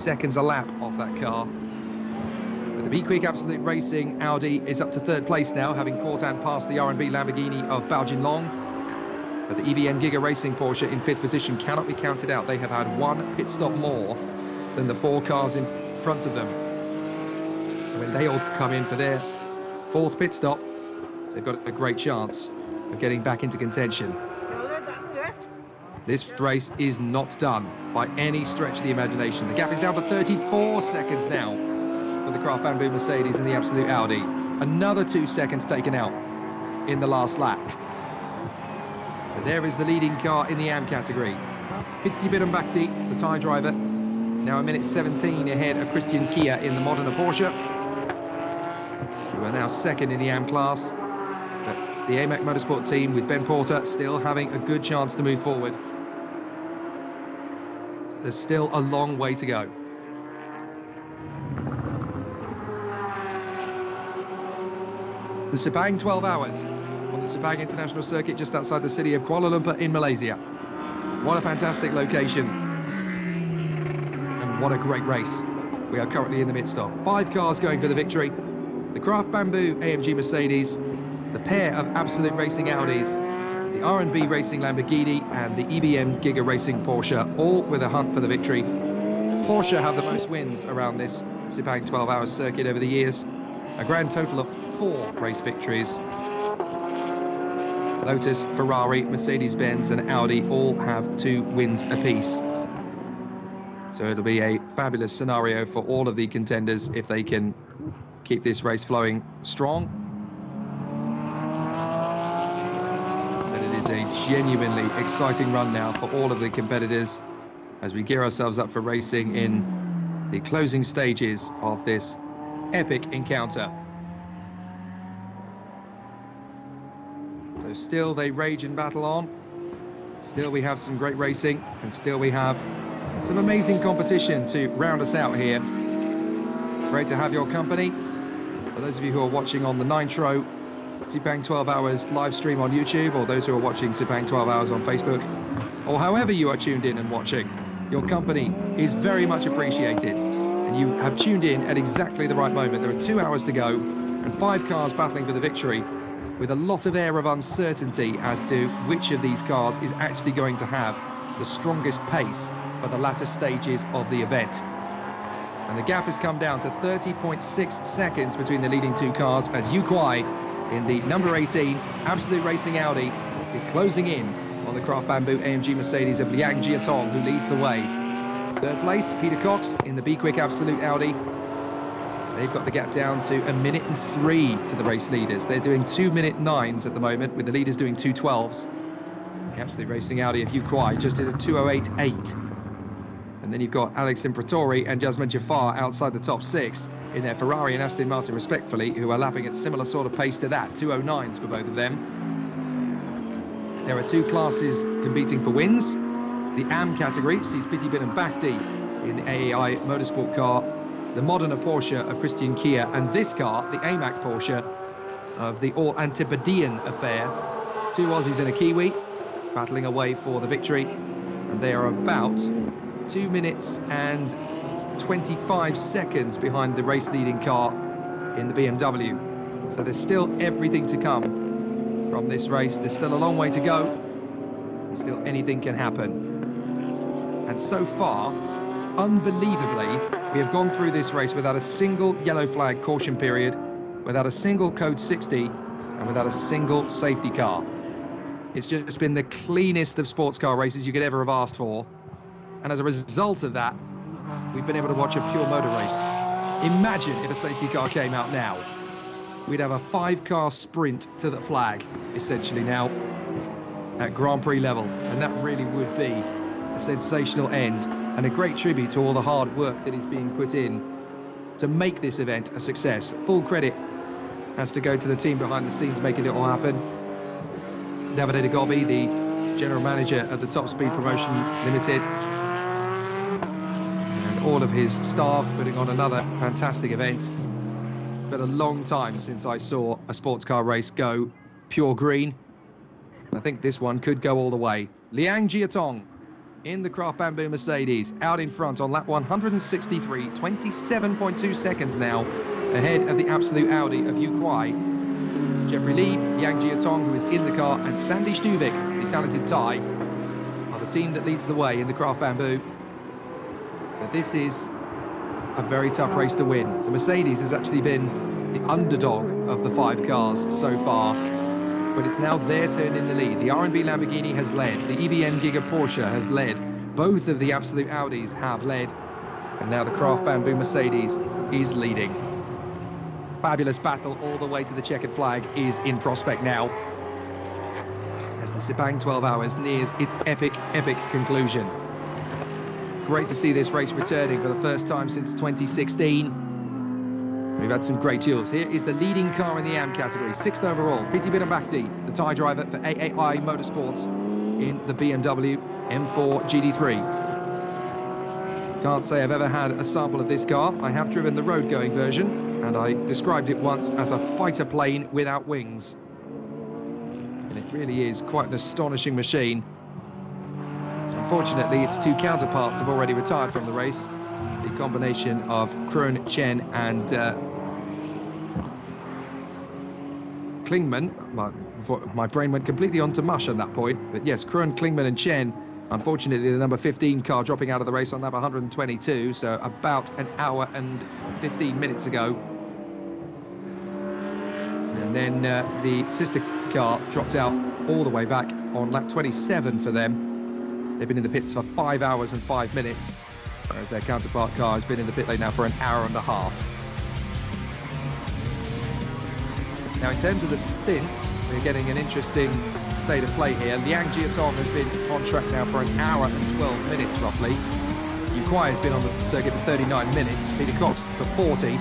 seconds a lap off that car. But the Be Quick Absolute Racing Audi is up to third place now, having caught and passed the R&B Lamborghini of Bao Jinlong. But the EBM Giga Racing Porsche in fifth position cannot be counted out. They have had one pit stop more than the four cars in front of them. So when they all come in for their fourth pit stop, they've got a great chance of getting back into contention. This race is not done by any stretch of the imagination. The gap is down to 34 seconds now for the Craft Bamboo Mercedes and the Absolute Audi. Another 2 seconds taken out in the last lap. But there is the leading car in the AM category. Pitti Bidambakti, the Thai driver, now a minute 17 ahead of Christian Kia in the Modena Porsche, who are now second in the AM class. But the AMAC Motorsport team with Ben Porter still having a good chance to move forward. There's still a long way to go. The Sepang 12 hours on the Sepang International Circuit just outside the city of Kuala Lumpur in Malaysia. What a fantastic location. And what a great race we are currently in the midst of. 5 cars going for the victory. The Craft Bamboo AMG Mercedes, the pair of Absolute Racing Audis, the R&B Racing Lamborghini and the EBM Giga Racing Porsche, all with a hunt for the victory. Porsche have the most wins around this Sepang 12-hour circuit over the years. A grand total of 4 race victories. Lotus, Ferrari, Mercedes-Benz and Audi all have 2 wins apiece. So it'll be a fabulous scenario for all of the contenders if they can keep this race flowing strong. And it is a genuinely exciting run now for all of the competitors as we gear ourselves up for racing in the closing stages of this epic encounter. So still they rage and battle on. Still we have some great racing, and still we have some amazing competition to round us out here. Great to have your company. For those of you who are watching on the Nitro Sepang 12 Hours live stream on YouTube, or those who are watching Sepang 12 Hours on Facebook, or however you are tuned in and watching, your company is very much appreciated. And you have tuned in at exactly the right moment. There are 2 hours to go and 5 cars battling for the victory, with a lot of air of uncertainty as to which of these cars is actually going to have the strongest pace for the latter stages of the event. And the gap has come down to 30.6 seconds between the leading 2 cars as Yu Kuai in the number 18 Absolute Racing Audi is closing in on the Craft Bamboo AMG Mercedes of Liang Jiatong, who leads the way. Third place, Peter Cox in the Be Quick Absolute Audi. They've got the gap down to 1 minute and 3 to the race leaders. They're doing 2-minute 9s at the moment, with the leaders doing 2:12s. The Absolute Racing Audi of Yu Kuai just did a 2:08.8. And then you've got Alex Imperatori and Jasmine Jafar outside the top 6 in their Ferrari and Aston Martin respectfully, who are lapping at similar sort of pace to that, 2:09s for both of them. There are 2 classes competing for wins. The AM category sees Pitti Bidambakti in the AAI Motorsport car, the Modena Porsche of Christian Kia, and this car, the AMAC Porsche of the all-Antipodean affair. 2 Aussies and a Kiwi battling away for the victory, and they are about 2 minutes and 25 seconds behind the race-leading car in the BMW. So there's still everything to come from this race. There's still a long way to go. Still anything can happen. And so far, unbelievably, we have gone through this race without a single yellow flag caution period, without a single code 60, and without a single safety car. It's just been the cleanest of sports car races you could ever have asked for. And as a result of that, we've been able to watch a pure motor race. Imagine if a safety car came out now. We'd have a 5-car sprint to the flag, essentially now, at Grand Prix level. And that really would be a sensational end, and a great tribute to all the hard work that is being put in to make this event a success. Full credit has to go to the team behind the scenes making it all happen. Davide Gobbi, the general manager of the Top Speed Promotion Limited, and all of his staff putting on another fantastic event. It's been a long time since I saw a sports car race go pure green. I think this one could go all the way. Liang Jiatong in the Craft Bamboo Mercedes, out in front on lap 163, 27.2 seconds now, ahead of the Absolute Audi of Yu Kuai. Jeffrey Lee, Yang Jiatong, who is in the car, and Sandy Stuvik, the talented Thai, are the team that leads the way in the Craft Bamboo. But this is a very tough race to win. The Mercedes has actually been the underdog of the 5 cars so far, but it's now their turn in the lead. The R&B Lamborghini has led, the EBM Giga Porsche has led, both of the Absolute Audis have led, and now the Craft Bamboo Mercedes is leading. Fabulous battle all the way to the checkered flag is in prospect now, as the Sepang 12 Hours nears its epic conclusion. Great to see this race returning for the first time since 2016. We've had some great duels. Here is the leading car in the AM category, 6th overall, Piti Bidambakti, the Thai driver for AAI Motorsports in the BMW M4 GT3. Can't say I've ever had a sample of this car. I have driven the road-going version, and I described it once as a fighter plane without wings. And it really is quite an astonishing machine. Unfortunately, its 2 counterparts have already retired from the race. The combination of Kroon, Chen and Klingman. My brain went completely onto mush at that point. But yes, Kroon, Klingman and Chen. Unfortunately, the number 15 car dropping out of the race on lap 122. So about an hour and 15 minutes ago. And then the sister car dropped out all the way back on lap 27 for them. They've been in the pits for 5 hours and 5 minutes. Whereas their counterpart car has been in the pit lane now for an hour and a half. Now, in terms of the stints, we're getting an interesting state of play here. Liang Jiatong has been on track now for an hour and 12 minutes, roughly. Yu Kuai has been on the circuit for 39 minutes. Peter Cox for 40.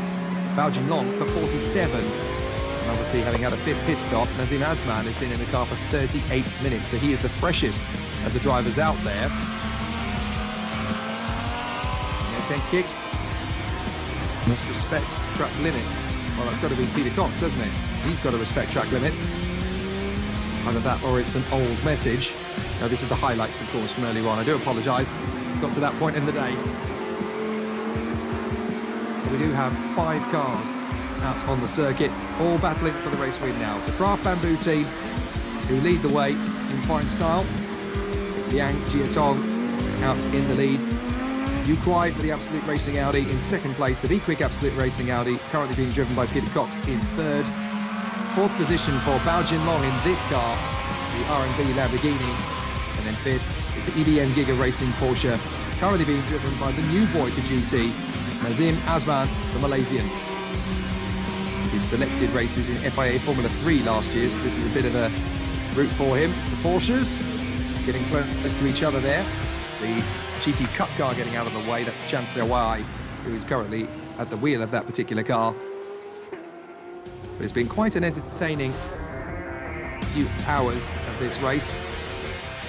Bao Jinglong for 47. And obviously, having had a 5th pit stop, Nazim Azman has been in the car for 38 minutes. So he is the freshest of the drivers out there. 10 kicks. Must respect track limits. Well, that's got to be Peter Cox, doesn't it? He's got to respect track limits. Either that or it's an old message. Now, this is the highlights, of course, from earlier on. I do apologise. It's got to that point in the day. But we do have 5 cars out on the circuit, all battling for the race win now. The Craft Bamboo team, who lead the way in fine style. Liang Jiatong out in the lead. Yu Kuai for the Absolute Racing Audi in 2nd place. The V-Quick Absolute Racing Audi currently being driven by Peter Cox in 3rd. 4th position for Bao Jinlong in this car, the R&B Lamborghini. And then 5th is the EBM Giga Racing Porsche, currently being driven by the new boy to GT, Nazim Azman, the Malaysian. He did selected races in FIA Formula 3 last year, so this is a bit of a route for him. The Porsches getting close to each other there. The GT Cup car getting out of the way, that's Chan Sewai, who is currently at the wheel of that particular car. But it's been quite an entertaining few hours of this race.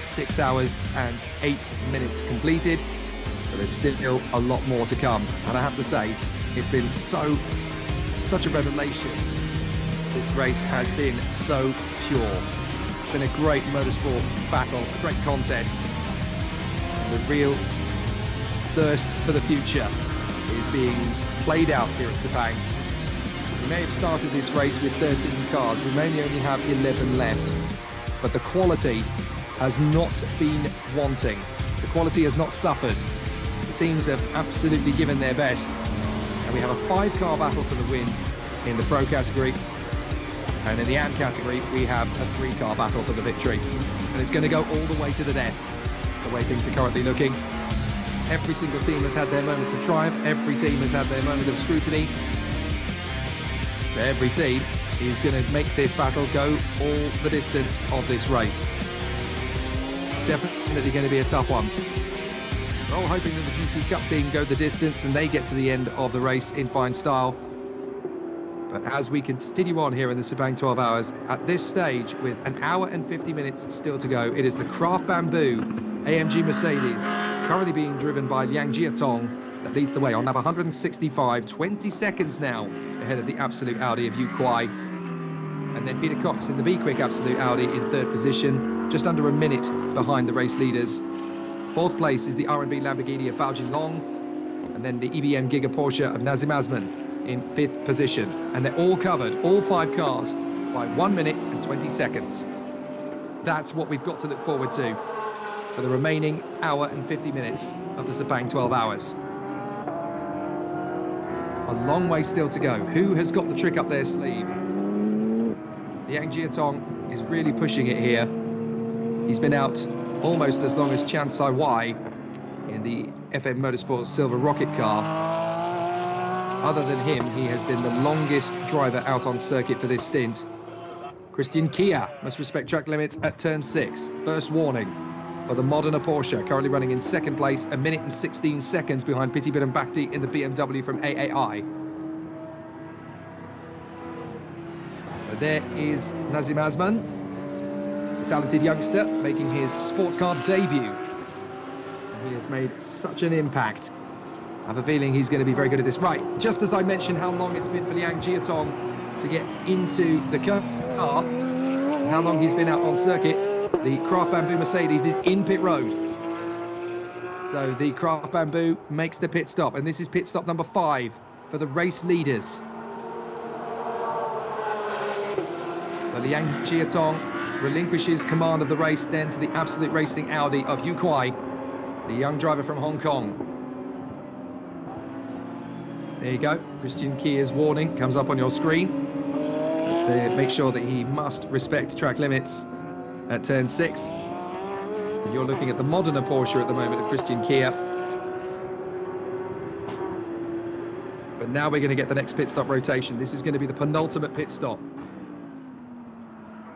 6 hours and 8 minutes completed, but there's still a lot more to come. And I have to say, it's been such a revelation. This race has been so pure. It's been a great motorsport battle, a great contest. The real thirst for the future is being played out here at Sepang. We may have started this race with 13 cars. We may only have 11 left. But the quality has not been wanting. The quality has not suffered. The teams have absolutely given their best. And we have a 5-car battle for the win in the Pro category. And in the AM category, we have a 3-car battle for the victory. And it's going to go all the way to the death. The way things are currently looking. Every single team has had their moments of triumph. Every team has had their moment of scrutiny. But every team is going to make this battle go all the distance of this race. It's definitely going to be a tough one. We're all hoping that the GT Cup team go the distance and they get to the end of the race in fine style. But as we continue on here in the Sepang 12 Hours, at this stage, with an hour and 50 minutes still to go, it is the Craft Bamboo AMG Mercedes, currently being driven by Liang Jiatong, that leads the way on lap 165, 20 seconds now ahead of the Absolute Audi of Yu Kuai. And then Peter Cox in the V-Quick Absolute Audi in 3rd position, just under a minute behind the race leaders. Fourth place is the R&B Lamborghini of Bao Jinlong, and then the EBM Giga Porsche of Nazim Azman in fifth position. And they're all covered, all 5 cars, by 1 minute and 20 seconds. That's what we've got to look forward to for the remaining hour and 50 minutes of the Sepang 12 hours. A long way still to go. Who has got the trick up their sleeve? Liang Jiatong is really pushing it here. He's been out almost as long as Chan Sai Wai in the FM Motorsports Silver Rocket car. Other than him, he has been the longest driver out on circuit for this stint. Christian Kia must respect track limits at turn 6. First warning for the Modena Porsche, currently running in second place, 1 minute and 16 seconds behind Piti Bidambakti in the BMW from AAI. But there is Nazim Azman, a talented youngster making his sports car debut. And he has made such an impact. I have a feeling he's going to be very good at this. Right, just as I mentioned how long it's been for Liang Jiatong to get into the car, and how long he's been out on circuit, the Craft Bamboo Mercedes is in pit road. So the Craft Bamboo makes the pit stop, and this is pit stop number 5 for the race leaders. So Liang Jiatong relinquishes command of the race then to the Absolute Racing Audi of Yu Kuai, the young driver from Hong Kong. There you go, Christian Kia's warning comes up on your screen. That's to make sure that he must respect track limits at turn 6. And you're looking at the Modena Porsche at the moment of Christian Kia. But now we're going to get the next pit stop rotation. This is going to be the penultimate pit stop,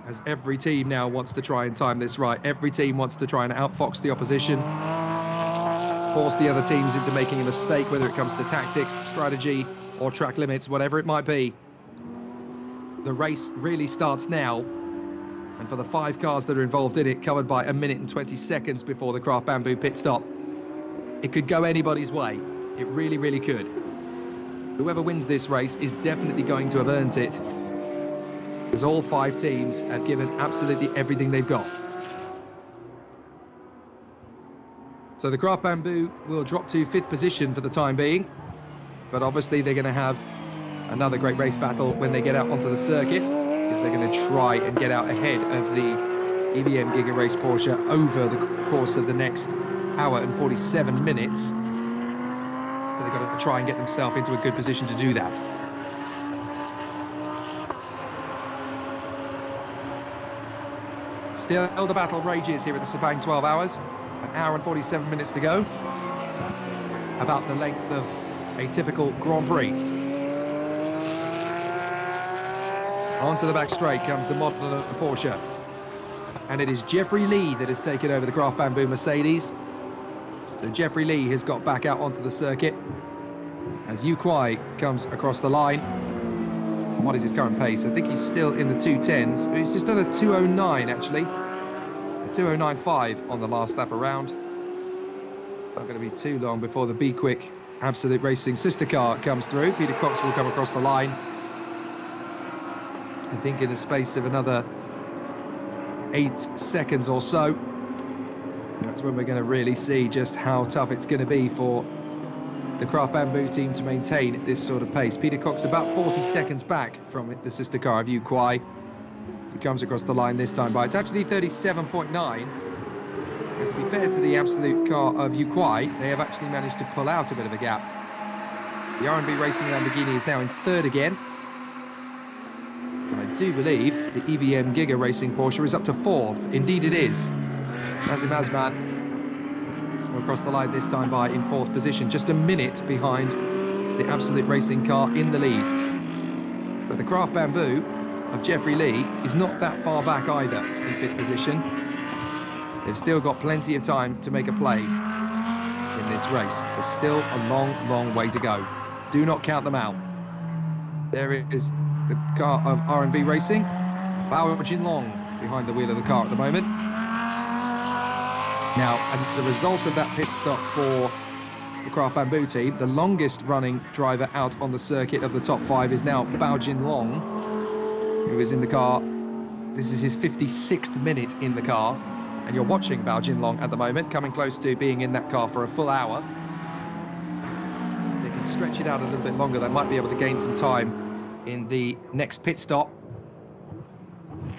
as every team now wants to try and time this right. Every team wants to try and outfox the opposition, force the other teams into making a mistake, whether it comes to tactics, strategy, or track limits, whatever it might be. The race really starts now, and for the 5 cars that are involved in it, covered by 1 minute and 20 seconds before the Craft Bamboo pit stop, it could go anybody's way. It really, really could. Whoever wins this race is definitely going to have earned it, because all 5 teams have given absolutely everything they've got. So the Craft Bamboo will drop to 5th position for the time being, but obviously they're going to have another great race battle when they get out onto the circuit, because they're going to try and get out ahead of the EBM Giga Race Porsche over the course of the next hour and 47 minutes. So they've got to try and get themselves into a good position to do that. Still the battle rages here at the Sepang 12 hours. 1 hour and 47 minutes to go. About the length of a typical Grand Prix. Onto the back straight comes the Modena Porsche. And it is Jeffrey Lee that has taken over the Craft Bamboo Mercedes. So Jeffrey Lee has got back out onto the circuit as Yu Kuai comes across the line. What is his current pace? I think he's still in the 210s. He's just done a 209 actually. A 209.5 on the last lap around. Not going to be too long before the Be Quick Absolute Racing sister car comes through. Peter Cox will come across the line. I think in the space of another 8 seconds or so. That's when we're going to really see just how tough it's going to be for the Craft Bamboo team to maintain this sort of pace. Peter Cox about 40 seconds back from the sister car of Yu Kuai. He comes across the line this time by, it's actually 37.9. And to be fair to the absolute car of Yu Kuai, they have actually managed to pull out a bit of a gap. The R&B Racing Lamborghini is now in 3rd again. And I do believe the EBM Giga Racing Porsche is up to 4th. Indeed it is. Nazim Azman will cross the line this time by in 4th position, just a minute behind the Absolute Racing car in the lead. But the Craft Bamboo of Jeffrey Lee is not that far back either in 5th position. They've still got plenty of time to make a play in this race. There's still a long, long way to go. Do not count them out. There is the car of R&B Racing. Bao Jinlong behind the wheel of the car at the moment. Now, as a result of that pit stop for the Craft Bamboo team, the longest running driver out on the circuit of the top 5 is now Bao Jinlong, who is in the car. This is his 56th minute in the car. and you're watching Bao Jinlong at the moment, coming close to being in that car for a full hour. They can stretch it out a little bit longer. They might be able to gain some time in the next pit stop.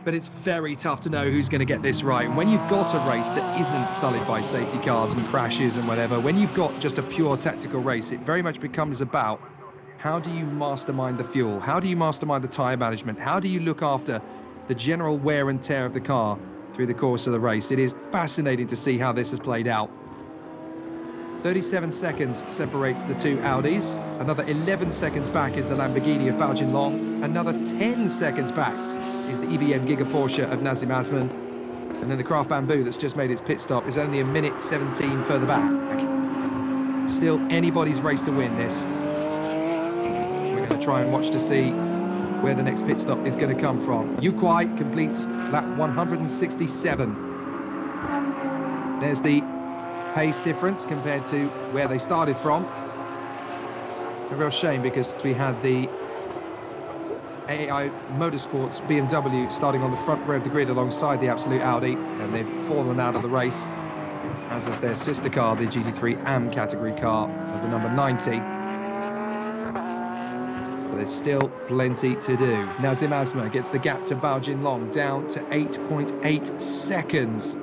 But it's very tough to know who's going to get this right. And when you've got a race that isn't sullied by safety cars and crashes and whatever, when you've got just a pure tactical race, it very much becomes about how do you mastermind the fuel? How do you mastermind the tyre management? How do you look after the general wear and tear of the car through the course of the race? It is fascinating to see how this has played out. 37 seconds separates the two Audis. Another 11 seconds back is the Lamborghini of Bao Jinlong. Another 10 seconds back is the EBM Giga Porsche of Nazim Azman. And then the Craft Bamboo that's just made its pit stop is only a minute 17 further back. Still anybody's race to win this. We're going to try and watch to see where the next pit stop is going to come from. Yu Kuai completes lap 167. There's the pace difference compared to where they started from. A real shame because we had the AI Motorsports BMW starting on the front row of the grid alongside the Absolute Audi, and they've fallen out of the race, as is their sister car, the GT3 AM category car of the number 90. But there's still plenty to do. Nazim Azman gets the gap to Bao Jinlong down to 8.8 seconds.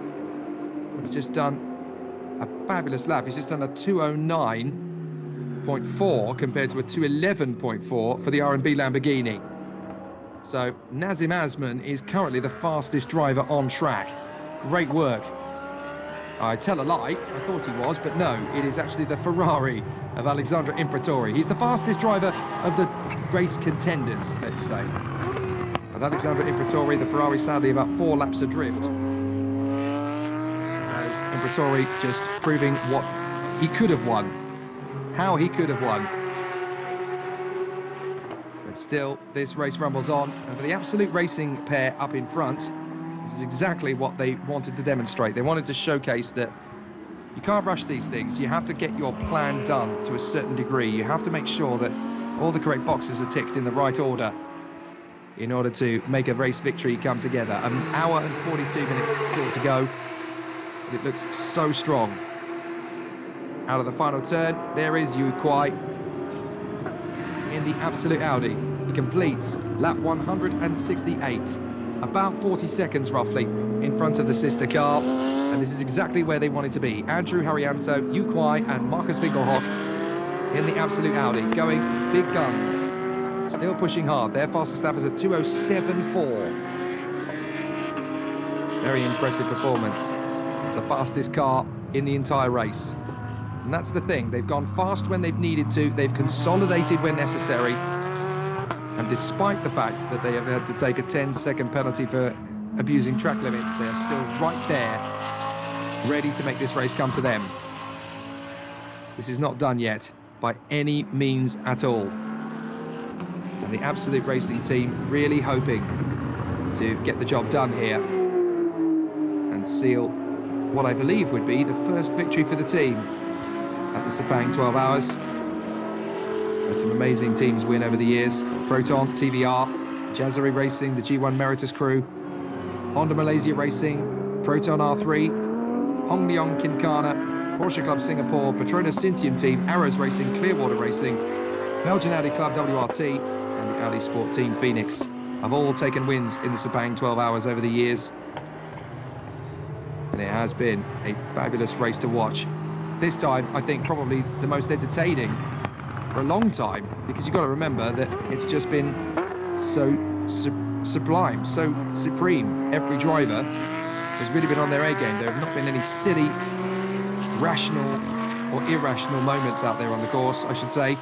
He's just done a fabulous lap. He's just done a 209.4 compared to a 211.4 for the R&B Lamborghini. So Nazim Azman is currently the fastest driver on track. Great work. I tell a lie, I thought he was, but no, it is actually the Ferrari of Alexandre Imperatori. He's the fastest driver of the race contenders, let's say. And Alexandre Imperatori, the Ferrari, sadly about 4 laps adrift. Imperatori just proving what he could have won, how he could have won. But still, this race rumbles on, and for the Absolute Racing pair up in front, this is exactly what they wanted to demonstrate. They wanted to showcase that you can't rush these things. You have to get your plan done to a certain degree. You have to make sure that all the correct boxes are ticked in the right order in order to make a race victory come together. An hour and 42 minutes still to go. It looks so strong. Out of the final turn, there is Yu Kuai in the Absolute Audi. He completes lap 168, about 40 seconds roughly in front of the sister car, and this is exactly where they wanted to be. Andrew Haryanto, Yu Kuai and Marcus Winkelhock in the Absolute Audi, going big guns, still pushing hard. Their fastest lap is a 207.4. Very impressive performance. The fastest car in the entire race. And that's the thing, they've gone fast when they've needed to, they've consolidated when necessary, and despite the fact that they have had to take a 10-second penalty for abusing track limits, they're still right there, ready to make this race come to them. This is not done yet, by any means at all. And the Absolute Racing team really hoping to get the job done here and seal what I believe would be the first victory for the team at the Sepang 12 Hours. Had some amazing teams win over the years. Proton, TVR, Jazari Racing, the G1 Meritus crew, Honda Malaysia Racing, Proton R3, Hong Leong Kinkana, Porsche Club Singapore, Petronas Cintium Team, Arrows Racing, Clearwater Racing, Belgian Audi Club WRT, and the Audi Sport Team Phoenix have all taken wins in the Sepang 12 Hours over the years. And it has been a fabulous race to watch. This time, I think, probably the most entertaining for a long time, because you've got to remember that it's just been so sublime, so supreme. Every driver has really been on their A game. There have not been any silly, rational or irrational moments out there on the course, I should say.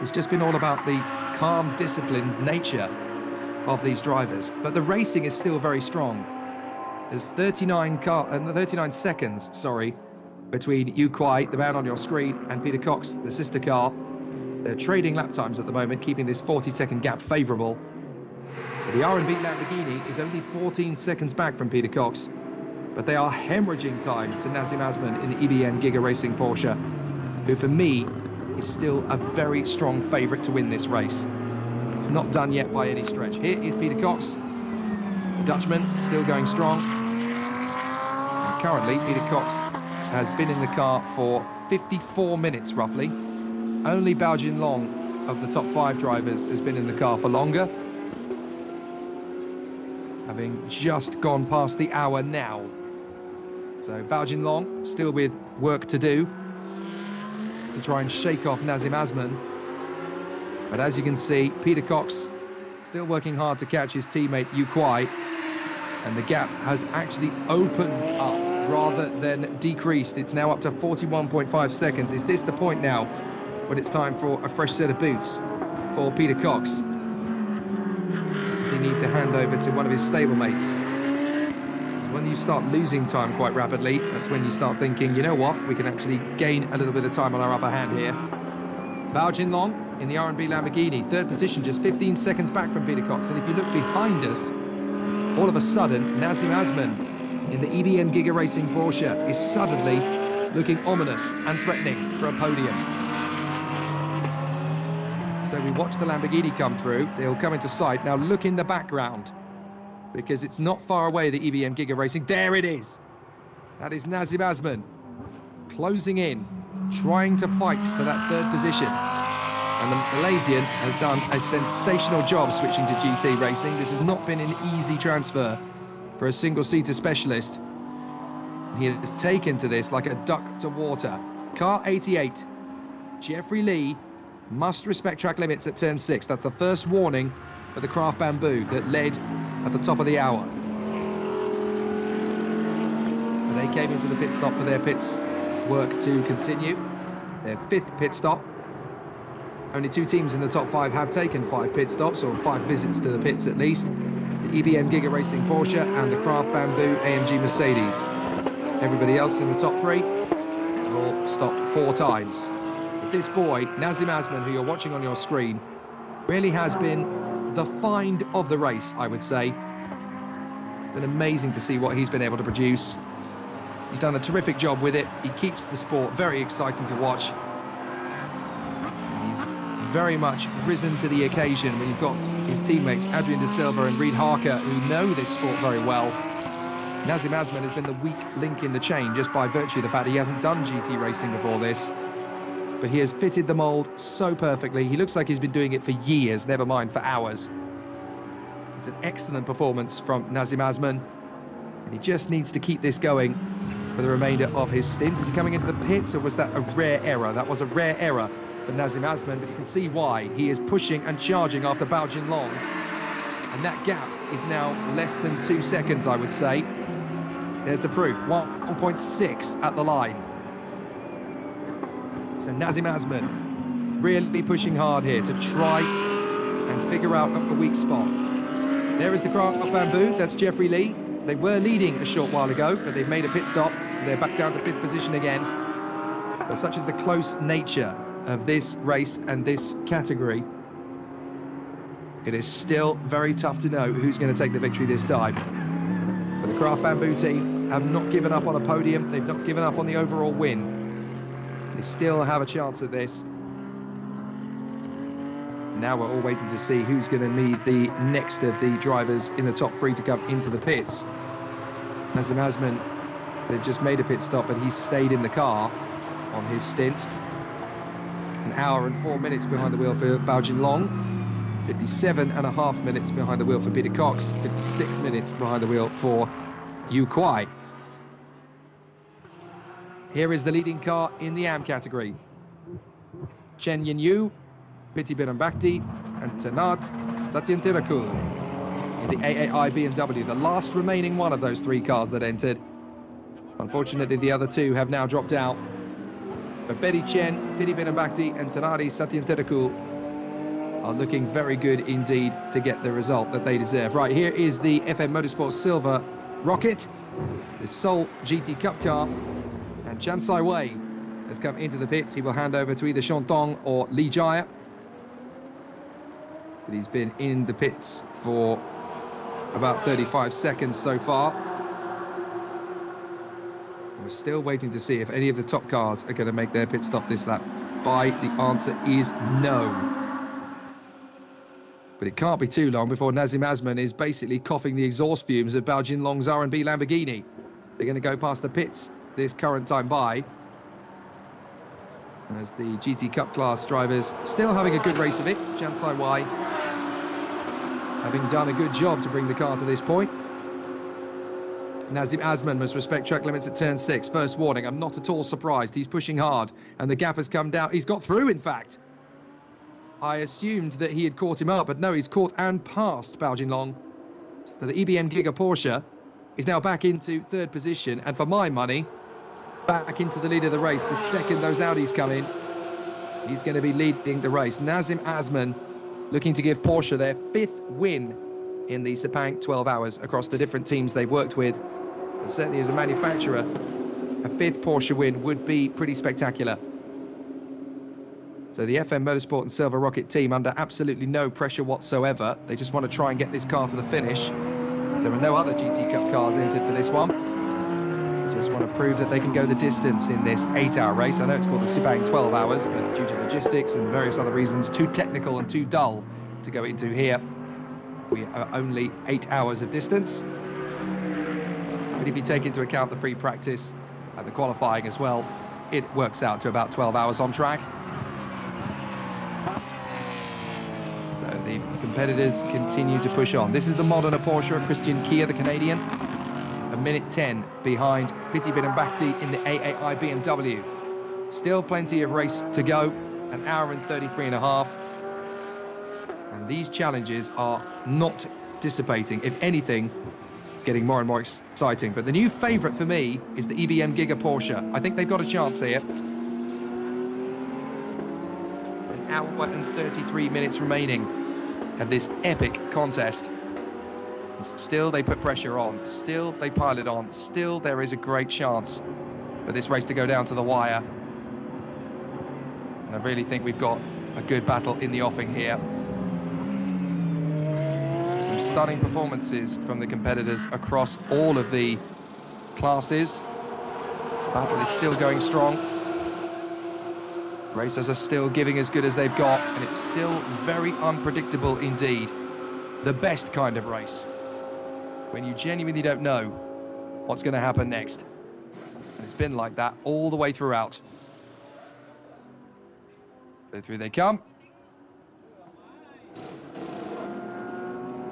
It's just been all about the calm, disciplined nature of these drivers. But the racing is still very strong. There's 39 seconds, between Yu Kuai, the man on your screen, and Peter Cox, the sister car. They're trading lap times at the moment, keeping this 40-second gap favourable. The R&B Lamborghini is only 14 seconds back from Peter Cox, but they are hemorrhaging time to Nazim Azman in the EBM Giga Racing Porsche, who for me is still a very strong favourite to win this race. It's not done yet by any stretch. Here is Peter Cox, the Dutchman, still going strong. currently, Peter Cox has been in the car for 54 minutes, roughly. Only Bao Jinlong of the top 5 drivers has been in the car for longer, having just gone past the hour now. So Bao Jinlong still with work to do to try and shake off Nazim Azman. But as you can see, Peter Cox still working hard to catch his teammate Yu Kuai, and the gap has actually opened up rather than decreased. It's now up to 41.5 seconds. Is this the point now when it's time for a fresh set of boots for Peter Cox? Does he need to hand over to one of his stablemates? When you start losing time quite rapidly, that's when you start thinking, you know what, we can actually gain a little bit of time on our upper hand here. Bao Jinlong in the R&B Lamborghini, 3rd position, just 15 seconds back from Peter Cox. And if you look behind us, all of a sudden, Nazim Azman in the EBM Giga Racing Porsche is suddenly looking ominous and threatening for a podium. So we watch the Lamborghini come through. They'll come into sight. Now look in the background, because it's not far away, the EBM Giga Racing. There it is. That is Nazim Azman closing in, trying to fight for that 3rd position. And the Malaysian has done a sensational job switching to GT racing. This has not been an easy transfer for a single-seater specialist. He has taken to this like a duck to water. Car 88, Jeffrey Lee, must respect track limits at turn 6. That's the first warning for the Craft Bamboo that led at the top of the hour. And they came into the pit stop for their pits work to continue. Their 5th pit stop. Only 2 teams in the top 5 have taken 5 pit stops, or 5 visits to the pits at least. The EBM Giga Racing Porsche and the Craft Bamboo AMG Mercedes. Everybody else in the top 3 have all stopped 4 times. But this boy, Nazim Azman, who you're watching on your screen, really has been the find of the race, I would say. Been amazing to see what he's been able to produce. He's done a terrific job with it. He keeps the sport very exciting to watch. He's very much risen to the occasion when you've got his teammates Adrian De Silva and Reid Harker, who know this sport very well. Nazim Azman has been the weak link in the chain just by virtue of the fact he hasn't done GT racing before this. But he has fitted the mould so perfectly. He looks like he's been doing it for years, never mind for hours. It's an excellent performance from Nazim Azman, and he just needs to keep this going for the remainder of his stint. Is he coming into the pits, or was that a rare error? That was a rare error for Nazim Azman, but you can see why. He is pushing and charging after Bao Jinlong, and that gap is now less than 2 seconds, I would say. There's the proof, 1.6 at the line. So Nazim Azman really pushing hard here to try and figure out a weak spot. There is the Craft Bamboo, that's Jeffrey Lee. They were leading a short while ago, but they've made a pit stop, so they're back down to 5th position again. But such is the close nature of this race and this category, it is still very tough to know who's going to take the victory this time. But the Craft Bamboo team have not given up on a podium, they've not given up on the overall win. They still have a chance at this. Now we're all waiting to see who's going to need the next of the drivers in the top 3 to come into the pits. Nazim Azman, they've just made a pit stop, but he's stayed in the car on his stint. 1 hour and 4 minutes behind the wheel for Bao Jinlong. 57.5 minutes behind the wheel for Peter Cox. 56 minutes behind the wheel for Yu Kuai. Here is the leading car in the AM category. Chen Yin-yu, Piti Bhirombhakdi, and Tanat Satyanthirakul in the AAI BMW, the last remaining one of those 3 cars that entered. Unfortunately, the other 2 have now dropped out. But Betty Chen, Piti Bhirombhakdi, and Tanari Satyanthirakul are looking very good indeed to get the result that they deserve. Right, here is the FM Motorsport Silver Rocket, the Seoul GT Cup car, and Chan Sai Wei has come into the pits. He will hand over to either Shantong or Lee Jaya. But he's been in the pits for about 35 seconds so far. We're still waiting to see if any of the top cars are going to make their pit stop this lap. The answer is no. But it can't be too long before Nazim Azman is basically coughing the exhaust fumes of Bao Jinlong's R&B Lamborghini. They're going to go past the pits this current time by, as the GT Cup class drivers still having a good race of it. Jansai Y having done a good job to bring the car to this point. Nazim Azman must respect track limits at turn 6. First warning, I'm not at all surprised. He's pushing hard and the gap has come down. He's got through, in fact. I assumed that he had caught him up, but no, he's caught and passed Bao Jinlong. So the EBM Giga Porsche is now back into third position, and for my money, back into the lead of the race. The second those Audis come in, he's going to be leading the race. Nazim Azman looking to give Porsche their 5th win in the Sepang 12 hours across the different teams they've worked with. And certainly as a manufacturer, a 5th Porsche win would be pretty spectacular. So the FM Motorsport and Silver Rocket team under absolutely no pressure whatsoever. They just want to try and get this car to the finish. So there are no other GT Cup cars entered for this one. They just want to prove that they can go the distance in this 8-hour race. I know it's called the Sepang 12 hours, but due to logistics and various other reasons, too technical and too dull to go into here. We are only 8 hours of distance. But if you take into account the free practice and the qualifying as well, it works out to about 12 hours on track. So the competitors continue to push on. This is the Modena Porsche of Christian Kia, the Canadian. A minute 10 behind Piti Bidambakti in the AAI BMW. Still plenty of race to go, 1 hour and 33 and a half. And these challenges are not dissipating. If anything, it's getting more and more exciting. But the new favourite for me is the EBM Giga Porsche. I think they've got a chance here. 1 hour and 33 minutes remaining of this epic contest. And still they put pressure on. Still they pile it on. Still there is a great chance for this race to go down to the wire. And I really think we've got a good battle in the offing here. Some stunning performances from the competitors across all of the classes. The battle is still going strong. Racers are still giving as good as they've got, and it's still very unpredictable indeed. The best kind of race, when you genuinely don't know what's going to happen next. And it's been like that all the way throughout. So through they come.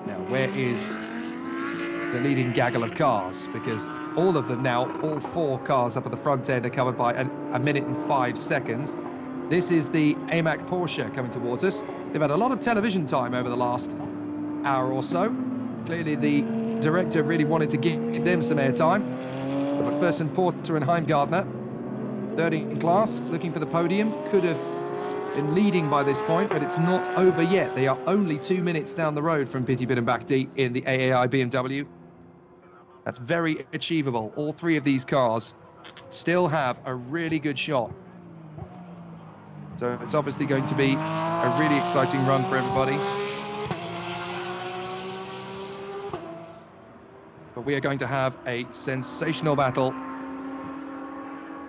Now, where is the leading gaggle of cars? Because all of them now, all 4 cars up at the front end are covered by a minute and 5 seconds. This is the AMAC Porsche coming towards us. They've had a lot of television time over the last hour or so. Clearly the director really wanted to give them some airtime. McPherson, Porter and Heimgardner, third in class, looking for the podium. Could have been leading by this point, but it's not over yet. They are only 2 minutes down the road from Piti Bidambakti in the AAI BMW. That's very achievable. All 3 of these cars still have a really good shot. So it's obviously going to be a really exciting run for everybody. But we are going to have a sensational battle.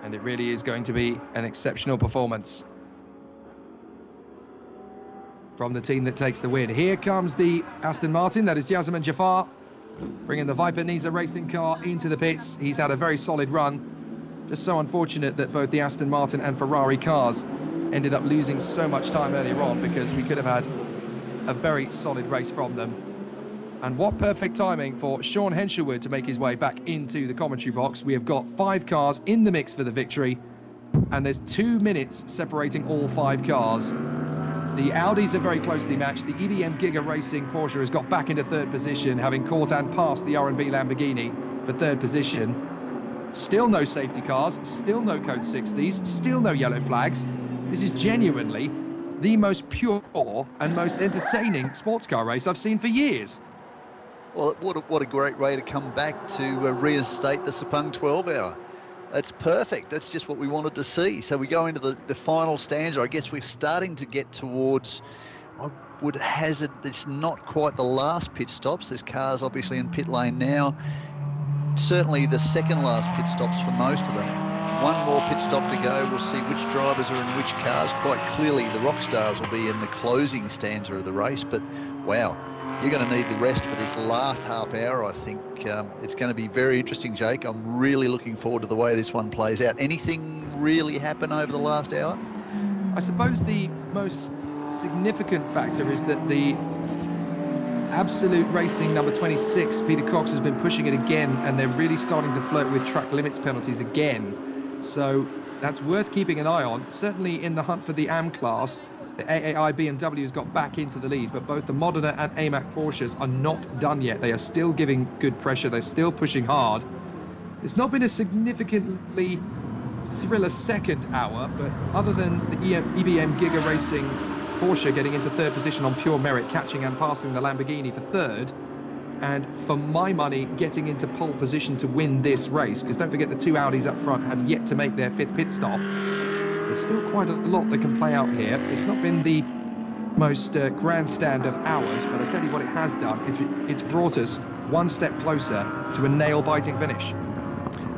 And it really is going to be an exceptional performance from the team that takes the win. Here comes the Aston Martin, that is Yasemin Jafar, bringing the Viper Niza racing car into the pits. He's had a very solid run. Just so unfortunate that both the Aston Martin and Ferrari cars ended up losing so much time earlier on, because we could have had a very solid race from them. And what perfect timing for Sean Henshelwood to make his way back into the commentary box. We have got 5 cars in the mix for the victory, and there's 2 minutes separating all 5 cars. The Audis are very closely matched. The EBM Giga Racing Porsche has got back into third position, having caught and passed the R&B Lamborghini for third position. Still no safety cars, still no code 60s, still no yellow flags. This is genuinely the most pure and most entertaining sports car race I've seen for years. Well, what a great way to come back to reinstate the Sepang 12 hour. That's perfect. That's just what we wanted to see. So we go into the final stanza. I guess we're starting to get towards, I would hazard, it's not quite the last pit stops. There's cars obviously in pit lane now. Certainly the second last pit stops for most of them. One more pit stop to go. We'll see which drivers are in which cars. Quite clearly the rock stars will be in the closing stanza of the race. But wow, You're going to need the rest for this last half hour, I think. It's going to be very interesting, Jake. I'm really looking forward to the way this one plays out. Anything really happen over the last hour? I suppose the most significant factor is that the Absolute Racing number 26, Peter Cox, has been pushing it again, and they're really starting to flirt with track limits penalties again. So that's worth keeping an eye on. Certainly in the hunt for the AM class, the AAI BMW has got back into the lead, but both the Modena and AMAC Porsches are not done yet. They are still giving good pressure. They're still pushing hard. It's not been a significantly thriller second hour, but other than the EBM Giga Racing Porsche getting into third position on pure merit, catching and passing the Lamborghini for third, and for my money getting into pole position to win this race, because don't forget the two Audis up front have yet to make their fifth pit stop. There's still quite a lot that can play out here. It's not been the most grandstand of hours, but I tell you what it has done, it's brought us one step closer to a nail-biting finish.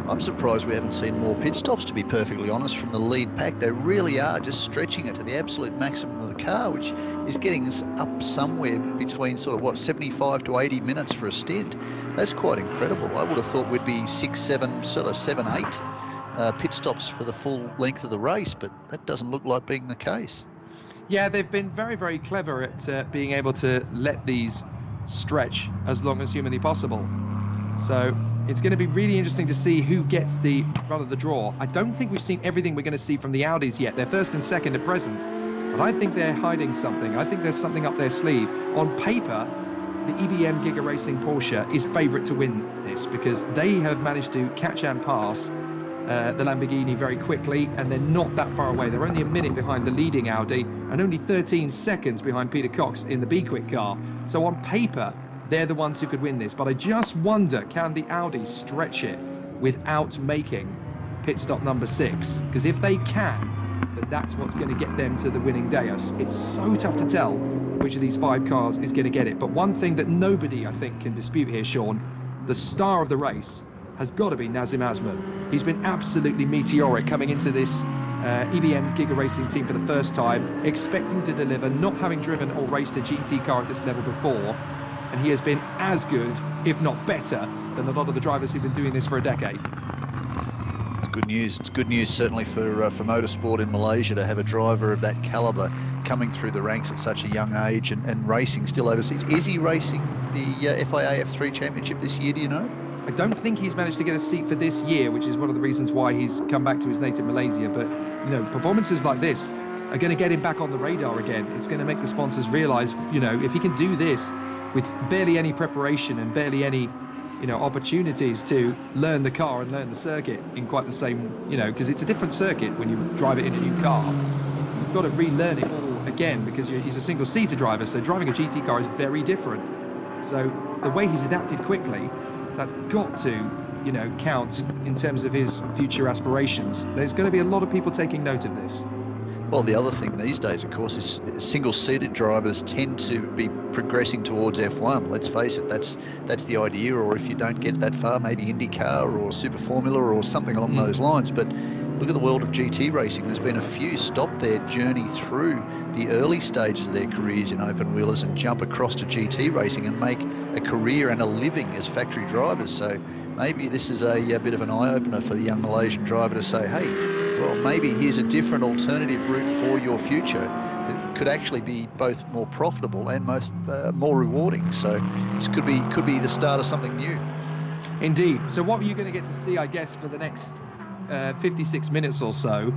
I'm surprised we haven't seen more pit stops, to be perfectly honest, from the lead pack. They really are just stretching it to the absolute maximum of the car, which is getting us up somewhere between sort of, what, 75 to 80 minutes for a stint. That's quite incredible. I would have thought we'd be 6, 7, sort of 7, 8 pit stops for the full length of the race, but that doesn't look like being the case. Yeah, they've been very, very clever at being able to let these stretch as long as humanly possible. So it's going to be really interesting to see who gets the run of the draw. I don't think we've seen everything we're going to see from the Audis yet. They're first and second at present, but I think they're hiding something. I think there's something up their sleeve. On paper, the EBM Giga Racing Porsche is favourite to win this, because they have managed to catch and pass the Lamborghini very quickly, and they're not that far away. They're only a minute behind the leading Audi and only 13 seconds behind Peter Cox in the B-Quick car. So on paper, they're the ones who could win this, but I just wonder, can the Audi stretch it without making pit stop number 6? Because if they can, then that's what's going to get them to the winning dais. It's so tough to tell which of these 5 cars is going to get it. But one thing that nobody, I think, can dispute here, Sean, the star of the race has got to be Nazim Azman. He's been absolutely meteoric coming into this EBM Giga Racing team for the first time, expecting to deliver, not having driven or raced a GT car at this level before. And he has been as good, if not better, than a lot of the drivers who've been doing this for a decade. It's good news. It's good news, certainly, for motorsport in Malaysia, to have a driver of that calibre coming through the ranks at such a young age and racing still overseas. Is he racing the FIA F3 Championship this year, do you know? I don't think he's managed to get a seat for this year, which is one of the reasons why he's come back to his native Malaysia. But, you know, performances like this are going to get him back on the radar again. It's going to make the sponsors realise, you know, if he can do this with barely any preparation and barely any, you know, opportunities to learn the car and learn the circuit in quite the same, you know, because it's a different circuit when you drive it in a new car. You've got to relearn it all again, because he's a single-seater driver, so driving a GT car is very different. So the way he's adapted quickly, that's got to, you know, count in terms of his future aspirations. There's going to be a lot of people taking note of this. Well, the other thing these days, of course, is single-seated drivers tend to be progressing towards F1. Let's face it, that's the idea. Or if you don't get that far, maybe IndyCar or Super Formula or something along those lines. But look at the world of GT racing. There's been a few stop their journey through the early stages of their careers in open wheelers and jump across to GT racing and make a career and a living as factory drivers. So maybe this is a bit of an eye-opener for the young Malaysian driver to say, hey, well, maybe here's a different alternative route for your future that could actually be both more profitable and more rewarding. So this could be the start of something new. Indeed. So what you're going to get to see, I guess, for the next 56 minutes or so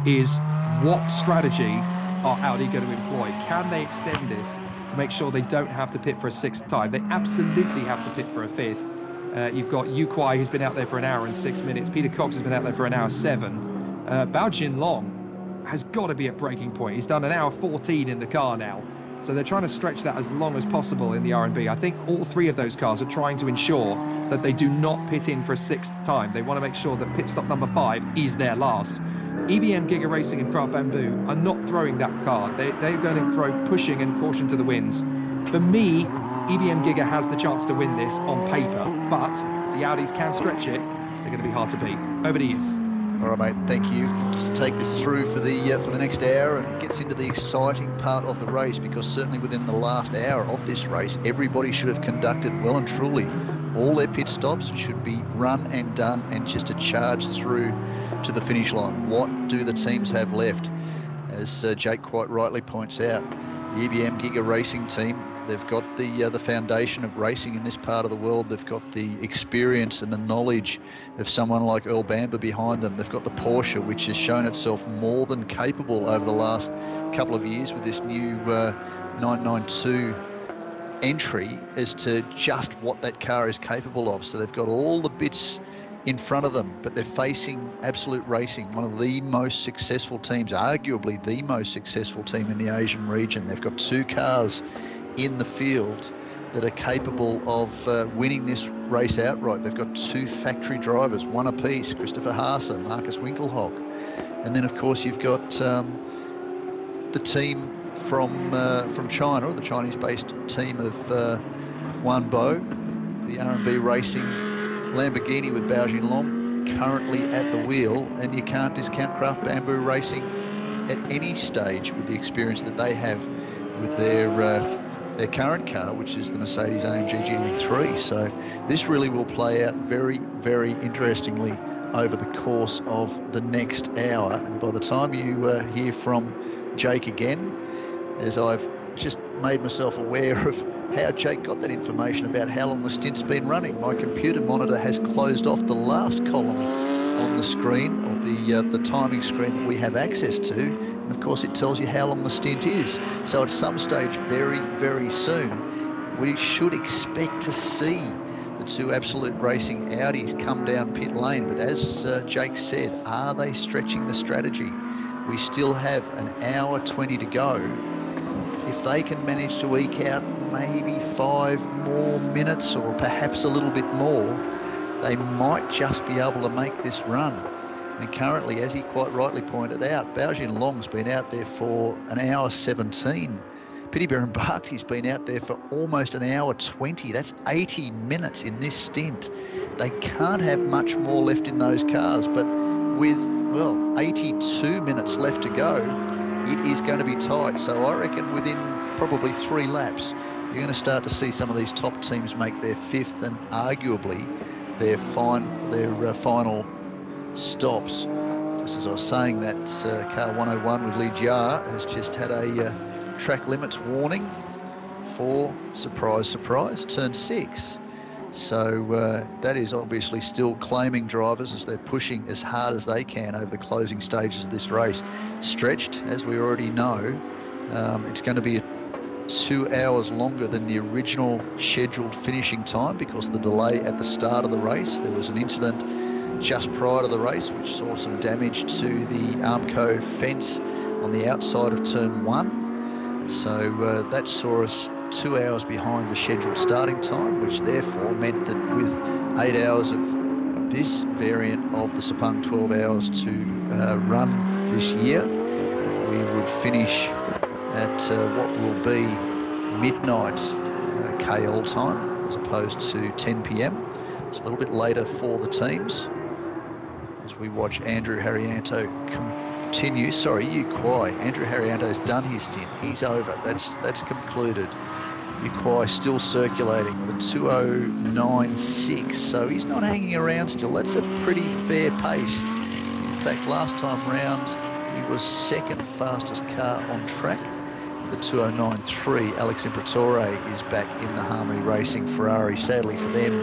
is what strategy are Audi going to employ? Can they extend this to make sure they don't have to pit for a 6th time? They absolutely have to pit for a 5th. You've got Yu Kuai, who's been out there for an hour and 6 minutes. Peter Cox has been out there for an hour 7. Bao Jinlong has got to be at breaking point. He's done an hour 14 in the car now. So they're trying to stretch that as long as possible in the R&B. I think all 3 of those cars are trying to ensure that they do not pit in for a 6th time. They want to make sure that pit stop number 5 is their last. EBM Giga Racing and Craft Bamboo are not throwing that card. They're going to throw pushing and caution to the winds. For me, EBM Giga has the chance to win this on paper, but if the Audis can stretch it, they're going to be hard to beat. Over to you. All right, mate. Thank you. Let's take this through for the next hour and gets into the exciting part of the race, because certainly within the last hour of this race, everybody should have conducted well and truly all their pit stops. Should be run and done, and just a charge through to the finish line. What do the teams have left? As Jake quite rightly points out, the EBM Giga Racing team, they've got the foundation of racing in this part of the world. They've got the experience and the knowledge of someone like Earl Bamber behind them. They've got the Porsche, which has shown itself more than capable over the last couple of years with this new 992 entry as to just what that car is capable of. So they've got all the bits in front of them, but they're facing Absolute Racing, one of the most successful teams, arguably the most successful team in the Asian region. They've got two cars in the field that are capable of winning this race outright. They've got two factory drivers, one apiece, Christopher Haase, Marcus Winkelhock. And then, of course, you've got the team from China, or the Chinese-based team of Wanbo, the R&B Racing Lamborghini with Bao Jinlong currently at the wheel, and you can't discount Craft Bamboo Racing at any stage with the experience that they have with their current car, which is the Mercedes AMG GT3. So this really will play out very, very interestingly over the course of the next hour. And by the time you hear from Jake again, as I've just made myself aware of how Jake got that information about how long the stint's been running, my computer monitor has closed off the last column on the screen, or the timing screen that we have access to, and of course it tells you how long the stint is. So at some stage very, very soon, we should expect to see the two Absolute Racing Audis come down pit lane. But as Jake said, are they stretching the strategy? We still have an hour 20 to go. If they can manage to eke out maybe 5 more minutes, or perhaps a little bit more, they might just be able to make this run. And currently, as he quite rightly pointed out, Bao Jinlong's been out there for an hour 17. Piti Bhirombhakdi's been out there for almost an hour 20. That's 80 minutes in this stint. They can't have much more left in those cars, but with, well, 82 minutes left to go, it is going to be tight. So I reckon within probably 3 laps, you're going to start to see some of these top teams make their 5th and arguably their final stops. Just as I was saying, that car 101 with Li Jia has just had a track limits warning for, surprise, surprise, turn 6. So that is obviously still claiming drivers as they're pushing as hard as they can over the closing stages of this race. Stretched, as we already know, it's going to be 2 hours longer than the original scheduled finishing time because of the delay at the start of the race. There was an incident just prior to the race which saw some damage to the Armco fence on the outside of turn 1. So that saw us 2 hours behind the scheduled starting time, which therefore meant that with 8 hours of this variant of the Sepang 12 hours to run this year, that we would finish at what will be midnight KL time as opposed to 10 p.m. It's a little bit later for the teams as we watch Andrew Haryanto continue. Sorry, Yu Kuai. Andrew Haryanto's done his stint. He's over. That's concluded. Yu Kuai still circulating with a 2:09.6, so he's not hanging around still. That's a pretty fair pace. In fact, last time round, he was second fastest car on track. The 2:09.3. Alex Imperatori is back in the Harmony Racing Ferrari. Sadly for them,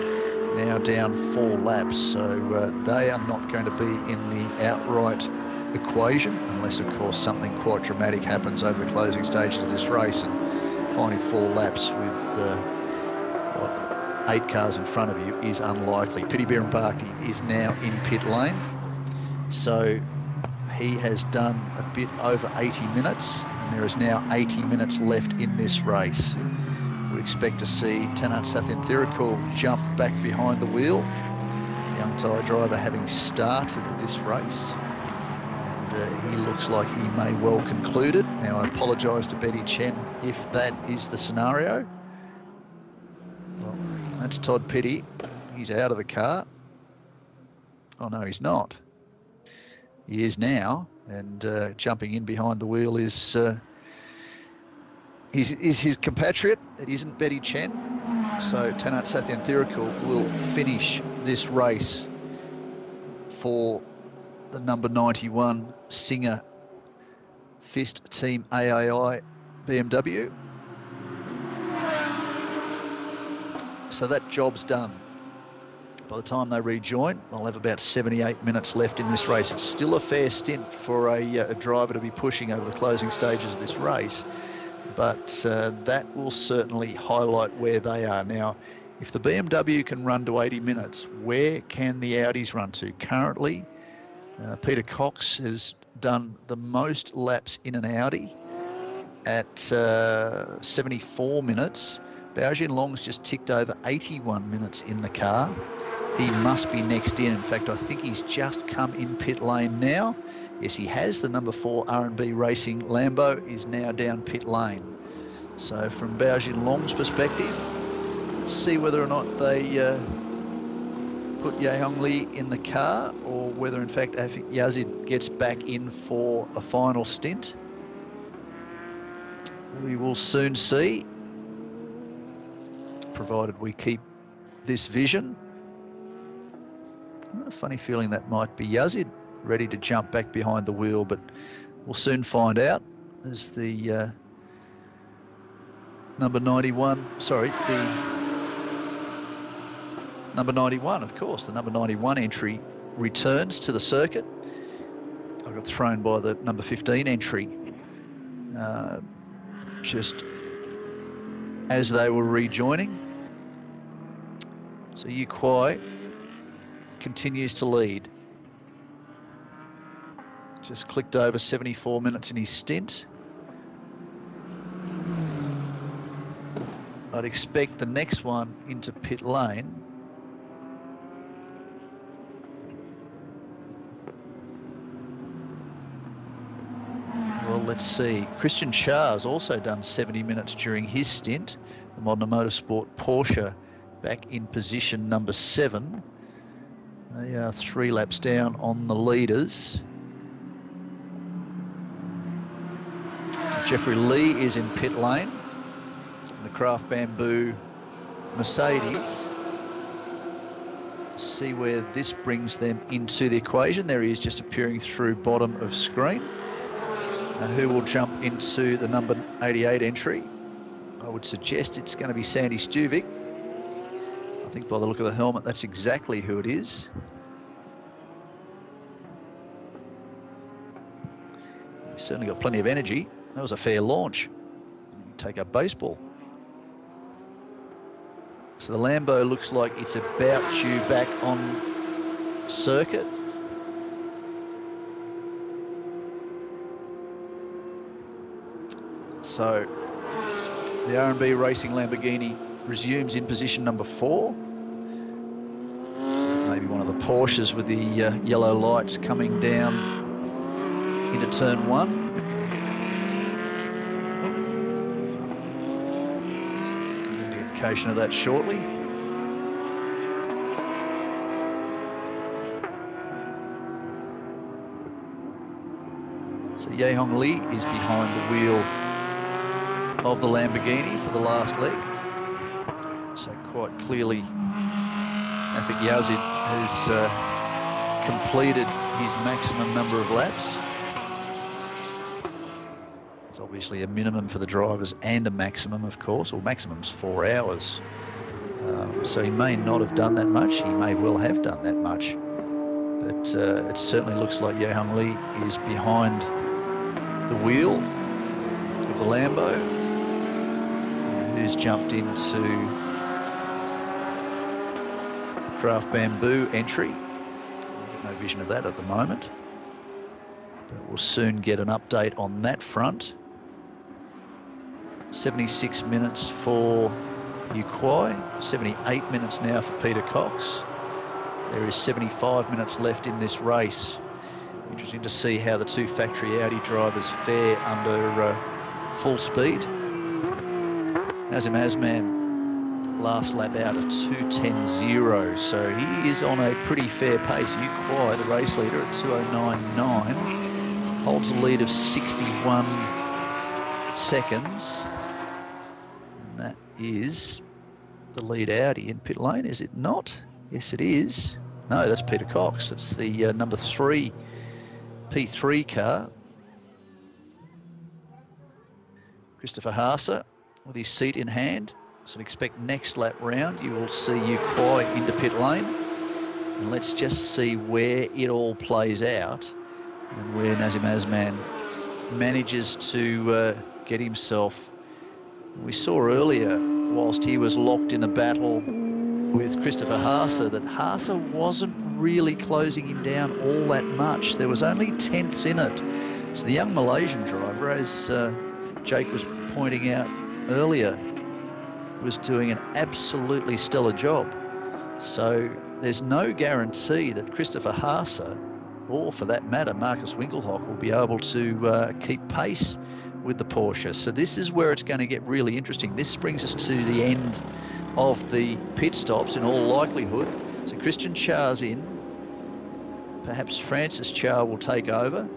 now down 4 laps, so they are not going to be in the outright equation unless, of course, something quite dramatic happens over the closing stages of this race, and finding 4 laps with 8 cars in front of you is unlikely. Piti Bhirombhakdi is now in pit lane, so he has done a bit over 80 minutes, and there is now 80 minutes left in this race. Would expect to see Tanat Sathin Thirikul jump back behind the wheel, young Thai driver having started this race, and he looks like he may well conclude it. Now, I apologise to Betty Chen if that is the scenario. Well, that's Todd Petty. He's out of the car. Oh no, he's not. he is now, and jumping in behind the wheel is his compatriot. It isn't Betty Chen. So Tanat Sathyanthirikul will finish this race for the number 91 Singer Fist Team AAI BMW. So that job's done. By the time they rejoin, they'll have about 78 minutes left in this race. It's still a fair stint for a driver to be pushing over the closing stages of this race, but that will certainly highlight where they are. Now, if the BMW can run to 80 minutes, where can the Audis run to? Currently, Peter Cox has done the most laps in an Audi at 74 minutes. Bao Long's just ticked over 81 minutes in the car. He must be next in. In fact, I think he's just come in pit lane now. Yes, he has. The number 4 R&B Racing Lambo is now down pit lane. So from Bao Long's perspective, let's see whether or not they put Ye Hong Lee in the car, or whether in fact Afiq Yazid gets back in for a final stint. We will soon see, provided we keep this vision. I've got a funny feeling that might be Yazid ready to jump back behind the wheel, but we'll soon find out as the number 91, the number 91, of course, the number 91 entry returns to the circuit. I got thrown by the number 15 entry just as they were rejoining. So Yu Kuai continues to lead. Just clicked over 74 minutes in his stint. I'd expect the next one into pit lane well, let's see. Christian Char's also done 70 minutes during his stint. The Modern Motorsport Porsche back in position number 7. They are 3 laps down on the leaders. Jeffrey Lee is in pit lane. The Craft Bamboo Mercedes. See where this brings them into the equation. There he is, just appearing through bottom of screen. Now, who will jump into the number 88 entry? I would suggest it's going to be Sandy Stuvik. I think by the look of the helmet, that's exactly who it is. He's certainly got plenty of energy. That was a fair launch. Take up baseball. So the Lambo looks like it's about due back on circuit. So the R&B Racing Lamborghini resumes in position number 4. Maybe one of the Porsches with the yellow lights coming down into turn 1. Of that shortly. So Ye Hong Lee is behind the wheel of the Lamborghini for the last leg. So quite clearly Afiq Yazid has completed his maximum number of laps. It's obviously a minimum for the drivers and a maximum, of course, or maximum's 4 hours. So he may not have done that much. He may well have done that much. But it certainly looks like Ye Hong Lee is behind the wheel of the Lambo, who's jumped into Craft Bamboo entry. No vision of that at the moment. But we'll soon get an update on that front. 76 minutes for Yu Kuai, 78 minutes now for Peter Cox. There is 75 minutes left in this race. Interesting to see how the 2 factory Audi drivers fare under full speed. Nazim Azman last lap out of 2:10.0. So he is on a pretty fair pace. Yu Kwai, the race leader, at 2:09.9, holds a lead of 61 seconds. And that is the lead Audi in pit lane, is it not? Yes, it is. No, that's Peter Cox. That's the number 3 P3 car. Christopher Haase with his seat in hand. So expect next lap round you will see Yu Kwai into pit lane. And let's just see where it all plays out and where Nazim Azman manages to get himself. We saw earlier, whilst he was locked in a battle with Christopher Haase, that Haase wasn't really closing him down all that much. There was only tenths in it. So the young Malaysian driver, as Jake was pointing out earlier, was doing an absolutely stellar job. So there's no guarantee that Christopher Haase, or for that matter Marcus Winkelhock, will be able to keep pace with the Porsche. So this is where it's going to get really interesting. This brings us to the end of the pit stops in all likelihood. So Christian Char's in. Perhaps Francis Char will take over.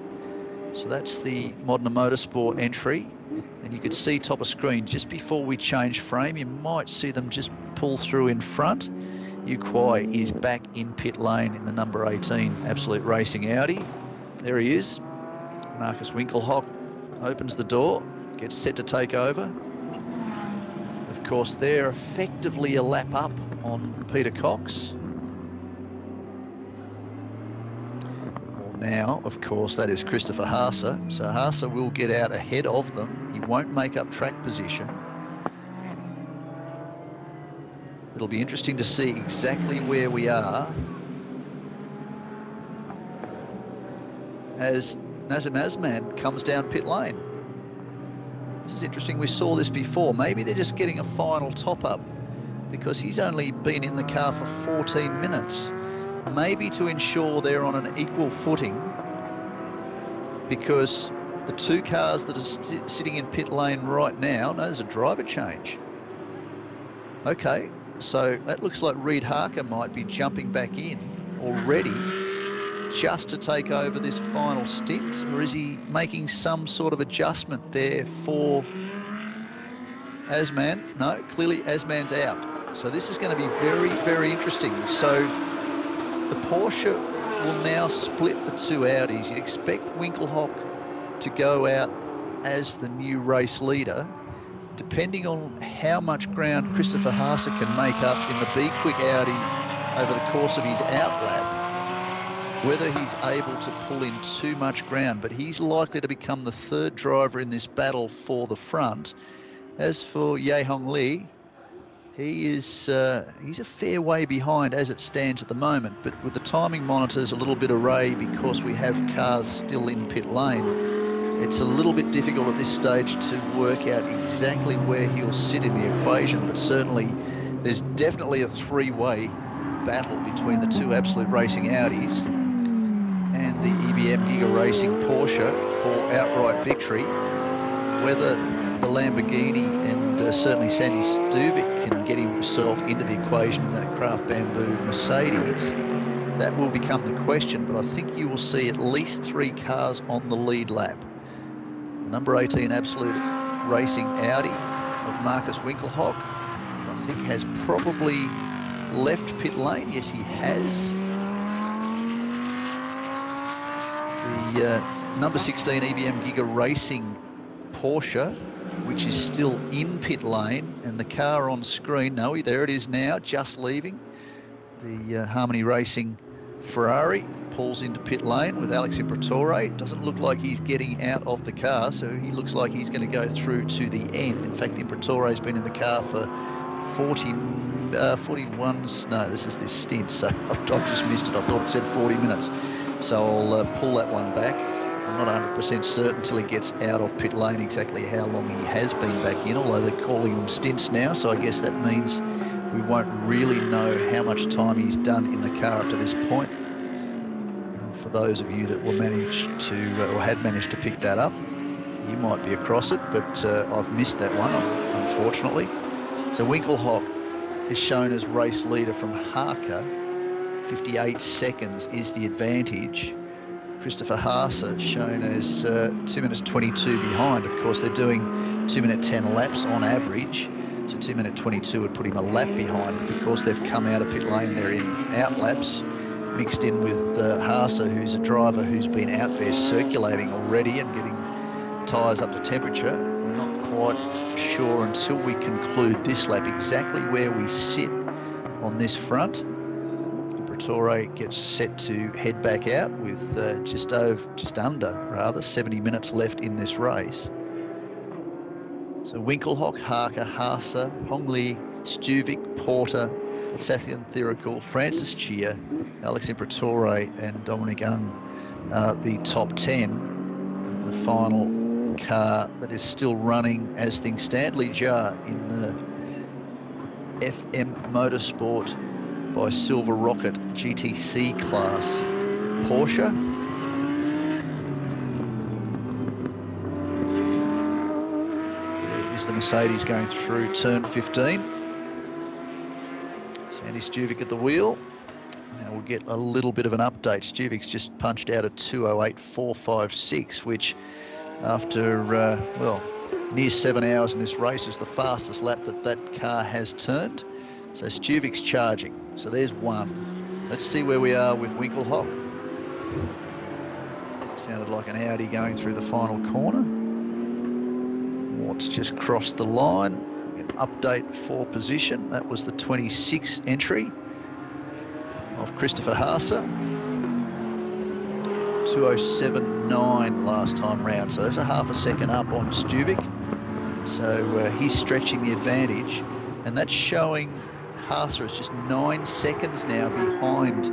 So that's the Modern Motorsport entry. And you could see top of screen just before we change frame, you might see them just pull through in front. Yu Kwai is back in pit lane in the number 18 Absolute Racing Audi. There he is. Marcus Winkelhock opens the door, gets set to take over. Of course, they're effectively a lap up on Peter Cox. Now, of course, that is Christopher Haase. So Haase will get out ahead of them. He won't make up track position. It'll be interesting to see exactly where we are as Nazim Azman comes down pit lane. This is interesting. We saw this before. Maybe they're just getting a final top-up because he's only been in the car for 14 minutes. Maybe to ensure they're on an equal footing, because the two cars that are sitting in pit lane right now, no, there's a driver change. Okay, so that looks like Reid Harker might be jumping back in already just to take over this final stint, or is he making some sort of adjustment there for Azman? No, clearly Azman's out. So this is going to be very, very interesting. So the Porsche will now split the two Audis. You'd expect Winkelhock to go out as the new race leader, depending on how much ground Christopher Haase can make up in the Be Quick Audi over the course of his outlap, whether he's able to pull in too much ground. But he's likely to become the third driver in this battle for the front. As for Ye Hong Lee, he's a fair way behind as it stands at the moment, but with the timing monitors a little bit array because we have cars still in pit lane, it's a little bit difficult at this stage to work out exactly where he'll sit in the equation. But certainly there's definitely a three-way battle between the two Absolute Racing Audis and the EBM Giga Racing Porsche for outright victory. Whether the Lamborghini and certainly Sandy Stuvik can get himself into the equation in that Craft Bamboo Mercedes, that will become the question. But I think you will see at least 3 cars on the lead lap. The number 18 Absolute Racing Audi of Marcus Winkelhock, I think, has probably left pit lane. Yes, he has. The number 16 EBM Giga Racing Porsche, which is still in pit lane, and the car on screen, no, there it is now, just leaving. The Harmony Racing Ferrari pulls into pit lane with Alex Imperatori. Doesn't look like he's getting out of the car, so he looks like he's going to go through to the end. In fact, Imperatori's been in the car for 41, no, this is this stint, so I've just missed it. I thought it said 40 minutes. So I'll pull that one back. I'm not 100% certain until he gets out of pit lane exactly how long he has been back in, although they're calling them stints now, so I guess that means we won't really know how much time he's done in the car up to this point. For those of you that were managed to, or had managed to pick that up, you might be across it, but I've missed that one, unfortunately. So Winkelhock is shown as race leader from Harker. 58 seconds is the advantage. Christopher Haase shown as 2 minutes 22 behind. Of course, they're doing 2 minute 10 laps on average. So 2 minute 22 would put him a lap behind. But because they've come out of pit lane, they're in out laps, mixed in with Haase, who's a driver who's been out there circulating already and getting tyres up to temperature. We're not quite sure until we conclude this lap exactly where we sit on this front. Briatore gets set to head back out with just under 70 minutes left in this race. So Winkelhock, Harker, Haase, Hongli, Stuvik, Porter, Sathian Thirikul, Francis Chia, Alex Briatore and Dominic Ung the top 10. And the final car that is still running as things stand, Li Jia in the FM Motorsport by Silver Rocket GTC class Porsche. There is the Mercedes going through turn 15. Sandy Stuvik at the wheel. Now we'll get a little bit of an update. Stuvik's just punched out a 2:08.456, which after, well, near 7 hours in this race is the fastest lap that car has turned. So Stuvik's charging. So there's one. Let's see where we are with Winkelhock. Sounded like an Audi going through the final corner. Mort's just crossed the line. An update for position. That was the 26 entry of Christopher Haase. 2:07.9 last time round. So that's a half a second up on Stuvik. So he's stretching the advantage. And that's showing Haase is just 9 seconds now behind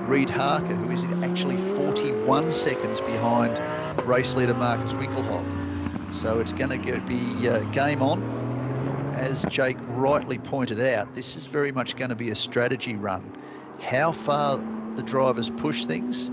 Reid Harker, who is actually 41 seconds behind race leader Marcus Winkelhock. So it's going to be game on. As Jake rightly pointed out, this is very much going to be a strategy run. How far the drivers push things,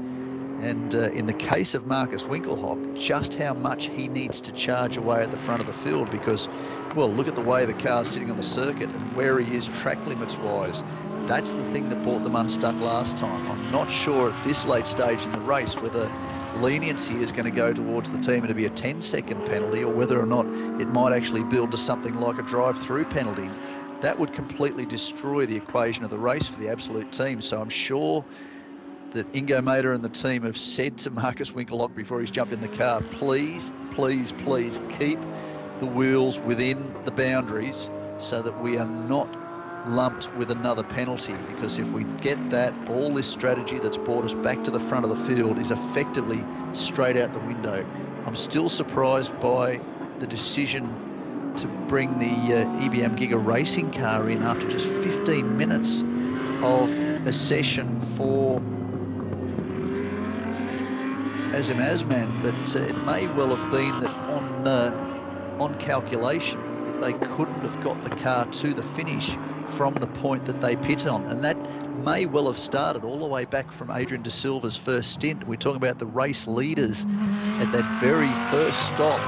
and in the case of Marcus Winkelhock, just how much he needs to charge away at the front of the field, because, well, look at the way the car's sitting on the circuit and where he is track limits wise. That's the thing that brought them unstuck last time. I'm not sure at this late stage in the race whether leniency is going to go towards the team and to be a 10-second penalty, or whether or not it might actually build to something like a drive-through penalty. That would completely destroy the equation of the race for the Absolute team. So I'm sure that Ingo Mater and the team have said to Marcus Winkelhock before he's jumped in the car, please, please, please keep the wheels within the boundaries so that we are not lumped with another penalty, because if we get that, all this strategy that's brought us back to the front of the field is effectively straight out the window. I'm still surprised by the decision to bring the EBM Giga racing car in after just 15 minutes of a session for Azim Azman, but it may well have been that on calculation that they couldn't have got the car to the finish from the point that they pit on, and that may well have started all the way back from Adrian De Silva's first stint. We're talking about the race leaders at that very first stop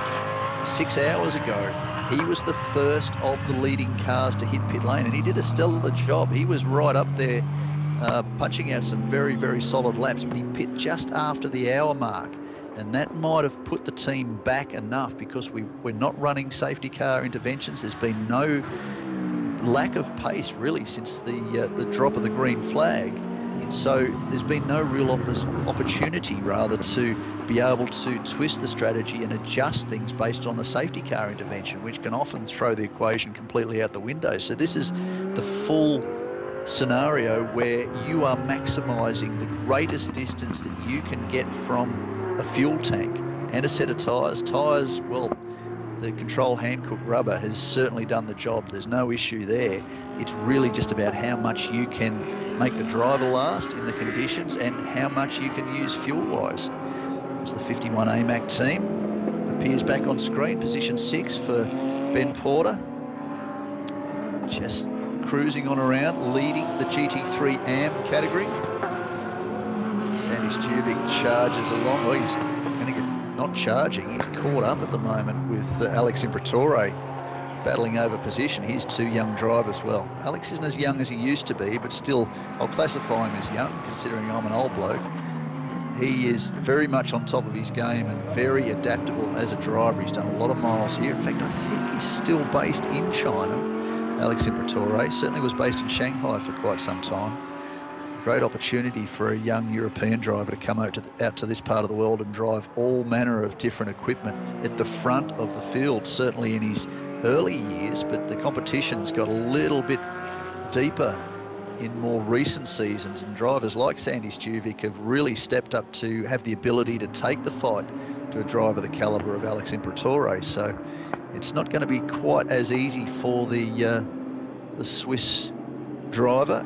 6 hours ago. He was the first of the leading cars to hit pit lane, and he did a stellar job. He was right up there punching out some very, very solid laps, but he pit just after the hour mark, and that might have put the team back enough, because we're not running safety car interventions. There's been no lack of pace really since the drop of the green flag, so there's been no real opportunity rather to be able to twist the strategy and adjust things based on the safety car intervention, which can often throw the equation completely out the window. So this is the full scenario where you are maximizing the greatest distance that you can get from a fuel tank and a set of tires. Tires, well, the Control Hankook rubber has certainly done the job. There's no issue there. It's really just about how much you can make the driver last in the conditions and how much you can use fuel-wise. It's the 51 AMAC team. Appears back on screen, position 6 for Ben Porter. Just cruising on around, leading the GT3 AM category. Sandy Stuvik charges along. Well, he's going to get not charging. He's caught up at the moment with Alex Briatore. battling over position. Here's two young drivers. Well, Alex isn't as young as he used to be, but still, I'll classify him as young, considering I'm an old bloke. He is very much on top of his game and very adaptable as a driver. He's done a lot of miles here. In fact, I think he's still based in China. Alex Imperatori certainly was based in Shanghai for quite some time. Great opportunity for a young European driver to come out to this part of the world and drive all manner of different equipment at the front of the field, certainly in his early years, but the competition's got a little bit deeper in more recent seasons, and drivers like Sandy Stuvik have really stepped up to have the ability to take the fight to a driver the calibre of Alex Imperatori. So it's not going to be quite as easy for the Swiss driver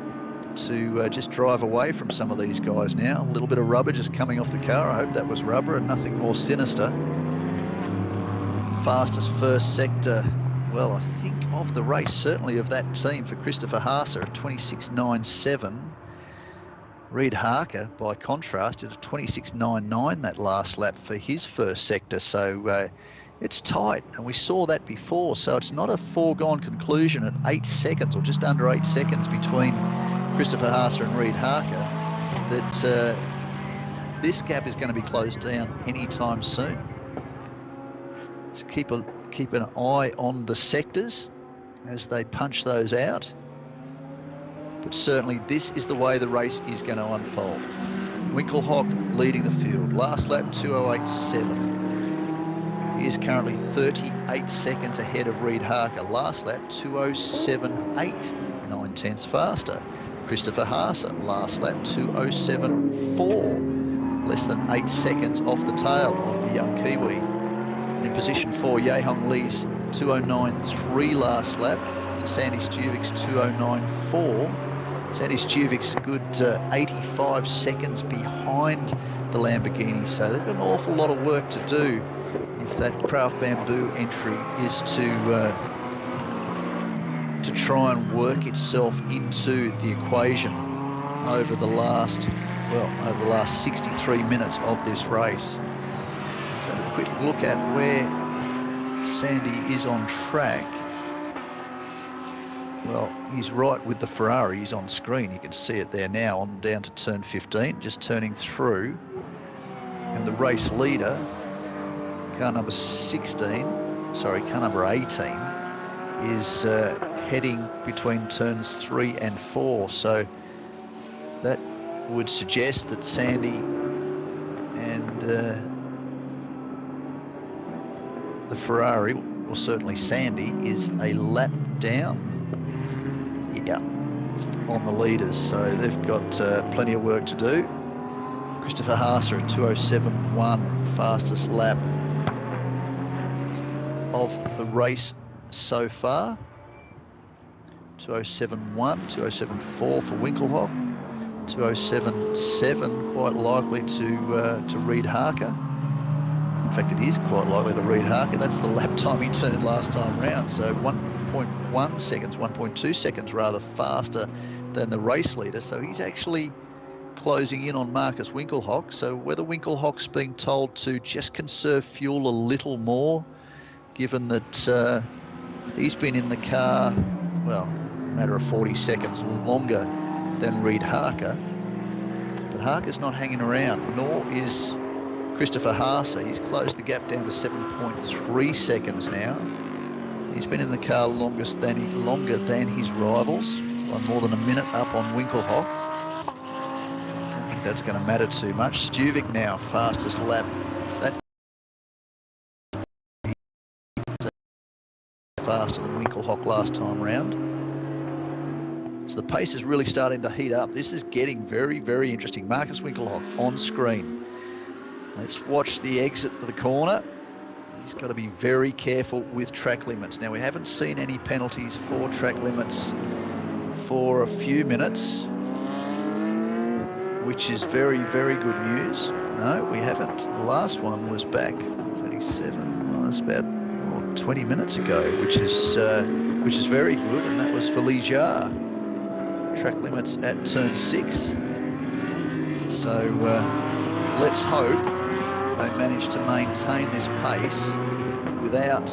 to just drive away from some of these guys now. A little bit of rubber just coming off the car. I hope that was rubber and nothing more sinister. Fastest first sector, well, I think of the race, certainly of that team, for Christopher Haase at 26.97. Reid Harker, by contrast, at a 26.99 that last lap for his first sector. So it's tight, and we saw that before. So it's not a foregone conclusion at 8 seconds, or just under 8 seconds between Christopher Haase and Reid Harker, that this gap is going to be closed down anytime soon. Just keep an eye on the sectors as they punch those out. But certainly this is the way the race is going to unfold. Winkelhock leading the field. Last lap, 2:08.7. He is currently 38 seconds ahead of Reid Harker. Last lap, 2:07.8, 9/10 faster. Christopher Haase, last lap, 2:07.4, less than 8 seconds off the tail of the young Kiwi. In position 4, Yehong Lee's 2:09.3 last lap to Sandy Stuvik's 2:09.4. Sandy Stuvik's a good 85 seconds behind the Lamborghini, so they've got an awful lot of work to do if that Craft Bamboo entry is to try and work itself into the equation over the last 63 minutes of this race. So a quick look at where Sandy is on track. Well, he's right with the Ferrari. He's on screen. You can see it there now, on down to turn 15, just turning through. And the race leader, car number 18, is heading between turns 3 and 4. So that would suggest that Sandy and the Ferrari, or certainly Sandy, is a lap down, on the leaders. So they've got plenty of work to do. Christopher Haase at 2:07.1, fastest lap of the race so far. 2:07.1, 2:07.4 for Winkelhock, 2:07.7 quite likely to Reid Harker. In fact, it is quite likely to Reid Harker. That's the lap time he turned last time round. So 1.1 seconds, 1.2 seconds rather faster than the race leader. So he's actually closing in on Marcus Winkelhock. So whether Winkelhock's being told to just conserve fuel a little more, given that he's been in the car, well, a matter of 40 seconds longer than Reid Harker. But Harker's not hanging around, nor is Christopher Haase. He's closed the gap down to 7.3 seconds now. He's been in the car longer than his rivals, by more than a minute up on Winkelhock. I don't think that's going to matter too much. Stuvik now, fastest lap. That faster than Winkelhock last time round. So the pace is really starting to heat up. This is getting very, very interesting. Marcus Winkelhock on screen. Let's watch the exit of the corner. He's got to be very careful with track limits. Now, we haven't seen any penalties for track limits for a few minutes, which is very, very good news. No, we haven't. The last one was back 37, well, it's about 20 minutes ago, which is very good, and that was for Li Jia. Track limits at turn 6. So let's hope they manage to maintain this pace without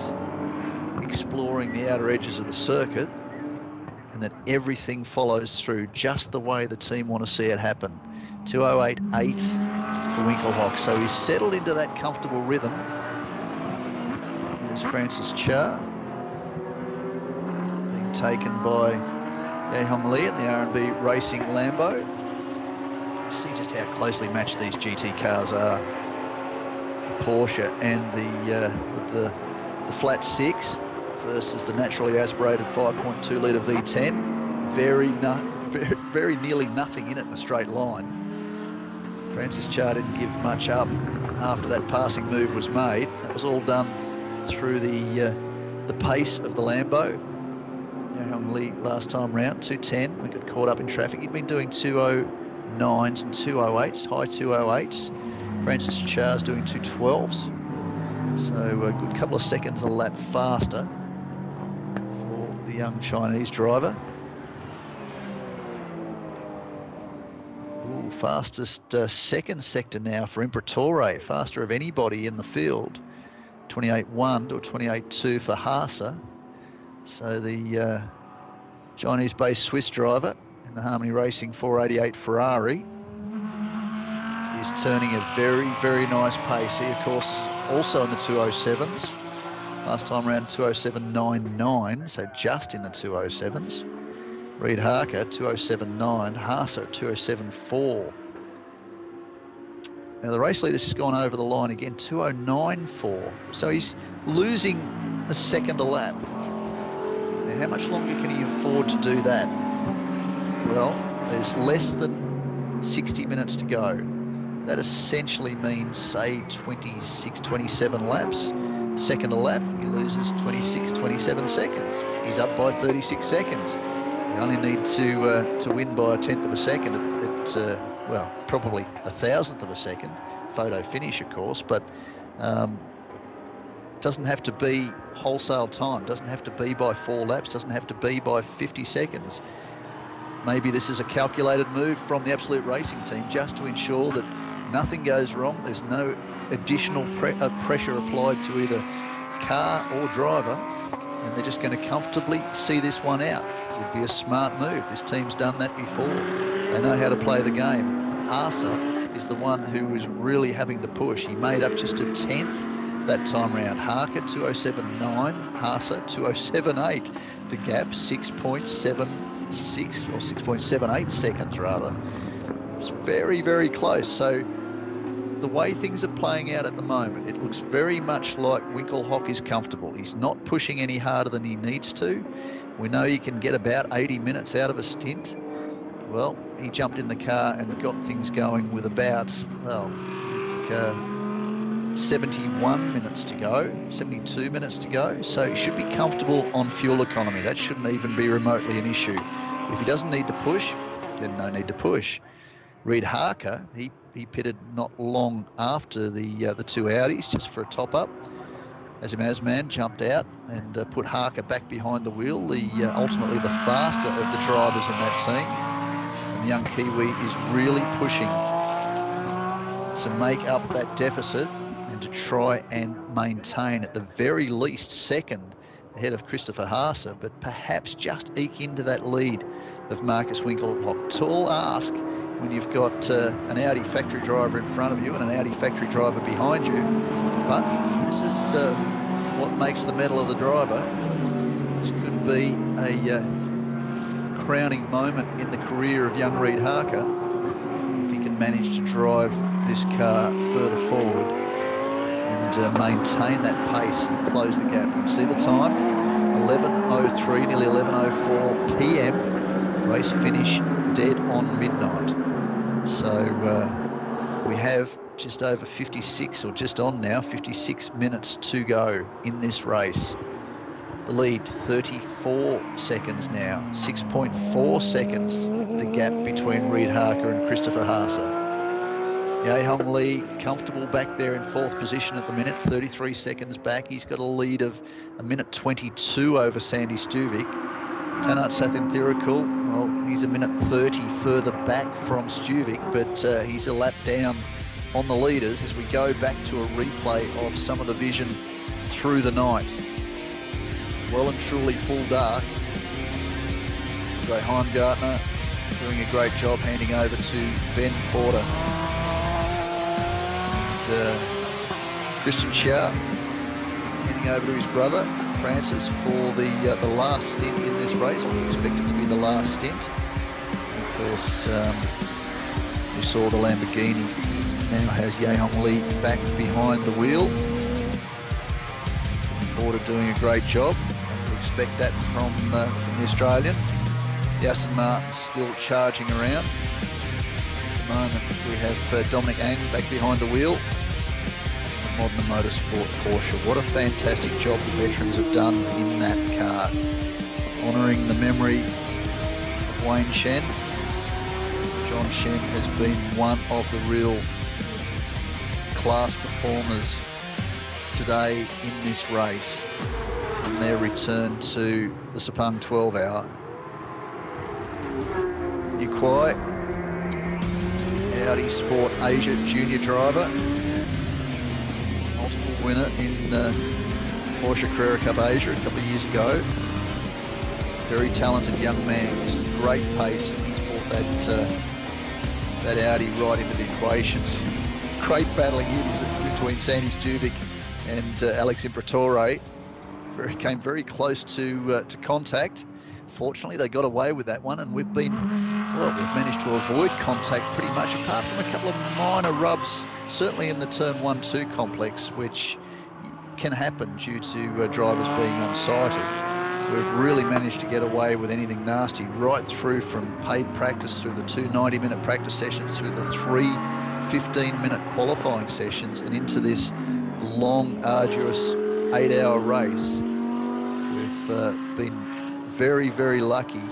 exploring the outer edges of the circuit, and that everything follows through just the way the team want to see it happen. 2:08.8 for Winkelhock. So he's settled into that comfortable rhythm. Here's Francis Cha being taken by Ye-Hong Lee at the R&B Racing Lambo. You see just how closely matched these GT cars are. The Porsche and the flat six versus the naturally aspirated 5.2 litre V10. Very nearly nothing in it in a straight line. Francis Cha didn't give much up after that passing move was made. That was all done through the pace of the Lambo. Ye-Hong Lee last time round, 2:10. We got caught up in traffic. He'd been doing 2:09s and 2:08s, high 2:08s. Francis Cha's doing 2:12s. So a good couple of seconds a lap faster for the young Chinese driver. Ooh, fastest second sector now for Imperator, faster of anybody in the field. 28.1 to a 28.2 for Haase. So the Chinese-based Swiss driver in the Harmony Racing 488 Ferrari is turning a very nice pace. He, of course, is also in the 207s. Last time around 207.99, so just in the 207s. Reid Harker 207.9, Haase at 207.4. Now the race leader's just gone over the line again, 209.4. So he's losing a second a lap. Now how much longer can he afford to do that? Well, there's less than 60 minutes to go. That essentially means, say, 26, 27 laps. Second a lap, he loses 26, 27 seconds. He's up by 36 seconds. You only need to win by a tenth of a second at well, probably a thousandth of a second. Photo finish, of course, but doesn't have to be wholesale time. Doesn't have to be by 4 laps. Doesn't have to be by 50 seconds. Maybe this is a calculated move from the Absolute Racing team just to ensure that nothing goes wrong. There's no additional pressure applied to either car or driver, and they're just going to comfortably see this one out. It would be a smart move. This team's done that before. They know how to play the game. Haase is the one who is really having to push. He made up just a tenth that time round. Harker 207.9, Haase 207.8. The gap 6.76 or 6.78 seconds rather. It's very close. So the way things are playing out at the moment, it looks very much like Winkelhock is comfortable. He's not pushing any harder than he needs to. We know he can get about 80 minutes out of a stint. Well, he jumped in the car and got things going with about, well, I think, 71 minutes to go, 72 minutes to go. So he should be comfortable on fuel economy. That shouldn't even be remotely an issue. If he doesn't need to push, then no need to push. Reid Harker, he pitted not long after the 2 Audis just for a top-up. Azim Azman jumped out and put Harker back behind the wheel, ultimately the faster of the drivers in that team. And the young Kiwi is really pushing to make up that deficit and to try and maintain at the very least second ahead of Christopher Haase, but perhaps just eke into that lead of Marcus Winkelhock. Tall ask when you've got an Audi factory driver in front of you and an Audi factory driver behind you. But this is what makes the medal of the driver. This could be a crowning moment in the career of young Reid Harker if he can manage to drive this car further forward and maintain that pace and close the gap. You can see the time, 11:03, nearly 11:04 p.m. Race finish dead on midnight. So we have just over 56, or just on now, 56 minutes to go in this race. The lead, 34 seconds now, 6.4 seconds the gap between Reid Harker and Christopher Haase. Ye-Hong Lee comfortable back there in 4th position at the minute, 33 seconds back. He's got a lead of 1:22 over Sandy Stuvik. Kanat Sathinthirikul, well, he's 1:30 further back from Stuvik, but he's a lap down on the leaders as we go back to a replay of some of the vision through the night. well and truly full dark. Andre Heimgartner doing a great job handing over to Ben Porter. And Christian Chia handing over to his brother Francis for the last stint in this race. We expect it to be the last stint. And of course, we saw the Lamborghini now has Ye-Hong Lee back behind the wheel. Porter doing a great job. We expect that from the Australian. The Aston Martin still charging around. At the moment, we have Dominic Ang back behind the wheel. Modern Motorsport Porsche. What a fantastic job the veterans have done in that car. Honouring the memory of Wayne Shen. John Shen has been one of the real class performers today in this race. And their return to the Sepang 12 Hour. Yu Kuai, Audi Sport Asia junior driver. Multiple winner in Porsche Carrera Cup Asia a couple of years ago. Very talented young man with some great pace, and he's brought that Audi right into the equations. Great battling here between Sandy Stuvik and Alex Imperatori. Came very close to contact. Fortunately, they got away with that one, and we've managed to avoid contact pretty much, apart from a couple of minor rubs, certainly in the turn 1-2 complex, which can happen due to drivers being unsighted. We've really managed to get away with anything nasty right through from paid practice, through the 2 90-minute practice sessions, through the 3 15-minute qualifying sessions, and into this long, arduous 8-hour race. We've been very, very lucky.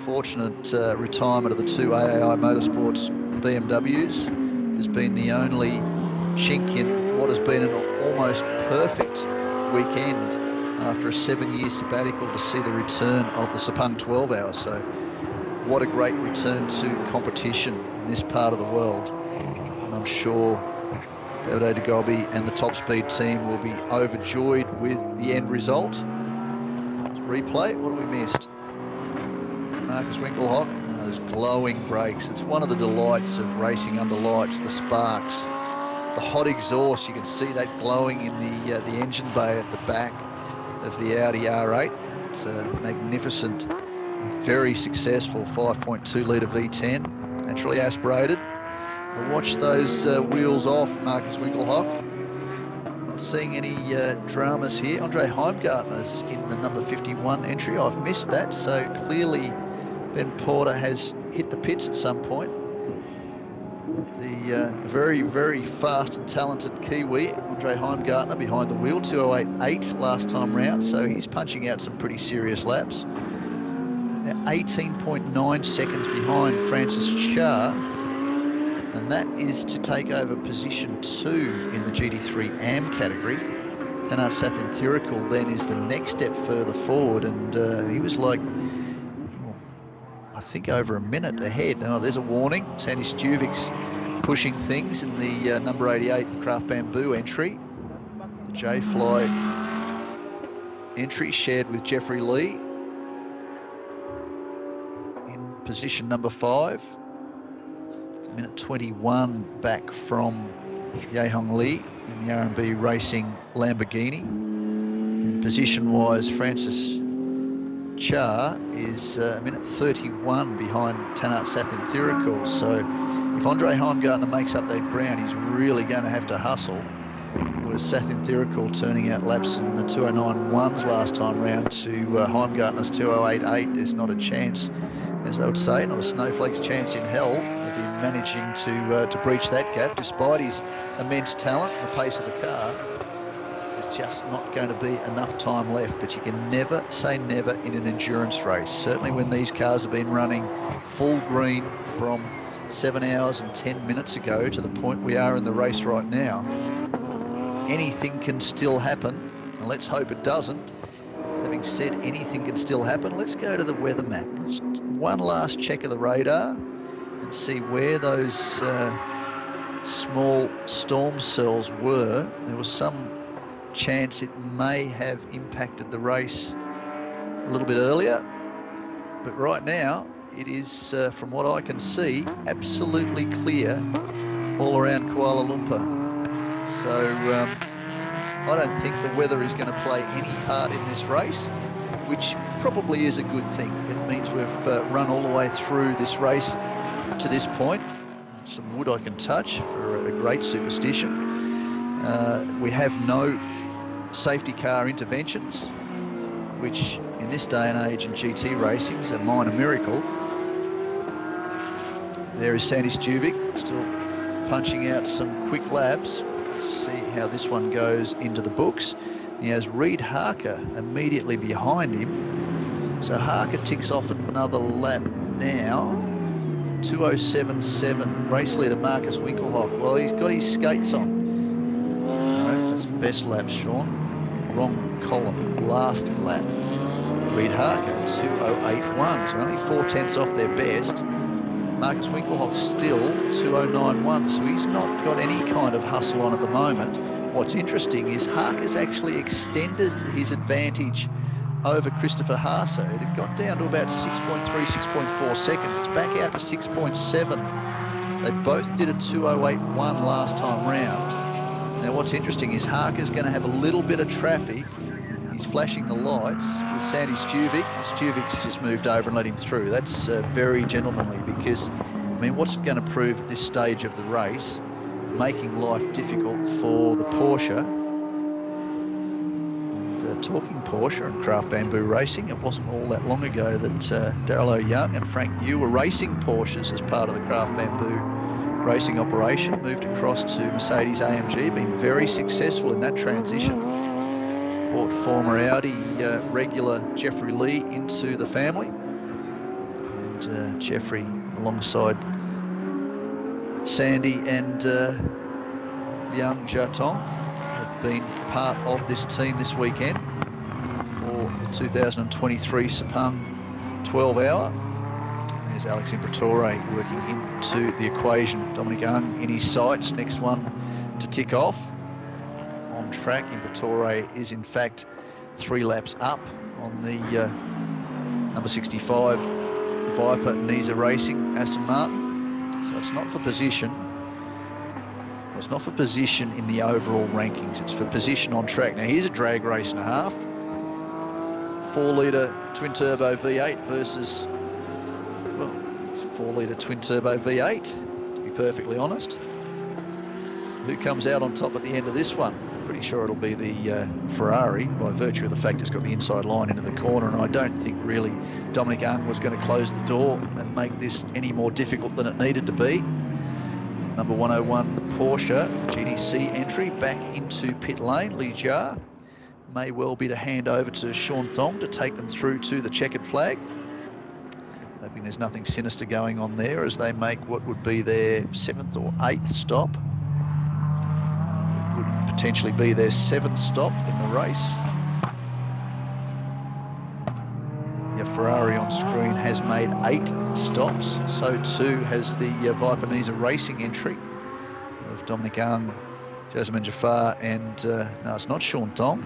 Fortunate retirement of the 2 AAI Motorsports BMWs has been the only chink in what has been an almost perfect weekend after a 7-year sabbatical to see the return of the Sepang 12 Hour. So what a great return to competition in this part of the world. And I'm sure Davide de Gobbi and the Top Speed team will be overjoyed with the end result. Replay, what have we missed? Marcus Winkelhock, those glowing brakes. It's one of the delights of racing under lights, the sparks, the hot exhaust. You can see that glowing in the engine bay at the back of the Audi R8. It's a magnificent, very successful 5.2 litre V10, naturally aspirated. We'll watch those wheels off, Marcus Winkelhock. Not seeing any dramas here. Andre Heimgartner's in the number 51 entry. I've missed that, so clearly Ben Porter has hit the pits at some point. The very, very fast and talented Kiwi, Andre Heimgartner, behind the wheel, 2:08.8 last time round, so he's punching out some pretty serious laps. Now 18.9 seconds behind Francis Chia, and that is to take over position 2 in the GT3 AM category. Tanat Sathin then is the next step further forward, and he was like, I think over a minute ahead. Now there's a warning. Sandy Stuvik's pushing things in the number 88 Craft Bamboo entry. The J-Fly entry shared with Jeffrey Lee in position number 5. Minute 21 back from Ye-Hong Lee in the R&B Racing Lamborghini. And position-wise, Francis Chia is a minute 31 behind Tanat Sathin. So if Andre Heimgartner makes up that ground, he's really going to have to hustle. Was Sathin turning out laps in the 2:09.1s last time round to Heimgartner's 2:08.8, there's not a chance, as they would say, not a snowflake's chance in hell of him managing to breach that gap, despite his immense talent and the pace of the car. There's just not going to be enough time left, but you can never say never in an endurance race. Certainly when these cars have been running full green from 7 hours and 10 minutes ago to the point we are in the race right now. Anything can still happen, and let's hope it doesn't. Having said anything can still happen, let's go to the weather map. Just one last check of the radar and see where those small storm cells were. There was some chance it may have impacted the race a little bit earlier. But right now, it is, from what I can see, absolutely clear all around Kuala Lumpur. So I don't think the weather is going to play any part in this race, which probably is a good thing. It means we've run all the way through this race to this point. Some wood I can touch for a great superstition. We have no safety car interventions, which in this day and age in GT racing is a minor miracle. There is Sandy Stuvik still punching out some quick laps. Let's see how this one goes into the books. He has Reid Harker immediately behind him. So Harker ticks off another lap now. 2:07.7, race leader Marcus Winkelhock. Well, he's got his skates on. No, that's the best lap, Sean. Wrong column, last lap. Reid Harker, 2:08.1, so only 4/10 off their best. Marcus Winkelhock still 2:09.1, so he's not got any kind of hustle on at the moment. What's interesting is Harker's actually extended his advantage over Christopher Haase. It got down to about 6.3, 6.4 seconds. It's back out to 6.7. They both did a 2:08.1 last time round. Now what's interesting is Harker's going to have a little bit of traffic. He's flashing the lights with Sandy Stuvik. Stuvik's just moved over and let him through. That's very gentlemanly, because, I mean, what's it going to prove at this stage of the race? Making life difficult for the Porsche. And talking Porsche and Craft Bamboo Racing, it wasn't all that long ago that Daryl O'Young and Frank Yu were racing Porsches as part of the Craft Bamboo racing operation, moved across to Mercedes AMG, been very successful in that transition. Brought former Audi regular Jeffrey Lee into the family. And Jeffrey, alongside Sandy and Liang Jiatong, have been part of this team this weekend for the 2023 Sepang 12-hour. There's Alex Imperatori working into the equation. Dominic Ang in his sights, next one to tick off. On track, Imperatori is in fact 3 laps up on the number 65 Viper Nisa Racing Aston Martin. So it's not for position. It's not for position in the overall rankings. It's for position on track. Now here's a drag race and a half. 4-litre twin-turbo V8 versus, well, it's a 4-litre twin-turbo V8, to be perfectly honest. Who comes out on top at the end of this one? Pretty sure it'll be the Ferrari, by virtue of the fact it's got the inside line into the corner, and I don't think really Dominic Ang was going to close the door and make this any more difficult than it needed to be. Number 101 Porsche GDC entry back into pit lane. Li Jia may well be to hand over to Sean Thong to take them through to the checkered flag. Hoping there's nothing sinister going on there as they make what would be their 7th or 8th stop. Would potentially be their 7th stop in the race. The Ferrari on screen has made 8 stops. So too has the Viper Nisa Racing entry of Dominic Ang, Jasmine Jafar, and no, it's not Sean Thong.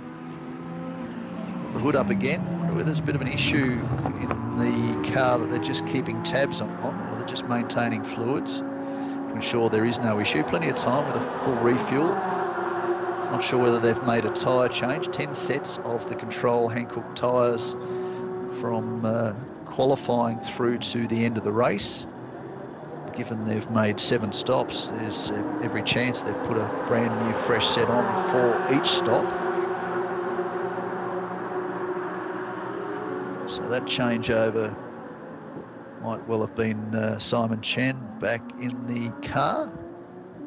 The hood up again. Whether there's a bit of an issue in the car that they're just keeping tabs on, or they're just maintaining fluids to ensure there is no issue. Plenty of time with a full refuel. Not sure whether they've made a tyre change. 10 sets of the Control Hankook tyres from qualifying through to the end of the race. Given they've made 7 stops, there's every chance they've put a brand new fresh set on for each stop. So that changeover might well have been Simon Chen back in the car.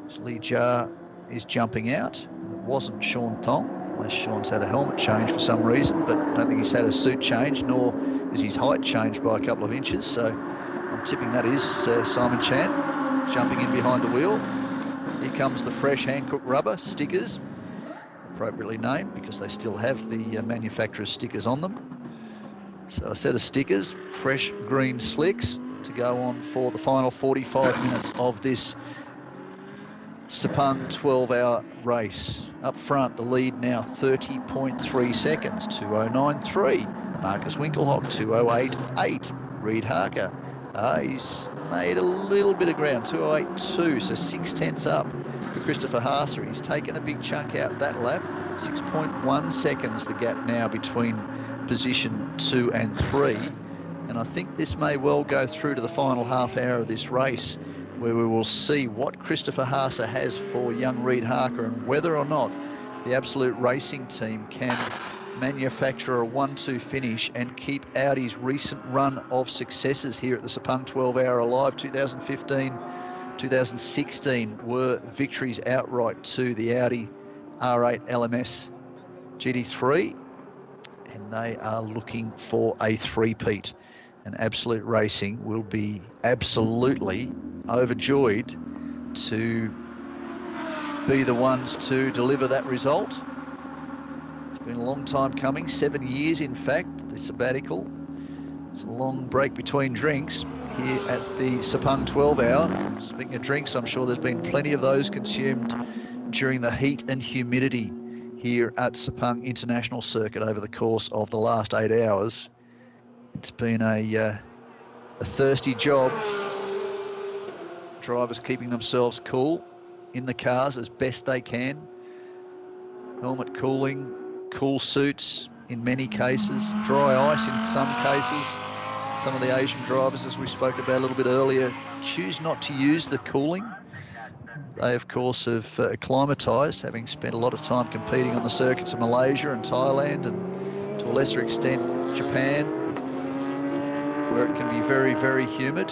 So Li Jia is jumping out. It wasn't Sean Thong, unless Sean's had a helmet change for some reason, but I don't think he's had a suit change, nor is his height changed by a couple of inches. So I'm tipping that is Simon Chan jumping in behind the wheel. Here comes the fresh Hankook rubber stickers, appropriately named because they still have the manufacturer's stickers on them. So a set of stickers, fresh green slicks to go on for the final 45 minutes of this Sepang 12-hour race. Up front, the lead now 30.3 seconds, 2:09.3. Marcus Winkelhock, 2:08.8. Reid Harker, he's made a little bit of ground, 2:08.2, so 6/10 up for Christopher Haase. He's taken a big chunk out that lap. 6.1 seconds the gap now between position 2 and 3. And I think this may well go through to the final half hour of this race, where we will see what Christopher Haase has for young Reid Harker and whether or not the Absolute Racing team can manufacture a 1-2 finish and keep Audi's recent run of successes here at the Sepang 12-hour alive. 2015, 2016 were victories outright to the Audi R8 LMS GT3, and they are looking for a three-peat. And Absolute Racing will be absolutely overjoyed to be the ones to deliver that result. It's been a long time coming, 7 years in fact, the sabbatical. It's a long break between drinks here at the Sepang 12-hour. Speaking of drinks, I'm sure there's been plenty of those consumed during the heat and humidity here at Sepang International Circuit over the course of the last 8 hours. It's been a thirsty job. Drivers keeping themselves cool in the cars as best they can. Helmet cooling, cool suits in many cases, dry ice in some cases. Some of the Asian drivers, as we spoke about a little bit earlier, choose not to use the cooling. They, of course, have acclimatised, having spent a lot of time competing on the circuits of Malaysia and Thailand, and to a lesser extent, Japan, where it can be very, very humid.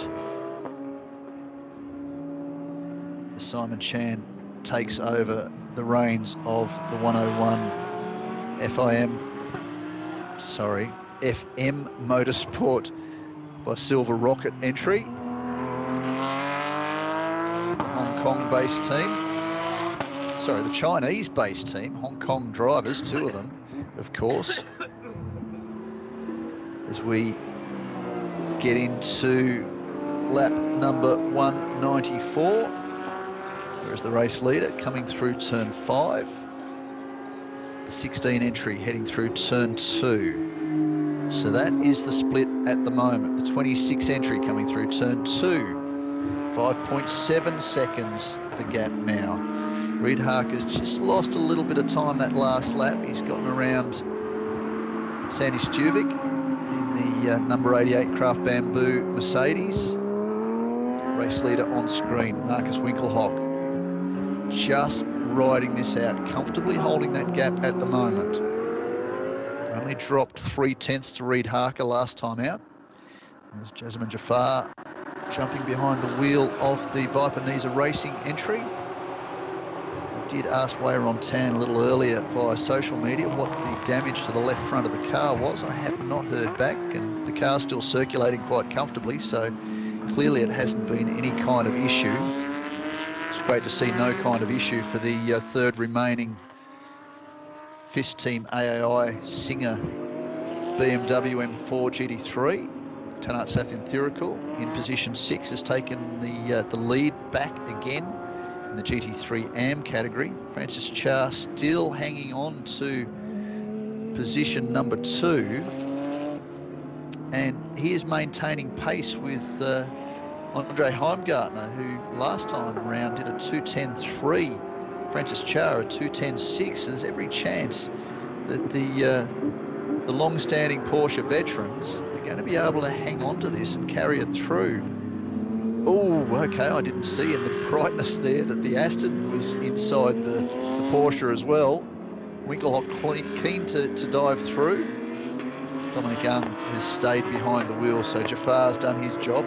As Simon Chan takes over the reins of the 101 FM Motorsport by Silver Rocket entry. The Hong Kong-based team. Sorry, the Chinese-based team. Hong Kong drivers, 2 of them, of course. As we get into lap number 194. There's the race leader coming through turn 5. The 16 entry heading through turn 2. So that is the split at the moment. The 26 entry coming through turn 2. 5.7 seconds the gap now. Reid Harker's just lost a little bit of time that last lap. He's gotten around Sandy Stuvik in the number 88 Craft Bamboo Mercedes. Race leader on screen, Marcus Winkelhock, just riding this out, comfortably holding that gap at the moment. Only dropped 0.3 to Reid Harker last time out. There's Jasmine Jafar jumping behind the wheel of the Viper Nisa Racing entry. I did ask Wayron Tan a little earlier via social media what the damage to the left front of the car was. I have not heard back, and the car's still circulating quite comfortably, so clearly it hasn't been any kind of issue. It's great to see no kind of issue for the third remaining FIS Team AAI Singer BMW M4 GT3. Tanat Sathin Thirikul in position 6 has taken the lead back again in the GT3 AM category. Francis Cha still hanging on to position number 2, and he is maintaining pace with Andre Heimgartner, who last time around did a 2:10.3. Francis Cha a 2:10.6. There's every chance that the long-standing Porsche veterans are going to be able to hang on to this and carry it through. Oh, okay, I didn't see in the brightness there that the Aston was inside the Porsche as well. Winkelhock keen to dive through. Dominic Young has stayed behind the wheel, so Jafar's done his job.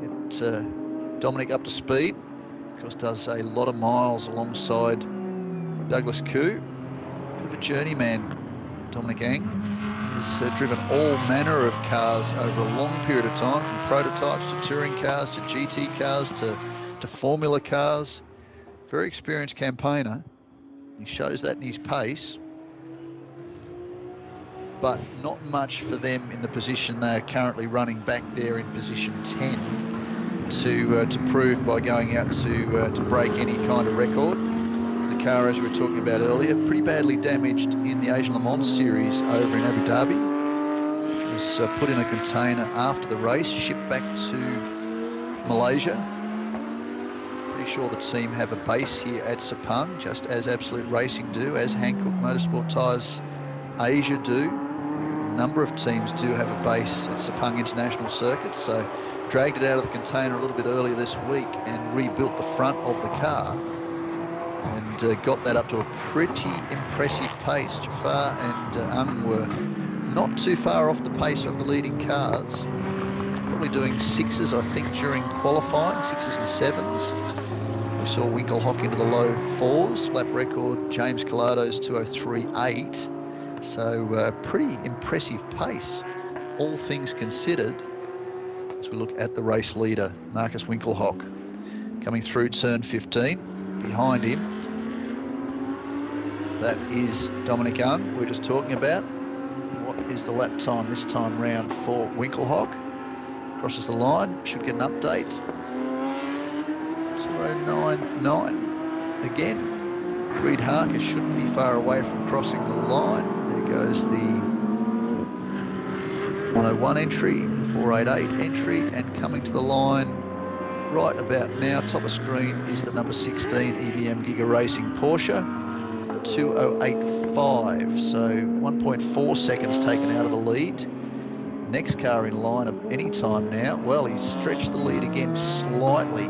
Get Dominic up to speed. Of course, does a lot of miles alongside Douglas Koo. Bit of a journeyman, Dominic Young. He's driven all manner of cars over a long period of time, from prototypes to touring cars to GT cars to Formula cars. Very experienced campaigner. He shows that in his pace, but not much for them in the position they are currently running back there in position 10. to prove by going out to break any kind of record. The car, as we were talking about earlier, pretty badly damaged in the Asian Le Mans series over in Abu Dhabi. It was put in a container after the race, shipped back to Malaysia. Pretty sure the team have a base here at Sepang, just as Absolute Racing do, as Hankook Motorsport Tyres Asia do. A number of teams do have a base at Sepang International Circuit, so dragged it out of the container a little bit earlier this week and rebuilt the front of the car and got that up to a pretty impressive pace. Jafar and Ung were not too far off the pace of the leading cars, probably doing sixes, I think, during qualifying, sixes and sevens. We saw Winkelhock into the low fours, lap record James Colado's 2:03.8. So pretty impressive pace, all things considered, as we look at the race leader, Marcus Winkelhock, coming through turn 15. Behind him, that is Dominic Ung, we're just talking about. What is the lap time this time round for Winkelhock? Crosses the line, should get an update. 2:09.9 again. Reid Harker shouldn't be far away from crossing the line. There goes the 101 entry, the 488 entry, and coming to the line right about now, top of screen, is the number 16 EBM Giga Racing Porsche, 2:08.5. So 1.4 seconds taken out of the lead. Next car in line at any time now. Well, he's stretched the lead again slightly.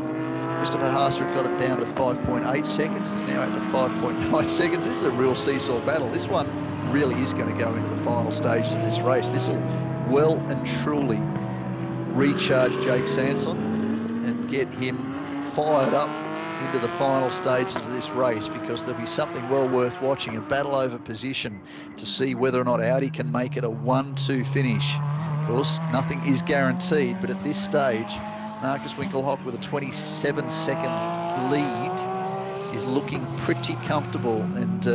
Christopher Haase got it down to 5.8 seconds. It's now up to 5.9 seconds. This is a real seesaw battle. This one really is going to go into the final stages of this race. This will well and truly recharge Jake Sanson and get him fired up into the final stages of this race, because there'll be something well worth watching, a battle over position to see whether or not Audi can make it a 1-2 finish. Of course, nothing is guaranteed, but at this stage, Marcus Winkelhock with a 27-second lead is looking pretty comfortable and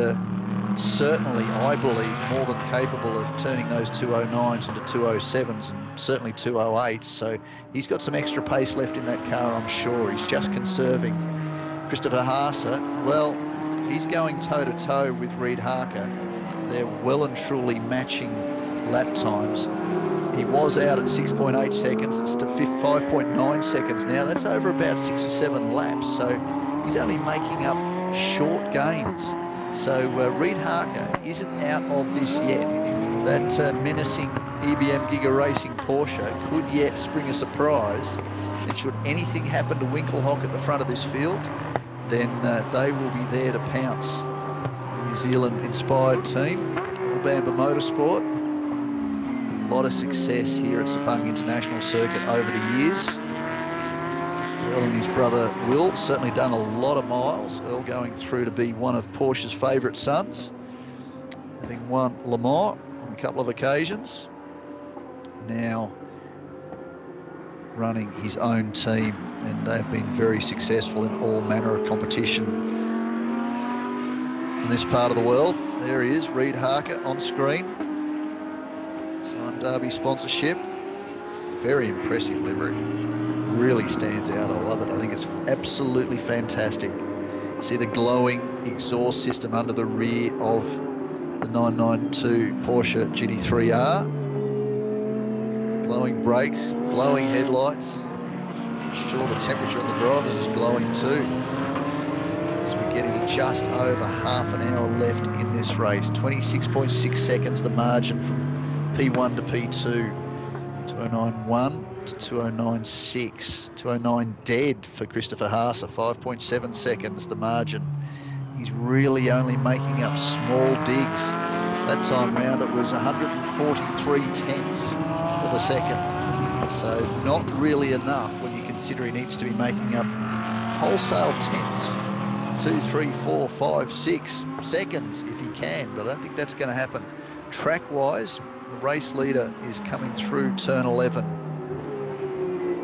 certainly, I believe, more than capable of turning those 2:09s into 2:07s and certainly 2:08s. So he's got some extra pace left in that car, I'm sure. He's just conserving. Christopher Haase, well, he's going toe-to-toe with Reid Harker. They're well and truly matching lap times. He was out at 6.8 seconds. It's to 5.9 seconds now. That's over about 6 or 7 laps. So he's only making up short gains. So Reid Harker isn't out of this yet. That menacing EBM Giga Racing Porsche could yet spring a surprise. And should anything happen to Winkelhock at the front of this field, then they will be there to pounce. New Zealand-inspired team, Bamba Motorsport. A lot of success here at Sepang International Circuit over the years. Earl and his brother Will certainly done a lot of miles. Earl going through to be one of Porsche's favourite sons, having won Le Mans on a couple of occasions. Now running his own team, and they've been very successful in all manner of competition in this part of the world. There he is, Reid Harker on screen. Simon Derby sponsorship. Very impressive livery. Really stands out. I love it. I think it's absolutely fantastic. See the glowing exhaust system under the rear of the 992 Porsche GT3R. Glowing brakes, glowing headlights. I'm sure the temperature on the drivers is glowing too. So we're getting to just over half an hour left in this race. 26.6 seconds the margin from P1 to P2. 2:09.1 to 2:09.6. 2:09 dead for Christopher Haase. 5.7 seconds the margin. He's really only making up small digs. That time round it was 143 tenths of a second. So not really enough when you consider he needs to be making up wholesale tenths. 2, 3, 4, 5, 6 seconds if he can, but I don't think that's going to happen. Track-wise, the race leader is coming through turn 11.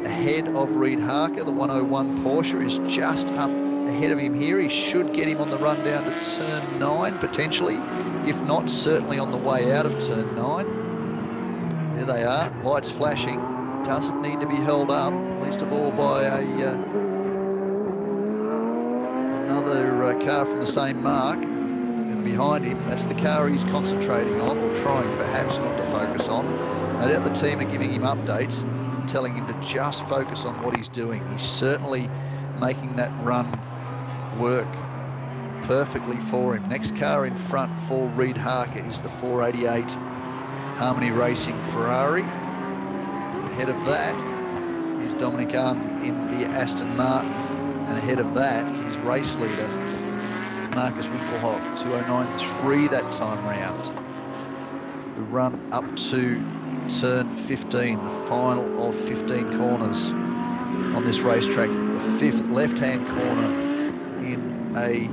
Ahead of Reid Harker, the 101 Porsche is just up ahead of him here. He should get him on the run down to turn 9, potentially. If not, certainly on the way out of turn 9. There they are, lights flashing. Doesn't need to be held up. least of all by another car from the same mark. And behind him, that's the car he's concentrating on, or trying perhaps not to focus on. No doubt the team are giving him updates and telling him to just focus on what he's doing. He's certainly making that run work perfectly for him. Next car in front for Reid Harker is the 488 Harmony Racing Ferrari. Ahead of that is Dominic Ang in the Aston Martin, and ahead of that is race leader Marcus Winkelhock, 209.3 that time round. The run up to turn 15, the final of 15 corners on this racetrack, the fifth left-hand corner in a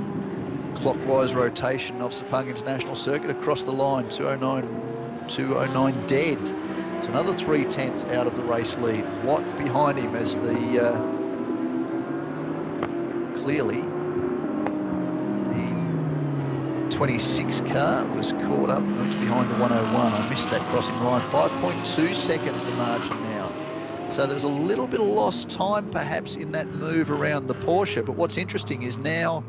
clockwise rotation of Sepang International Circuit across the line, 209 dead. So another 3/10 out of the race lead. Watt behind him as the clearly the 26 car was caught up. It was behind the 101. I missed that crossing line. 5.2 seconds the margin now. So there's a little bit of lost time perhaps in that move around the Porsche. But what's interesting is now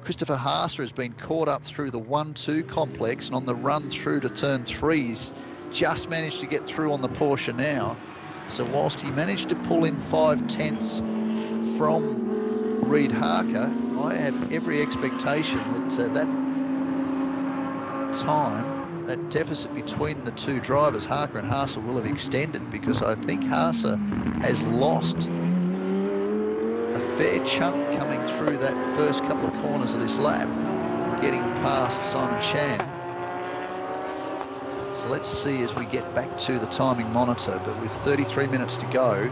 Christopher Haase has been caught up through the 1-2 complex, and on the run through to turn 3, he's just managed to get through on the Porsche now. So whilst he managed to pull in 5/10 from Reid Harker, I have every expectation that that time, that deficit between the two drivers, Harker and Haase, will have extended, because I think Haase has lost a fair chunk coming through that first couple of corners of this lap, getting past Simon Chan. So let's see as we get back to the timing monitor, but with 33 minutes to go,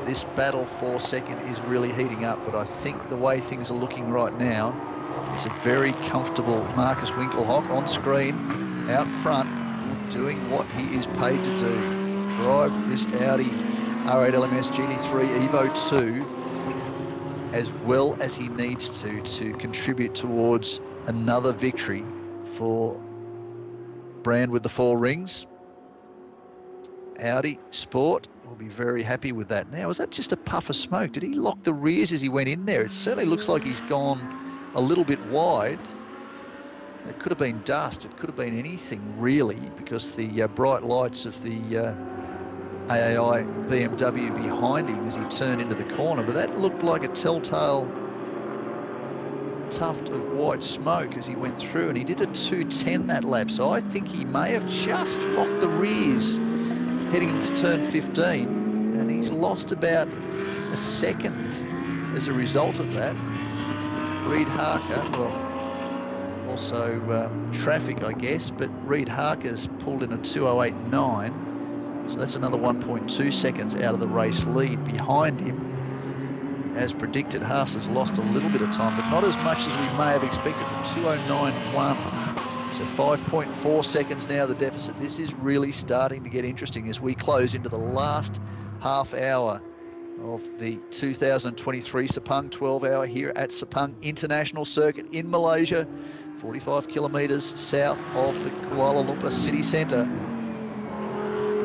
this battle for second is really heating up. But I think the way things are looking right now, it's a very comfortable Marcus Winkelhock on screen, out front, doing what he is paid to do. Drive this Audi R8 LMS GT3 Evo 2 as well as he needs to contribute towards another victory for brand with the 4 rings. Audi Sport will be very happy with that. Now, was that just a puff of smoke? Did he lock the rears as he went in there? It certainly looks like he's gone a little bit wide. It could have been dust. It could have been anything really, because the bright lights of the AAI BMW behind him as he turned into the corner. But that looked like a telltale tuft of white smoke as he went through, and he did a 2:10 that lap. So I think he may have just locked the rears heading into turn 15, and he's lost about a second as a result of that. Reid Harker, well, also traffic, I guess, but Reid Harker's pulled in a 2:08.9, so that's another 1.2 seconds out of the race lead. Behind him, as predicted, Haase has lost a little bit of time, but not as much as we may have expected, with 2:09.1. So 5.4 seconds now the deficit. This is really starting to get interesting as we close into the last half hour of the 2023 Sepang 12 hour here at Sepang International Circuit in Malaysia, 45 kilometres south of the Kuala Lumpur city centre.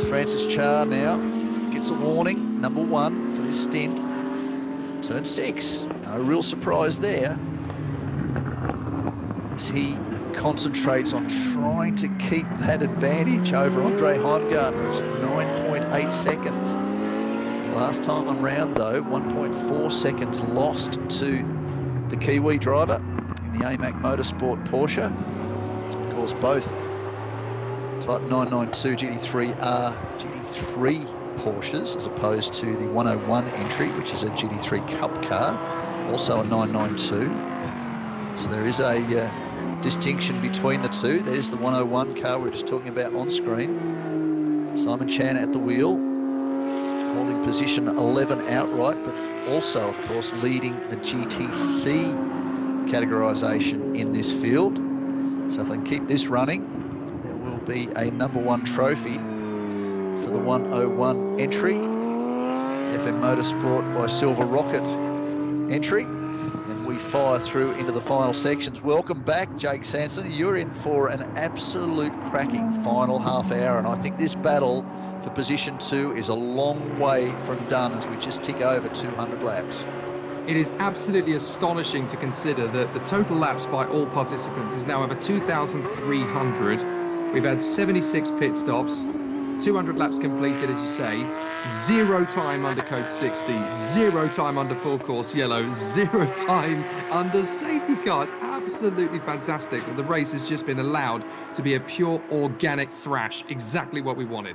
Francis Char now gets a warning, number 1 for this stint. Turn 6, no real surprise there, as he concentrates on trying to keep that advantage over Andre Heimgartner. It's at 9.8 seconds. Last time around though, 1.4 seconds lost to the Kiwi driver in the AMAC Motorsport Porsche. Of course, both Type 992 GT3 are GT3 Porsches, as opposed to the 101 entry, which is a GT3 Cup car, also a 992. So there is a distinction between the two. There's the 101 car we were just talking about on screen. Simon Chan at the wheel, holding position 11 outright, but also, of course, leading the GTC categorisation in this field. So if they can keep this running, there will be a number 1 trophy for the 101 entry. FM Motorsport by Silver Rocket entry. And we fire through into the final sections. Welcome back, Jake Sanson. You're in for an absolute cracking final half hour, and I think this battle for position 2 is a long way from done as we just tick over 200 laps. It is absolutely astonishing to consider that the total laps by all participants is now over 2,300. We've had 76 pit stops, 200 laps completed, as you say, 0 time under code 60, 0 time under full course yellow, 0 time under safety car. It's absolutely fantastic that the race has just been allowed to be a pure organic thrash, exactly what we wanted.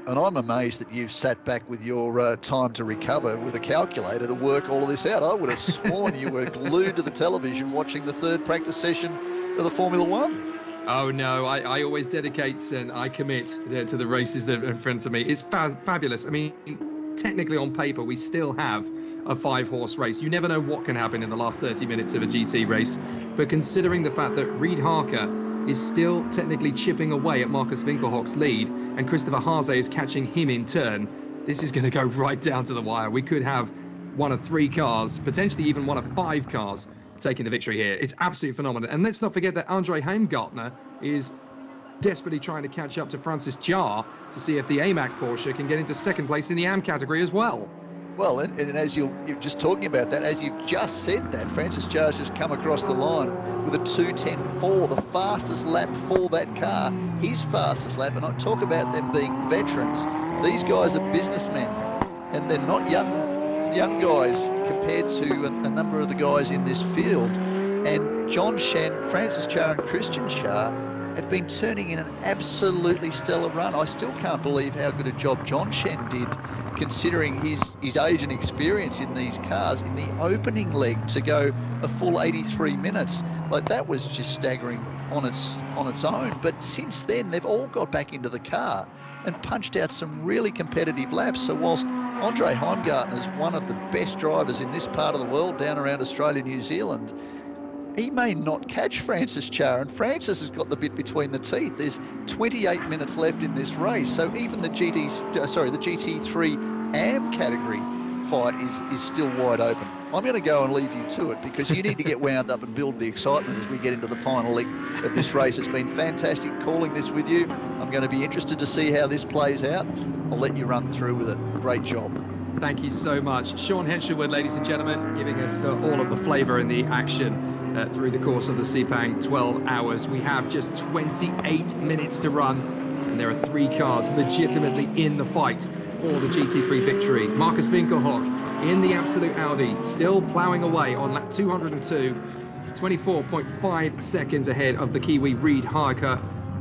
And I'm amazed that you've sat back with your time to recover with a calculator to work all of this out. I would have sworn you were glued to the television watching the third practice session of the Formula One. Oh no, I always dedicate and I commit to the races that are in front of me. It's fabulous. I mean, technically on paper, we still have a 5-horse race. You never know what can happen in the last 30 minutes of a GT race. But considering the fact that Reid Harker is still technically chipping away at Marcus Winkelhock's lead and Christopher Haase is catching him in turn, this is going to go right down to the wire. We could have one of 3 cars, potentially even one of 5 cars, taking the victory here. It's absolutely phenomenal. And let's not forget that Andre Heimgartner is desperately trying to catch up to Francis Jarre to see if the AMAC Porsche can get into second place in the AM category as well. Well, and as you're just talking about that, as you've just said that, Francis Jarre's just come across the line with a 2:10.4, the fastest lap for that car, his fastest lap. And I talk about them being veterans. These guys are businessmen, and they're not young guys compared to a number of the guys in this field. And John Shen, Francis Jarre and Christian Jarre have been turning in an absolutely stellar run. I still can't believe how good a job John Shen did, considering his age and experience in these cars in the opening leg to go a full 83 minutes. Like, that was just staggering on its own. But since then, they've all got back into the car and punched out some really competitive laps. So whilst Andre Heimgartner is one of the best drivers in this part of the world, down around Australia, New Zealand, he may not catch Francis Jarre, and Francis has got the bit between the teeth. There's 28 minutes left in this race, so even the GT3 AM category fight is still wide open. I'm going to go and leave you to it because you need to get wound up and build the excitement as we get into the final leg of this race. It's been fantastic calling this with you. I'm going to be interested to see how this plays out. I'll let you run through with it. Great job. Thank you so much. Sean Henshelwood, ladies and gentlemen, giving us all of the flavour and the action through the course of the Sepang 12 hours. We have just 28 minutes to run, and there are 3 cars legitimately in the fight for the GT3 victory. Marcus Winkelhock in the absolute Audi, still ploughing away on lap 202, 24.5 seconds ahead of the Kiwi Reid Harker,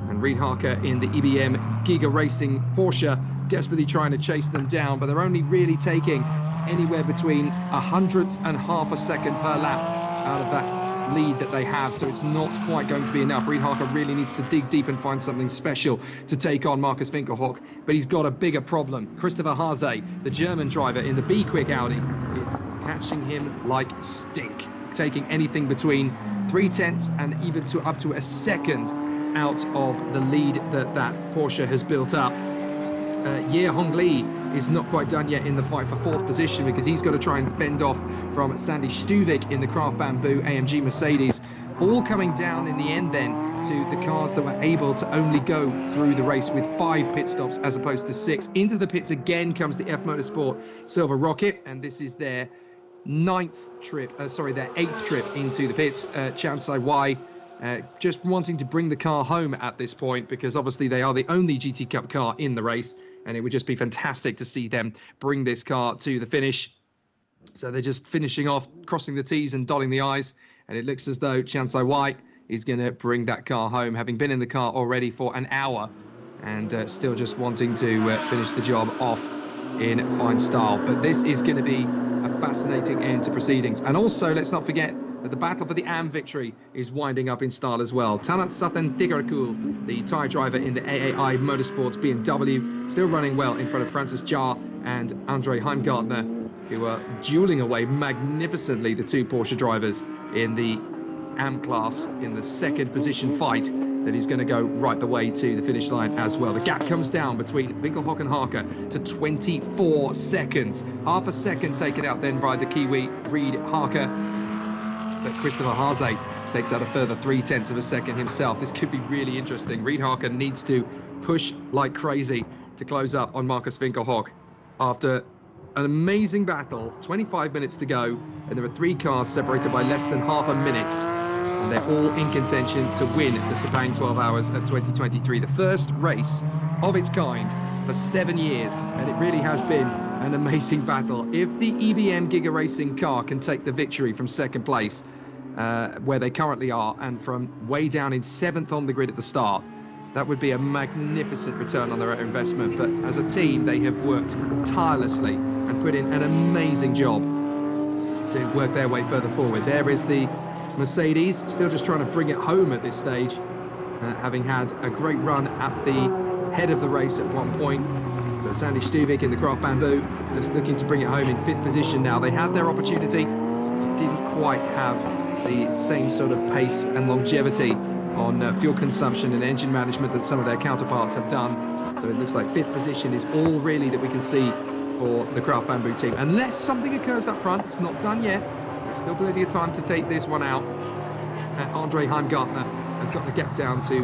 and Reid Harker in the EBM Giga Racing Porsche, desperately trying to chase them down, but they're only really taking anywhere between 1/100th and half a second per lap out of that lead that they have, so it's not quite going to be enough. Reid Harker really needs to dig deep and find something special to take on Marcus Winkelhock, but he's got a bigger problem. Christopher Haase, the German driver in the B-Quick Audi, is catching him like stink, taking anything between 0.3 and even up to a second out of the lead that Porsche has built up. Ye Hongli is not quite done yet in the fight for 4th position because he's got to try and fend off from Sandy Stuvik in the Craft Bamboo AMG Mercedes, all coming down in the end then to the cars that were able to only go through the race with 5 pit stops as opposed to 6. Into the pits again comes the F Motorsport Silver Rocket, and this is their 8th trip into the pits. Chan Sai-Wai just wanting to bring the car home at this point because obviously they are the only GT Cup car in the race, and it would just be fantastic to see them bring this car to the finish. So they're just finishing off, crossing the T's and dotting the I's, and it looks as though Chan Sai-Wai is going to bring that car home, having been in the car already for an hour and still just wanting to finish the job off in fine style. But this is going to be a fascinating end to proceedings. And also, let's not forget that the battle for the AM victory is winding up in style as well. Tanat Satan Digarkul, the tyre driver in the AAI Motorsports BMW, still running well in front of Francis Jarre and Andre Heimgartner, who are dueling away magnificently, the 2 Porsche drivers in the AM class in the 2nd position fight that is going to go right the way to the finish line as well. The gap comes down between Winkelhock and Harker to 24 seconds. Half a second taken out then by the Kiwi Reid Harker. But Christopher Haase takes out a further 0.3 of a second himself. This could be really interesting. Reid Harker needs to push like crazy to close up on Marcus Winkelhock after an amazing battle. 25 minutes to go, and there are 3 cars separated by less than half a minute, and they're all in contention to win the Sepang 12 Hours of 2023, the first race of its kind for 7 years, and it really has been an amazing battle. If the EBM Giga Racing car can take the victory from second place, where they currently are, and from way down in 7th on the grid at the start, that would be a magnificent return on their investment. But as a team, they have worked tirelessly and put in an amazing job to work their way further forward. There is the Mercedes, still just trying to bring it home at this stage, having had a great run at the head of the race at one point. But Sandy Stuvik in the Craft Bamboo just looking to bring it home in 5th position now. They had their opportunity, just didn't quite have the same sort of pace and longevity on fuel consumption and engine management that some of their counterparts have done. So it looks like 5th position is all really that we can see for the Craft Bamboo team. Unless something occurs up front, it's not done yet. There's still plenty of time to take this one out. And Andre Heimgartner has got the gap down to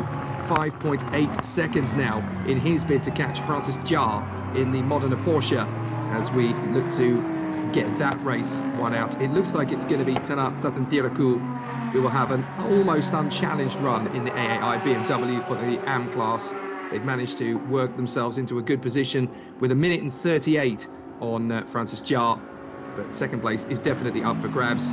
5.8 seconds now in his bid to catch Francis Jar in the Modena Porsche as we look to get that race one out. It looks like it's going to be Tanat Satantiraku who will have an almost unchallenged run in the AAI BMW for the AM class. They've managed to work themselves into a good position with 1 minute and 38 on Francis Jar, but second place is definitely up for grabs.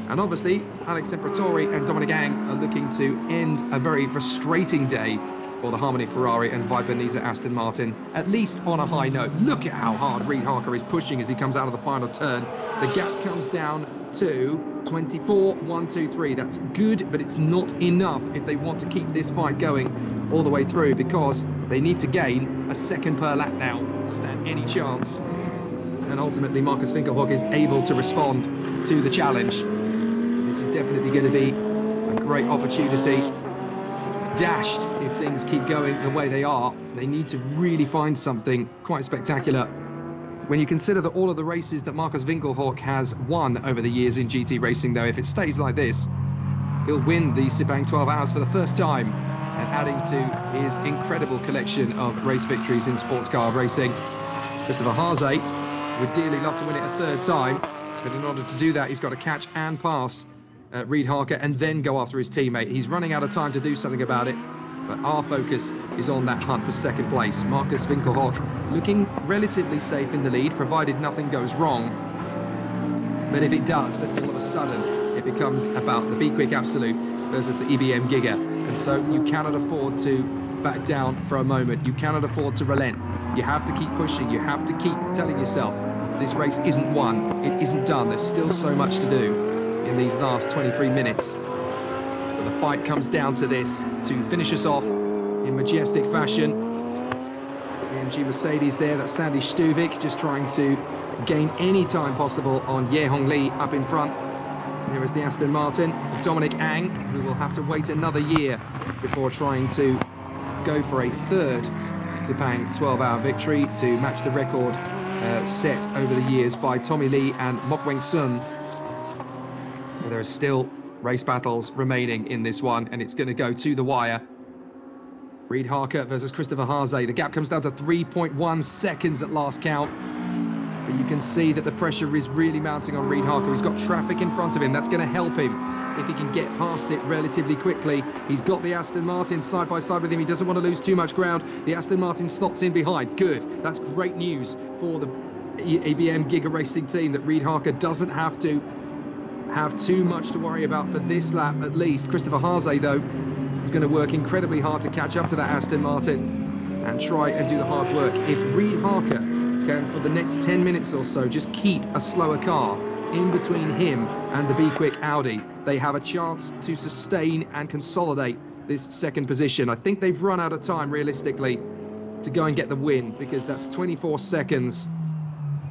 And obviously, Alex Imperatori and Dominic Ang are looking to end a very frustrating day for the Harmony Ferrari and Viper Niza Aston Martin, at least on a high note. Look at how hard Reid Harker is pushing as he comes out of the final turn. The gap comes down to 24.123. That's good, but it's not enough if they want to keep this fight going all the way through, because they need to gain a second per lap now to stand any chance. And ultimately, Marcus Winkelhock is able to respond to the challenge. This is definitely going to be a great opportunity. Dashed if things keep going the way they are. They need to really find something quite spectacular. When you consider that all of the races that Marcus Winkelhock has won over the years in GT racing, though, if it stays like this, he'll win the Sepang 12 Hours for the first time, and adding to his incredible collection of race victories in sports car racing. Christopher Haase would dearly love to win it a 3rd time, but in order to do that, he's got to catch and pass Reid Harker and then go after his teammate. He's running out of time to do something about it, but our focus is on that hunt for second place. Marcus Winkelhock looking relatively safe in the lead, provided nothing goes wrong. But if it does, then all of a sudden it becomes about the Be Quick Absolute versus the EBM Giga. And so you cannot afford to back down for a moment. You cannot afford to relent. You have to keep pushing. You have to keep telling yourself this race isn't won. It isn't done. There's still so much to do in these last 23 minutes. So the fight comes down to this, to finish us off in majestic fashion. AMG Mercedes there, that's Sandy Stuvik, just trying to gain any time possible on Ye Hong Lee up in front. There is the Aston Martin, Dominic Ang, who will have to wait another year before trying to go for a 3rd Sepang 12-hour victory to match the record set over the years by Tommy Lee and Mok Weng Sun. There are still race battles remaining in this one, and it's going to go to the wire. Reid Harker versus Christopher Haase. The gap comes down to 3.1 seconds at last count. But you can see that the pressure is really mounting on Reid Harker. He's got traffic in front of him. That's going to help him if he can get past it relatively quickly. He's got the Aston Martin side by side with him. He doesn't want to lose too much ground. The Aston Martin slots in behind. Good. That's great news for the EBM Giga Racing team, that Reid Harker doesn't have to have too much to worry about for this lap at least. Christopher Haase, though, is going to work incredibly hard to catch up to that Aston Martin and try and do the hard work. If Reid Harker can, for the next 10 minutes or so, just keep a slower car in between him and the Be Quick Audi, they have a chance to sustain and consolidate this second position. I think they've run out of time, realistically, to go and get the win, because that's 24 seconds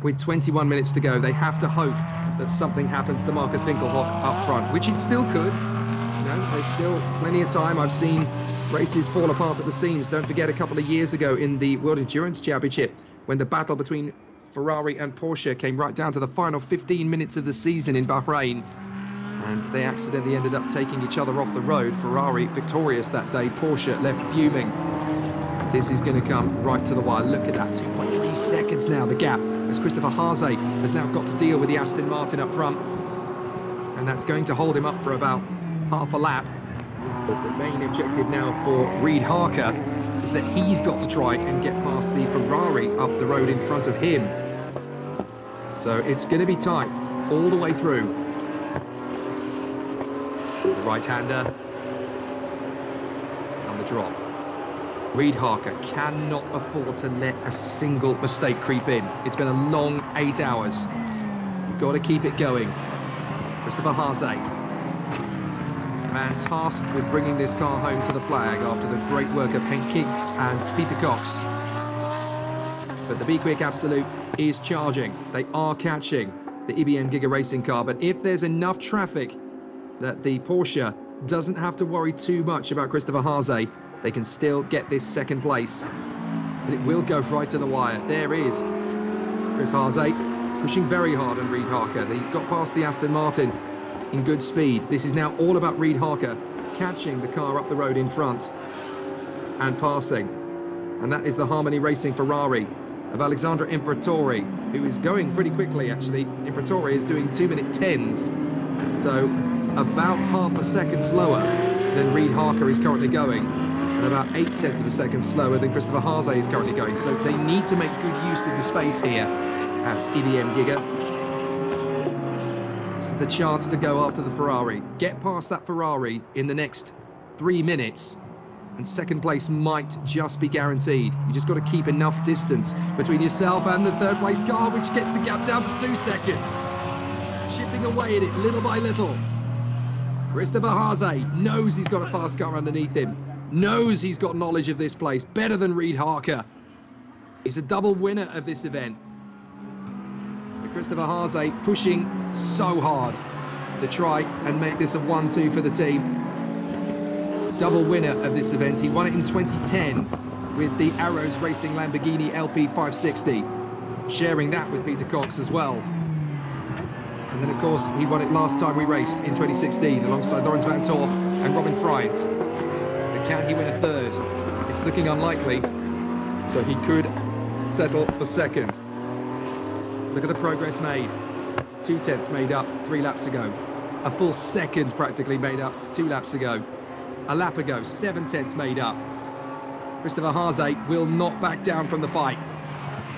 with 21 minutes to go. They have to hope that something happens to Marcus Winkelhock up front, which it still could. You know, there's still plenty of time. I've seen races fall apart at the seams. Don't forget a couple of years ago in the World Endurance Championship, when the battle between Ferrari and Porsche came right down to the final 15 minutes of the season in Bahrain. and they accidentally ended up taking each other off the road. Ferrari victorious that day, Porsche left fuming. This is going to come right to the wire. Look at that, 2.3 seconds now, the gap, as Christopher Haase has now got to deal with the Aston Martin up front, and that's going to hold him up for about half a lap. But the main objective now for Reid Harker is that he's got to try and get past the Ferrari up the road in front of him. So it's going to be tight all the way through. The right-hander on the drop. Reid Harker cannot afford to let a single mistake creep in. It's been a long 8 hours. You've got to keep it going. Christopher Haase, the man tasked with bringing this car home to the flag after the great work of Hankook and Peter Cox. But the Be Quick Absolute is charging. They are catching the EBM Giga Racing car, but if there's enough traffic that the Porsche doesn't have to worry too much about Christopher Haase, they can still get this second place. And it will go right to the wire. There is Chris Haase pushing very hard on Reid Harker. He's got past the Aston Martin in good speed. This is now all about Reid Harker catching the car up the road in front and passing. And that is the Harmony Racing Ferrari of Alexandre Imperatori, who is going pretty quickly, actually. Imperatori is doing 2-minute 10s, so about half a second slower than Reid Harker is currently going, and about 0.8 of a second slower than Christopher Haase is currently going. So they need to make good use of the space here at EBM Giga. This is the chance to go after the Ferrari. Get past that Ferrari in the next 3 minutes, and second place might just be guaranteed. You just got to keep enough distance between yourself and the third place car, which gets the gap down to 2 seconds. Chipping away at it little by little. Christopher Haase knows he's got a fast car underneath him, knows he's got knowledge of this place better than Reid Harker. He's a double winner of this event. But Christopher Haase pushing so hard to try and make this a 1-2 for the team. Double winner of this event. He won it in 2010 with the Arrows Racing Lamborghini LP560, sharing that with Peter Cox as well. And then, of course, he won it last time we raced in 2016 alongside Lawrence Van Tor and Robin Fries. But can he win a third? It's looking unlikely, so he could settle for second. Look at the progress made. 2/10 made up 3 laps ago. A full second practically made up 2 laps ago. A lap ago, 7/10 made up. Christopher Haase will not back down from the fight.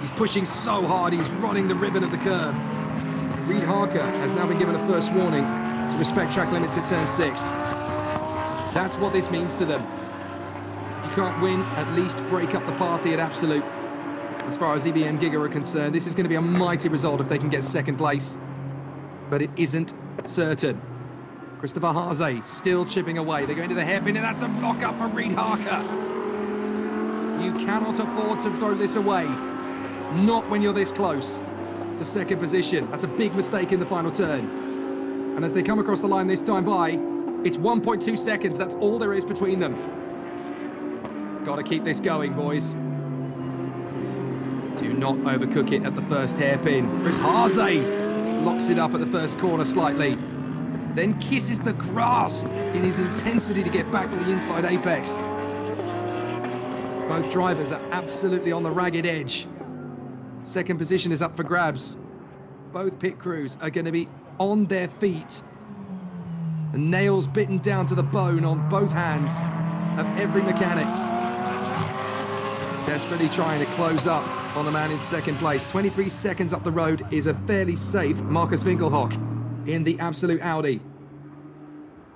He's pushing so hard, he's running the ribbon of the curb. Reid Harker has now been given a first warning to respect track limits at turn 6. That's what this means to them. If you can't win, at least break up the party at absolute. As far as EBM Giga are concerned, this is going to be a mighty result if they can get second place. But it isn't certain. Christopher Haase still chipping away. They're going to the hairpin, and that's a knock-up for Reid Harker. You cannot afford to throw this away. Not when you're this close to second position. That's a big mistake in the final turn. And as they come across the line this time by, it's 1.2 seconds. That's all there is between them. Got to keep this going, boys. Do not overcook it at the first hairpin. Chris Haase locks it up at the first corner slightly, then kisses the grass in his intensity to get back to the inside apex. Both drivers are absolutely on the ragged edge. Second position is up for grabs. Both pit crews are going to be on their feet. The nails bitten down to the bone on both hands of every mechanic. Desperately trying to close up on the man in second place. 23 seconds up the road is a fairly safe Marcus Winkelhock in the Absolute Audi.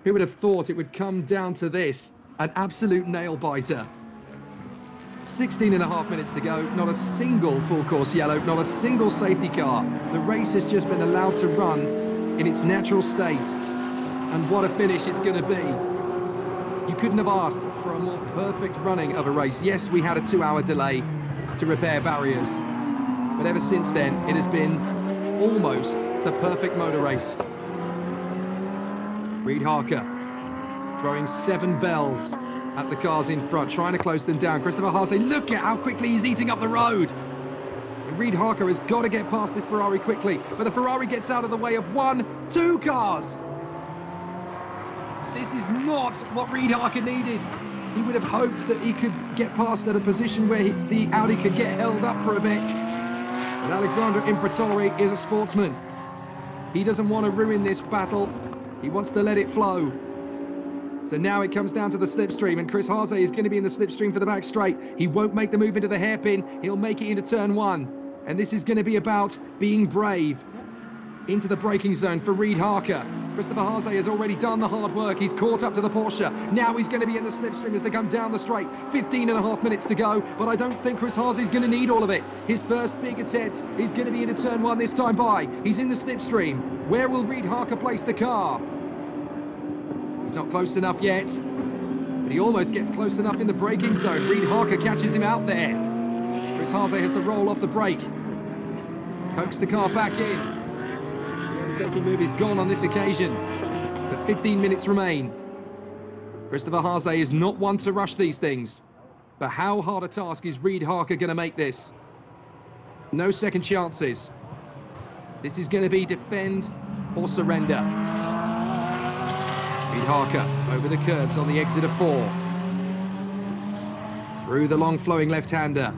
Who would have thought it would come down to this? An absolute nail-biter. 16.5 minutes to go. Not a single full course yellow, not a single safety car. The race has just been allowed to run in its natural state. And what a finish it's going to be. You couldn't have asked for a more perfect running of a race. Yes, we had a 2-hour delay to repair barriers, but ever since then, it has been almost the perfect motor race. Reid Harker throwing 7 bells at the cars in front, trying to close them down. Christopher Haase, look at how quickly he's eating up the road. And Reid Harker has got to get past this Ferrari quickly, but the Ferrari gets out of the way of 1, 2 cars. This is not what Reid Harker needed. He would have hoped that he could get past at a position where the Audi could get held up for a bit. But Alexandre Imperatori is a sportsman. He doesn't want to ruin this battle. He wants to let it flow. So now it comes down to the slipstream, and Chris Haase is going to be in the slipstream for the back straight. He won't make the move into the hairpin. He'll make it into turn one. And this is going to be about being brave. Into the braking zone for Reid Harker. Christopher Haase has already done the hard work. He's caught up to the Porsche. Now he's going to be in the slipstream as they come down the straight. 15.5 minutes to go, but I don't think Chris Haase is going to need all of it. His first big attempt is going to be into turn one this time by. He's in the slipstream. Where will Reid Harker place the car? He's not close enough yet, but he almost gets close enough in the braking zone. Reid Harker catches him out there. Chris Haase has to roll off the brake. Coax the car back in. The overtaking move is gone on this occasion, but 15 minutes remain. Christopher Haase is not one to rush these things, but how hard a task is Reid Harker going to make this? No second chances. This is going to be defend or surrender. Reid Harker over the curbs on the exit of 4. Through the long flowing left-hander.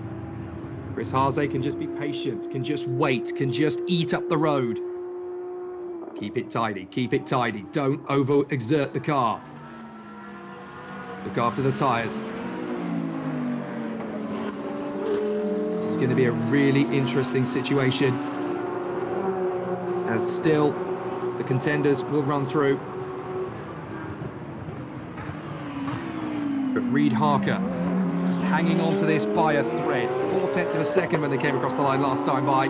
Chris Haase can just be patient, can just wait, can just eat up the road. Keep it tidy, keep it tidy. Don't over-exert the car. Look after the tyres. This is going to be a really interesting situation. As still, the contenders will run through. But Reid Harker just hanging on to this by a thread. 0.4 of a second when they came across the line last time by.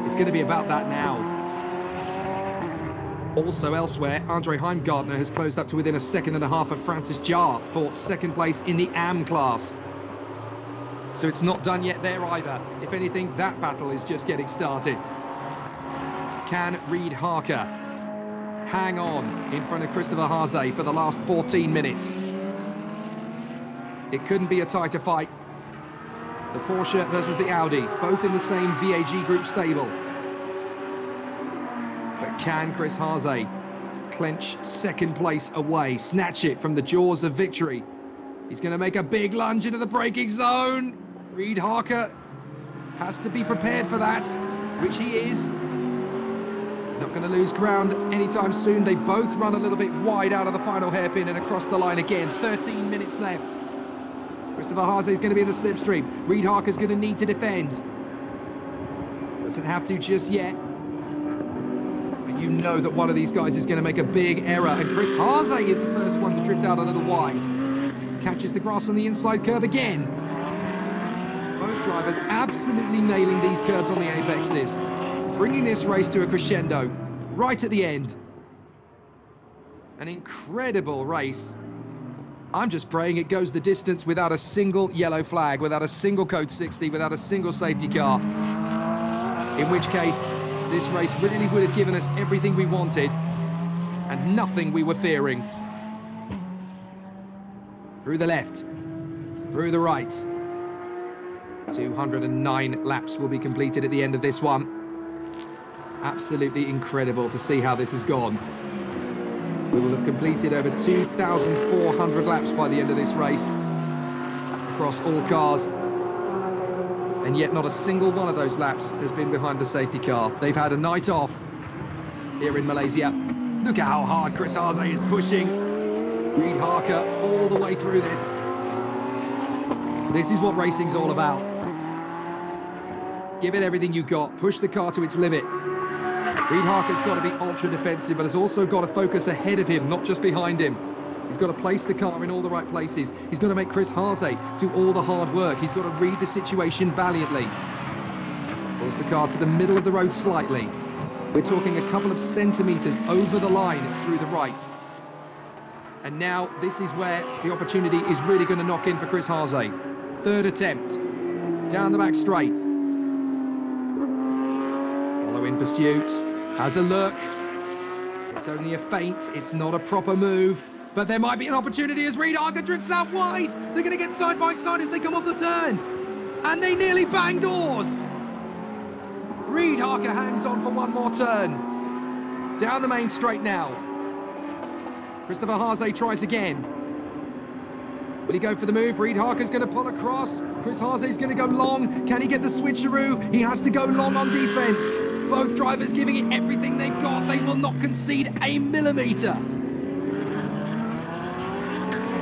It's going to be about that now. Also elsewhere, Andre Heimgartner has closed up to within 1.5 seconds of Francis Jarre for second place in the AM class. So it's not done yet there either. If anything, that battle is just getting started. Can Reid Harker hang on in front of Christopher Haase for the last 14 minutes? It couldn't be a tighter fight. The Porsche versus the Audi, both in the same VAG Group stable. But can Chris Haase clench second place away, snatch it from the jaws of victory? He's going to make a big lunge into the braking zone. Reid Harker has to be prepared for that, which he is. He's not going to lose ground anytime soon. They both run a little bit wide out of the final hairpin and across the line again. 13 minutes left. Christopher Haase is going to be in the slipstream. Reid Harker is going to need to defend. Doesn't have to just yet. But you know that one of these guys is going to make a big error. And Chris Haase is the first one to drift out a little wide. Catches the grass on the inside curve again. Both drivers absolutely nailing these curves on the apexes. Bringing this race to a crescendo right at the end. An incredible race. I'm just praying it goes the distance without a single yellow flag, without a single code 60, without a single safety car. In which case, this race really would have given us everything we wanted and nothing we were fearing. Through the left, through the right. 209 laps will be completed at the end of this one. Absolutely incredible to see how this has gone. We will have completed over 2,400 laps by the end of this race across all cars, and yet not a single one of those laps has been behind the safety car. They've had a night off here in Malaysia. Look how hard Chris Haase is pushing Reid Harker all the way through this. This is what racing's all about. Give it everything you got, push the car to its limit. Reid Harker's got to be ultra defensive, but has also got to focus ahead of him, not just behind him. He's got to place the car in all the right places. He's got to make Chris Haase do all the hard work. He's got to read the situation valiantly. Pulls the car to the middle of the road slightly. We're talking a couple of centimetres over the line through the right. And now this is where the opportunity is really going to knock in for Chris Haase. Third attempt. Down the back straight. Follow in pursuit. Has a look. It's only a feint. It's not a proper move. But there might be an opportunity as Reid Harker drifts out wide. They're going to get side by side as they come off the turn. And they nearly bang doors. Reid Harker hangs on for one more turn. Down the main straight now. Christopher Haase tries again. Will he go for the move? Reid Harker's going to pull across. Chris Haase's going to go long. Can he get the switcheroo? He has to go long on defence. Both drivers giving it everything they've got. They will not concede a millimetre.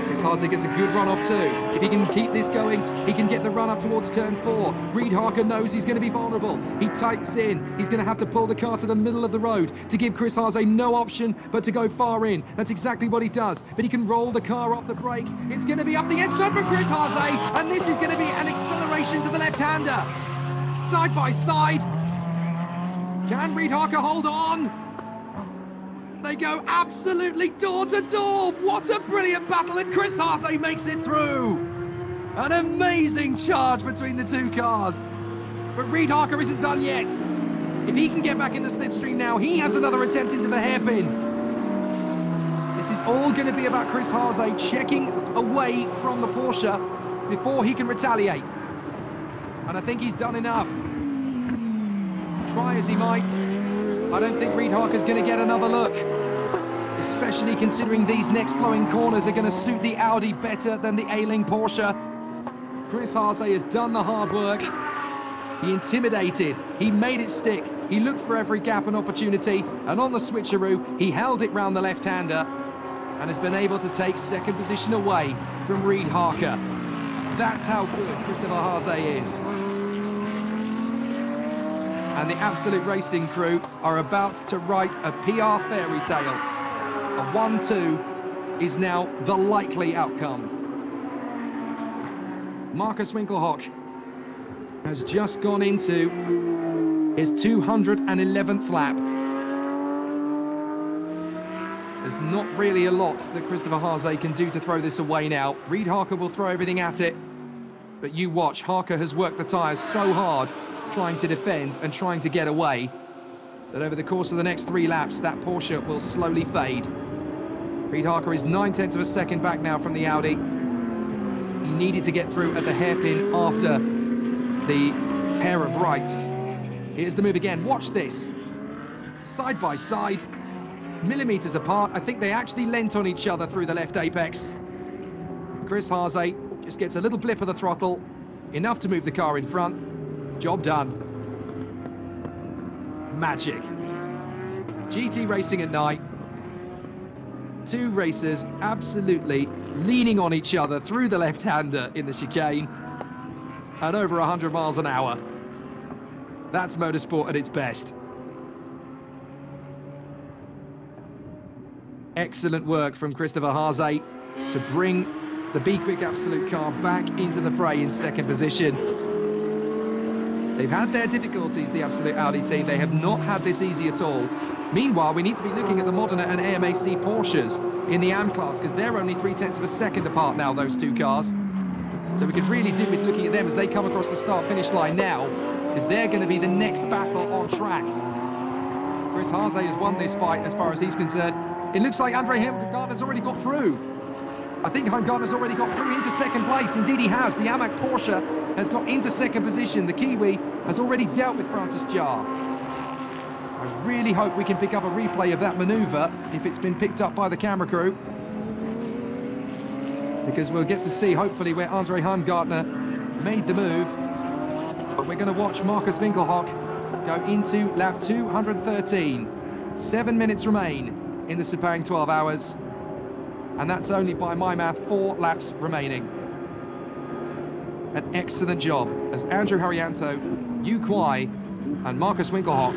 Chris Haase gets a good run off too. If he can keep this going, he can get the run up towards turn 4. Reid Harker knows he's going to be vulnerable. He tightens in. He's going to have to pull the car to the middle of the road to give Chris Haase no option but to go far in. That's exactly what he does. But he can roll the car off the brake. It's going to be up the inside for Chris Haase, and this is going to be an acceleration to the left-hander. Side by side. Can Reid Harker hold on? They go absolutely door to door. What a brilliant battle, and Chris Haase makes it through. An amazing charge between the two cars. But Reid Harker isn't done yet. If he can get back in the slipstream now, he has another attempt into the hairpin. This is all going to be about Chris Haase checking away from the Porsche before he can retaliate. And I think he's done enough. Try as he might, I don't think Reid Harker's going to get another look, especially considering these next flowing corners are going to suit the Audi better than the ailing Porsche. Chris Haase has done the hard work. He intimidated, he made it stick, he looked for every gap and opportunity, and on the switcheroo, he held it round the left-hander and has been able to take second position away from Reid Harker. That's how good Christopher Haase is. And the Absolute Racing crew are about to write a PR fairy tale. A 1-2 is now the likely outcome. Markus Winkelhock has just gone into his 211th lap. There's not really a lot that Christopher Haase can do to throw this away now. Reid Harker will throw everything at it, but you watch, Harker has worked the tyres so hard trying to defend and trying to get away that over the course of the next 3 laps that Porsche will slowly fade. Reid Harker is 9/10 of a second back now from the Audi. He needed to get through at the hairpin after the pair of rights. Here's the move again, watch this. Side by side, millimetres apart. I think they actually leant on each other through the left apex. Chris Haase just gets a little blip of the throttle, enough to move the car in front. Job done. Magic. GT racing at night. 2 racers absolutely leaning on each other through the left-hander in the chicane at over 100 miles an hour. That's motorsport at its best. Excellent work from Christopher Haase to bring the Be Quick Absolute car back into the fray in second position. They've had their difficulties, the Absolute Audi team. They have not had this easy at all. Meanwhile, we need to be looking at the Modena and AMAC Porsches in the AM class, because they're only 3/10 of a second apart now, those 2 cars. So we could really do with looking at them as they come across the start-finish line now, because they're going to be the next battle on track. Chris Haase has won this fight as far as he's concerned. It looks like Andre Heimgartner's already got through. I think Heimgartner's already got through into second place. Indeed he has. The AMAC Porsche has got into second position. The Kiwi has already dealt with Francis Jarre. I really hope we can pick up a replay of that manoeuvre if it's been picked up by the camera crew, because we'll get to see hopefully where Andre Heimgartner made the move. But we're going to watch Markus Winkelhock go into lap 213. 7 minutes remain in the Sepang 12 hours, and that's only by my math 4 laps remaining. An excellent job as Andrew Haryanto, Yu Kwai and Markus Winkelhock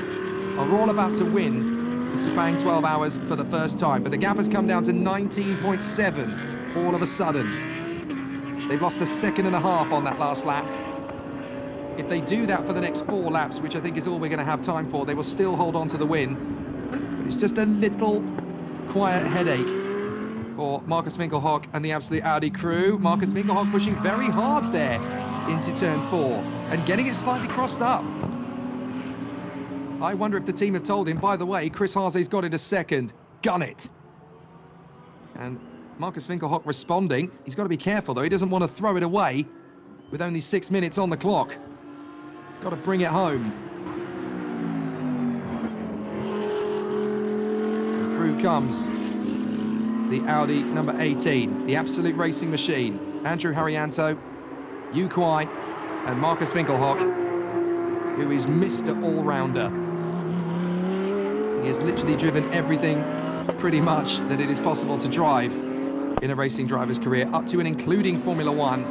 are all about to win the Sepang 12 hours for the first time. But the gap has come down to 19.7 all of a sudden. They've lost a second and a half on that last lap. If they do that for the next 4 laps, which I think is all we're going to have time for, they will still hold on to the win. But it's just a little quiet headache for Markus Winkelhock and the Absolute Audi crew. Markus Winkelhock pushing very hard there into turn 4 and getting it slightly crossed up. I wonder if the team have told him, by the way, Chris Haase's got it a second. Gun it. And Markus Winkelhock responding. He's got to be careful, though. He doesn't want to throw it away with only 6 minutes on the clock. He's got to bring it home. And through comes the Audi number 18, the absolute racing machine. Andrew Haryanto, Yu Kuai, and Marcus Winkelhock, who is Mr. All-Rounder. He has literally driven everything, pretty much, that it is possible to drive in a racing driver's career, up to and including Formula One.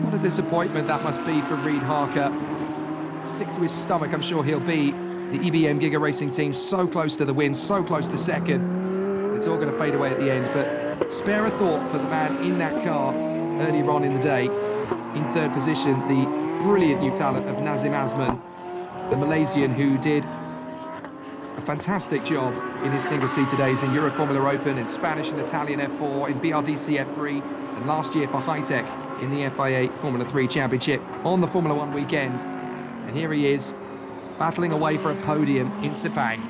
What a disappointment that must be for Reid Harker. Sick to his stomach, I'm sure he'll be. The EBM Giga Racing team so close to the win, so close to second. It's all going to fade away at the end, but spare a thought for the man in that car earlier on in the day. In third position, the brilliant new talent of Nazim Azman, the Malaysian who did a fantastic job in his single-seater days in Euro Formula Open, in Spanish and Italian F4, in BRDC F3, and last year for Hi-Tech in the FIA Formula 3 Championship on the Formula 1 weekend. And here he is, battling away for a podium in Sepang.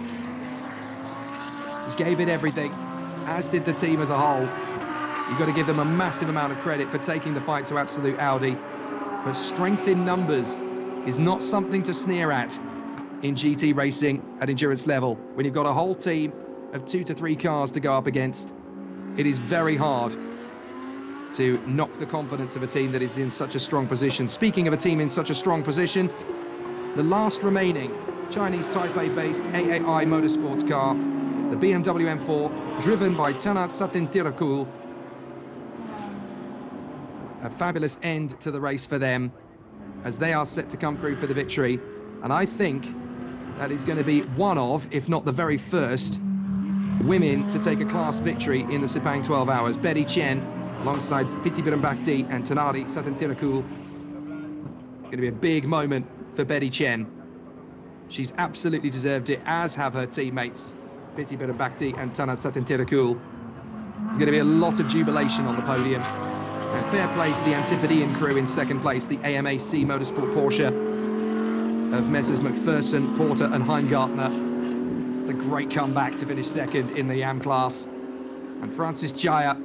He gave it everything, as did the team as a whole. You've got to give them a massive amount of credit for taking the fight to absolute Audi. But strength in numbers is not something to sneer at in GT racing at endurance level. When you've got a whole team of 2 to 3 cars to go up against, it is very hard to knock the confidence of a team that is in such a strong position. Speaking of a team in such a strong position, the last remaining Chinese Taipei-based AAI Motorsports car, the BMW M4, driven by Tanat Satintirakul. A fabulous end to the race for them, as they are set to come through for the victory. And I think that is going to be one of, if not the very first, women to take a class victory in the Sepang 12 hours. Betty Chen, alongside Piti Birimbakti and Tanari Satintirakul. Going to be a big moment for Betty Chen. She's absolutely deserved it, as have her teammates, Piti Birimbakti and Tanat Satintirakul. There's going to be a lot of jubilation on the podium. And fair play to the Antipodean crew in second place, the AMAC Motorsport Porsche of Messrs McPherson, Porter and Heimgartner. It's a great comeback to finish second in the AM class. And Francis Jaya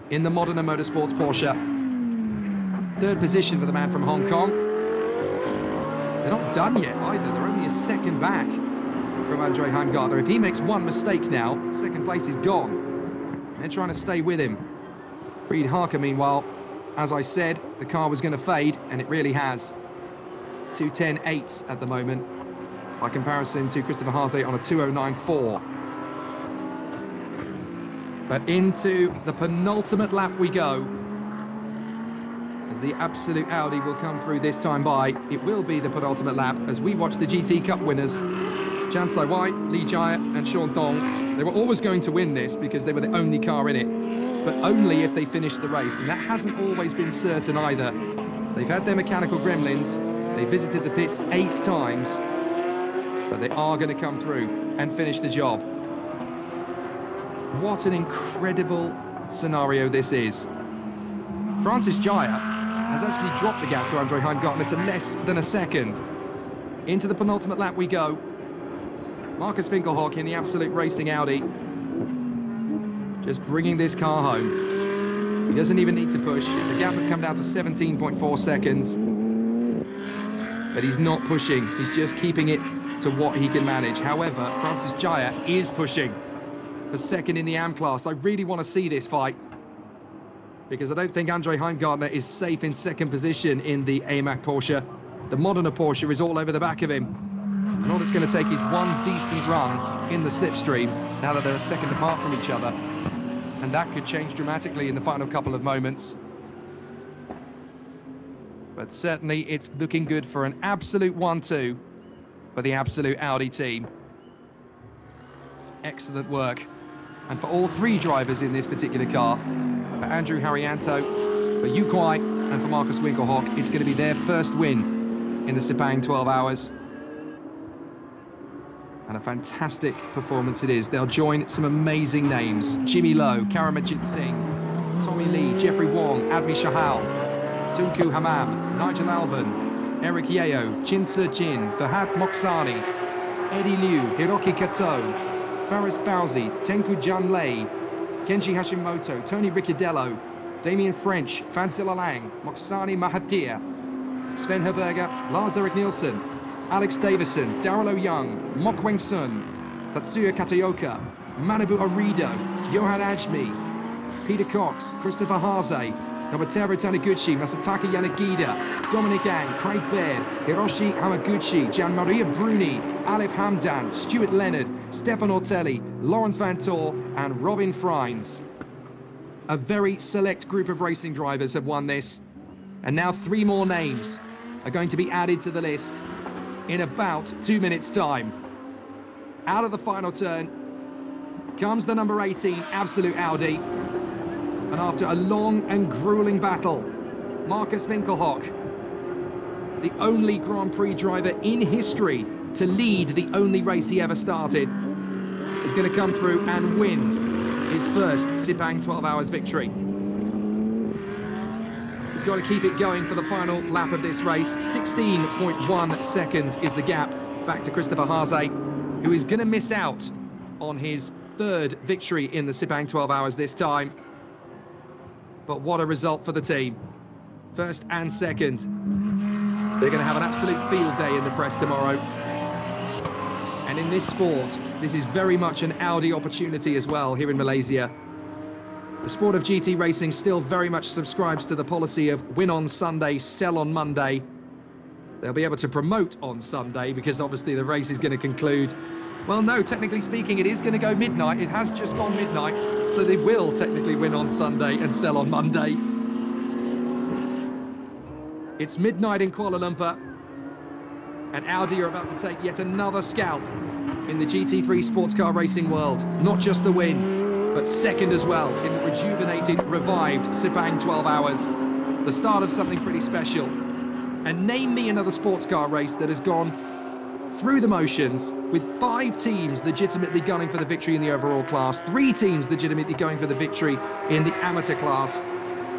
in the Modena Motorsports Porsche. Third position for the man from Hong Kong. They're not done yet either. They're only a second back from Andre Heimgartner. If he makes one mistake now, second place is gone. They're trying to stay with him. Reid Harker, meanwhile, as I said, the car was going to fade, and it really has. 2:10.8 at the moment, by comparison to Christopher Haase on a 2:09.4. But into the penultimate lap we go, as the absolute Audi will come through this time by. It will be the penultimate lap as we watch the GT Cup winners, Chan Sai Wai, Lee Jia and Sean Thong. They were always going to win this because they were the only car in it, but only if they finished the race, and that hasn't always been certain either. They've had their mechanical gremlins, they visited the pits 8 times, but they are going to come through and finish the job. What an incredible scenario this is. Francis Jaya has actually dropped the gap to Andre Heimgartner to less than a second. Into the penultimate lap we go. Marcus Winkelhock in the absolute racing Audi, just bringing this car home. He doesn't even need to push. The gap has come down to 17.4 seconds. But he's not pushing. He's just keeping it to what he can manage. However, Francis Jaya is pushing for second in the AM class. I really want to see this fight, because I don't think Andre Heimgartner is safe in second position in the AMAC Porsche. The Modena Porsche is all over the back of him. And all it's going to take is one decent run in the slipstream, now that they're a second apart from each other. And that could change dramatically in the final couple of moments. But certainly it's looking good for an absolute 1-2 for the absolute Audi team. Excellent work. And for all 3 drivers in this particular car, for Andrew Haryanto, for Yu Kuai and for Marcus Winkelhock, it's going to be their first win in the Sepang 12 hours. And a fantastic performance it is. They'll join some amazing names: Jimmy Lowe, Karamajit Singh, Tommy Lee, Jeffrey Wong, Admi Shahal, Tunku Hamam, Nigel Alban, Eric Yeo, Chin Se Jin, Fahad Moksani, Eddie Liu, Hiroki Kato, Faris Fauzi, Tenku Jan Lei, Kenji Hashimoto, Tony Ricciardello, Damien French, Fansila Lang, Moksani Mahathir, Sven Herberger, Lars-Erik Nielsen, Alex Davison, Daryl Young, Mok Weng Sun, Tatsuya Kataoka, Manabu Orido, Johan Ajmi, Peter Cox, Christopher Haase, Nobuteru Taniguchi, Masataka Yanagida, Dominic Ang, Craig Baird, Hiroshi Hamaguchi, Gianmaria Bruni, Alif Hamdan, Stuart Leonard, Stefan Ortelli, Lawrence Van Tor and Robin Freins. A very select group of racing drivers have won this, and now 3 more names are going to be added to the list in about 2 minutes' time. Out of the final turn comes the number 18 Absolute Audi, and after a long and grueling battle, Marcus Winkelhock, the only Grand Prix driver in history to lead the only race he ever started, is going to come through and win his first Sepang 12 Hours victory. He's got to keep it going for the final lap of this race. 16.1 seconds is the gap back to Christopher Haase, who is going to miss out on his 3rd victory in the Sepang 12 Hours this time. But what a result for the team. 1st and 2nd. They're going to have an absolute field day in the press tomorrow. And in this sport, this is very much an Audi opportunity as well here in Malaysia. The sport of GT racing still very much subscribes to the policy of win on Sunday, sell on Monday. They'll be able to promote on Sunday because obviously the race is going to conclude. Well, no, technically speaking, it is going to go midnight. It has just gone midnight, so they will technically win on Sunday and sell on Monday. It's midnight in Kuala Lumpur, and Audi are about to take yet another scalp in the GT3 sports car racing world. Not just the win, but 2nd as well in the rejuvenated, revived Sepang 12 Hours. The start of something pretty special. And name me another sports car race that has gone through the motions with 5 teams legitimately gunning for the victory in the overall class, 3 teams legitimately going for the victory in the amateur class,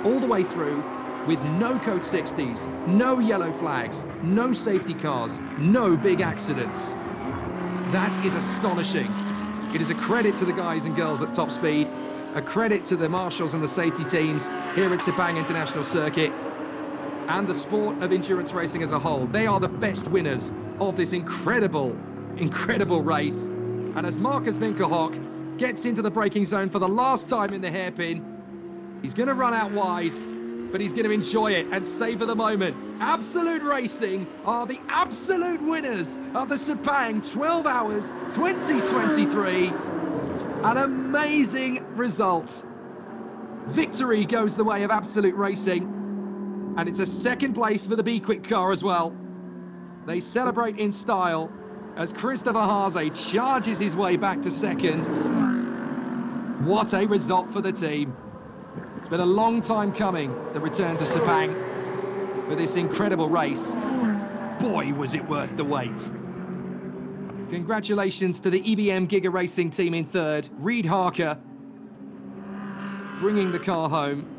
all the way through with no code 60s, no yellow flags, no safety cars, no big accidents. That is astonishing. It is a credit to the guys and girls at Top Speed, a credit to the marshals and the safety teams here at Sepang International Circuit, and the sport of endurance racing as a whole. They are the best winners of this incredible, incredible race. And as Marcus Winkelhock gets into the braking zone for the last time in the hairpin, he's going to run out wide, but he's going to enjoy it and savor the moment. Absolute Racing are the absolute winners of the Sepang 12 Hours 2023. An amazing result. Victory goes the way of Absolute Racing. And it's a 2nd place for the Be Quick car as well. They celebrate in style as Christopher Haase charges his way back to 2nd. What a result for the team. It's been a long time coming, the return to Sepang, for this incredible race. Boy, was it worth the wait. Congratulations to the EBM Giga Racing team in 3rd. Reid Harker bringing the car home.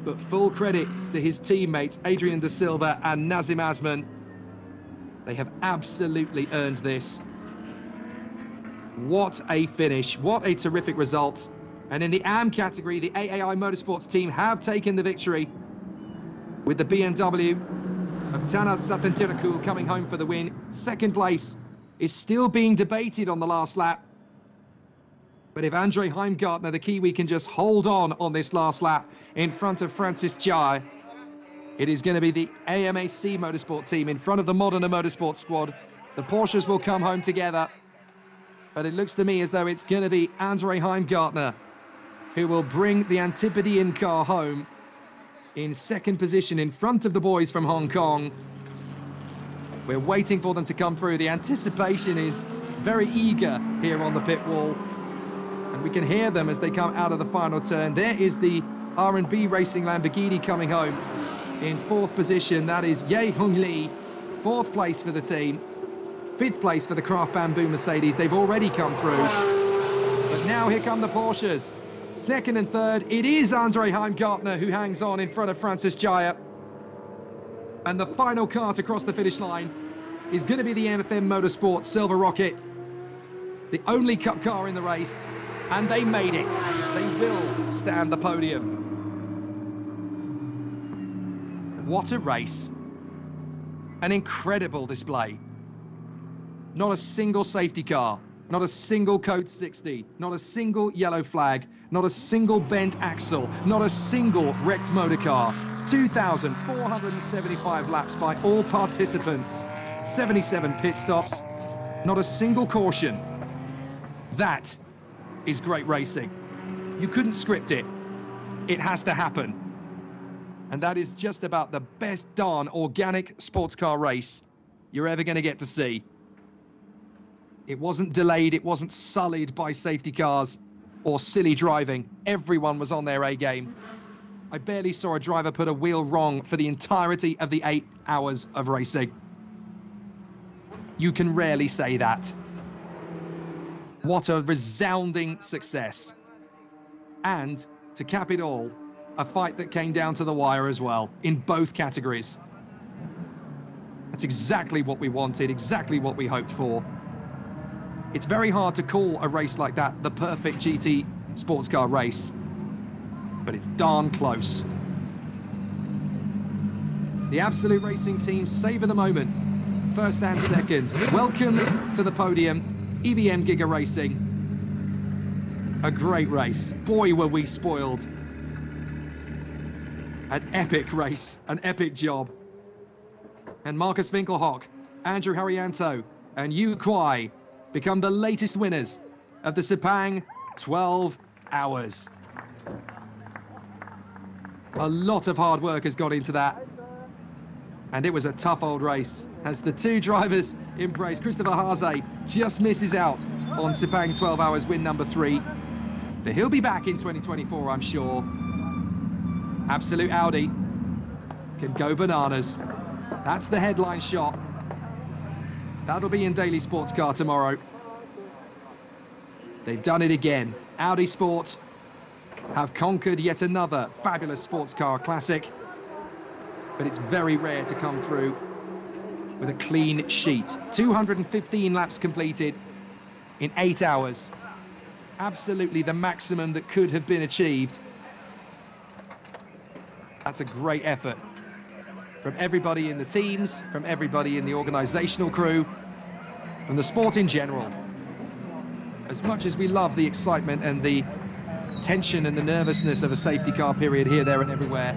But full credit to his teammates, Adrian De Silva and Nazim Asman. They have absolutely earned this. What a finish. What a terrific result. And in the AM category, the AAI Motorsports team have taken the victory with the BMW of Tanat Satentiraku coming home for the win. 2nd place is still being debated on the last lap. But if Andre Heimgartner, the Kiwi, can just hold on this last lap in front of Francis Jai, it is going to be the AMAC Motorsport team in front of the Modena Motorsport squad. The Porsches will come home together. But it looks to me as though it's going to be Andre Heimgartner who will bring the Antipodean car home in 2nd position in front of the boys from Hong Kong. We're waiting for them to come through. The anticipation is very eager here on the pit wall. And we can hear them as they come out of the final turn. There is the R&B Racing Lamborghini coming home in 4th position. That is Ye Hung Lee, 4th place for the team. 5th place for the Craft Bamboo Mercedes. They've already come through. But now here come the Porsches. 2nd and 3rd, it is Andre Heimgartner who hangs on in front of Francis Jaya. And the final car to cross the finish line is going to be the MFM Motorsport Silver Rocket, the only cup car in the race. And they made it. They will stand the podium. What a race. An incredible display. Not a single safety car. Not a single code 60, not a single yellow flag, not a single bent axle, not a single wrecked motor car. 2,475 laps by all participants, 77 pit stops, not a single caution. That is great racing. You couldn't script it. It has to happen. And that is just about the best darn organic sports car race you're ever going to get to see. It wasn't delayed, it wasn't sullied by safety cars or silly driving. Everyone was on their A game. I barely saw a driver put a wheel wrong for the entirety of the 8 hours of racing. You can rarely say that. What a resounding success. And to cap it all, a fight that came down to the wire as well, in both categories. That's exactly what we wanted, exactly what we hoped for. It's very hard to call a race like that the perfect GT sports car race, but it's darn close. The Absolute Racing team savor the moment, first and second. Welcome to the podium, EBM Giga Racing. A great race. Boy, were we spoiled. An epic race, an epic job. And Marcus Winkelhock, Andrew Haryanto, and Yu Kwai become the latest winners of the Sepang 12 hours. A lot of hard work has got into that. And it was a tough old race as the two drivers embrace. Christopher Haase just misses out on Sepang 12 hours win number 3. But he'll be back in 2024, I'm sure. Absolute Audi can go bananas. That's the headline shot. That'll be in Daily Sports Car tomorrow. They've done it again. Audi Sport have conquered yet another fabulous sports car classic. But it's very rare to come through with a clean sheet. 215 laps completed in 8 hours. Absolutely the maximum that could have been achieved. That's a great effort from everybody in the teams, from everybody in the organisational crew, from the sport in general. As much as we love the excitement and the tension and the nervousness of a safety car period here, there and everywhere,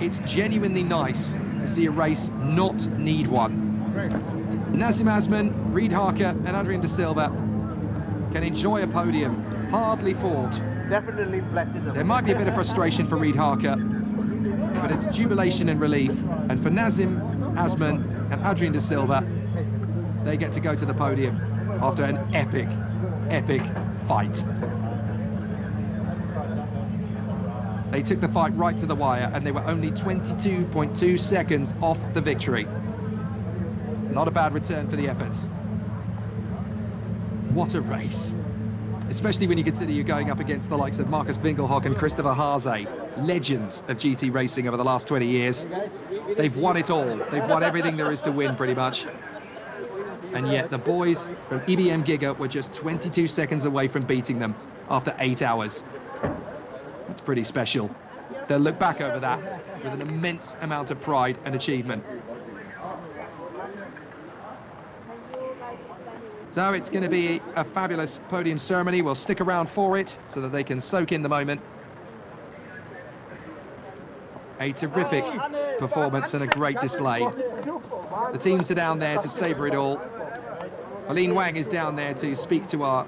it's genuinely nice to see a race not need one. Nazim Azman, Reid Harker and Adrian De Silva can enjoy a podium hardly fought. Definitely platinum. There might be a bit of frustration for Reid Harker, but it's jubilation and relief. And for Nazim Azman and Adrian De Silva, they get to go to the podium after an epic, epic fight. They took the fight right to the wire, and they were only 22.2 seconds off the victory. Not a bad return for the efforts. What a race. Especially when you consider you're going up against the likes of Marcus Winkelhock and Christopher Haase, legends of GT racing over the last 20 years. They've won it all. They've won everything there is to win, pretty much. And yet the boys from EBM Giga were just 22 seconds away from beating them after 8 hours. That's pretty special. They'll look back over that with an immense amount of pride and achievement. So it's going to be a fabulous podium ceremony. We'll stick around for it so that they can soak in the moment. A terrific performance and a great display. The teams are down there to savour it all. Aline Wang is down there to speak to our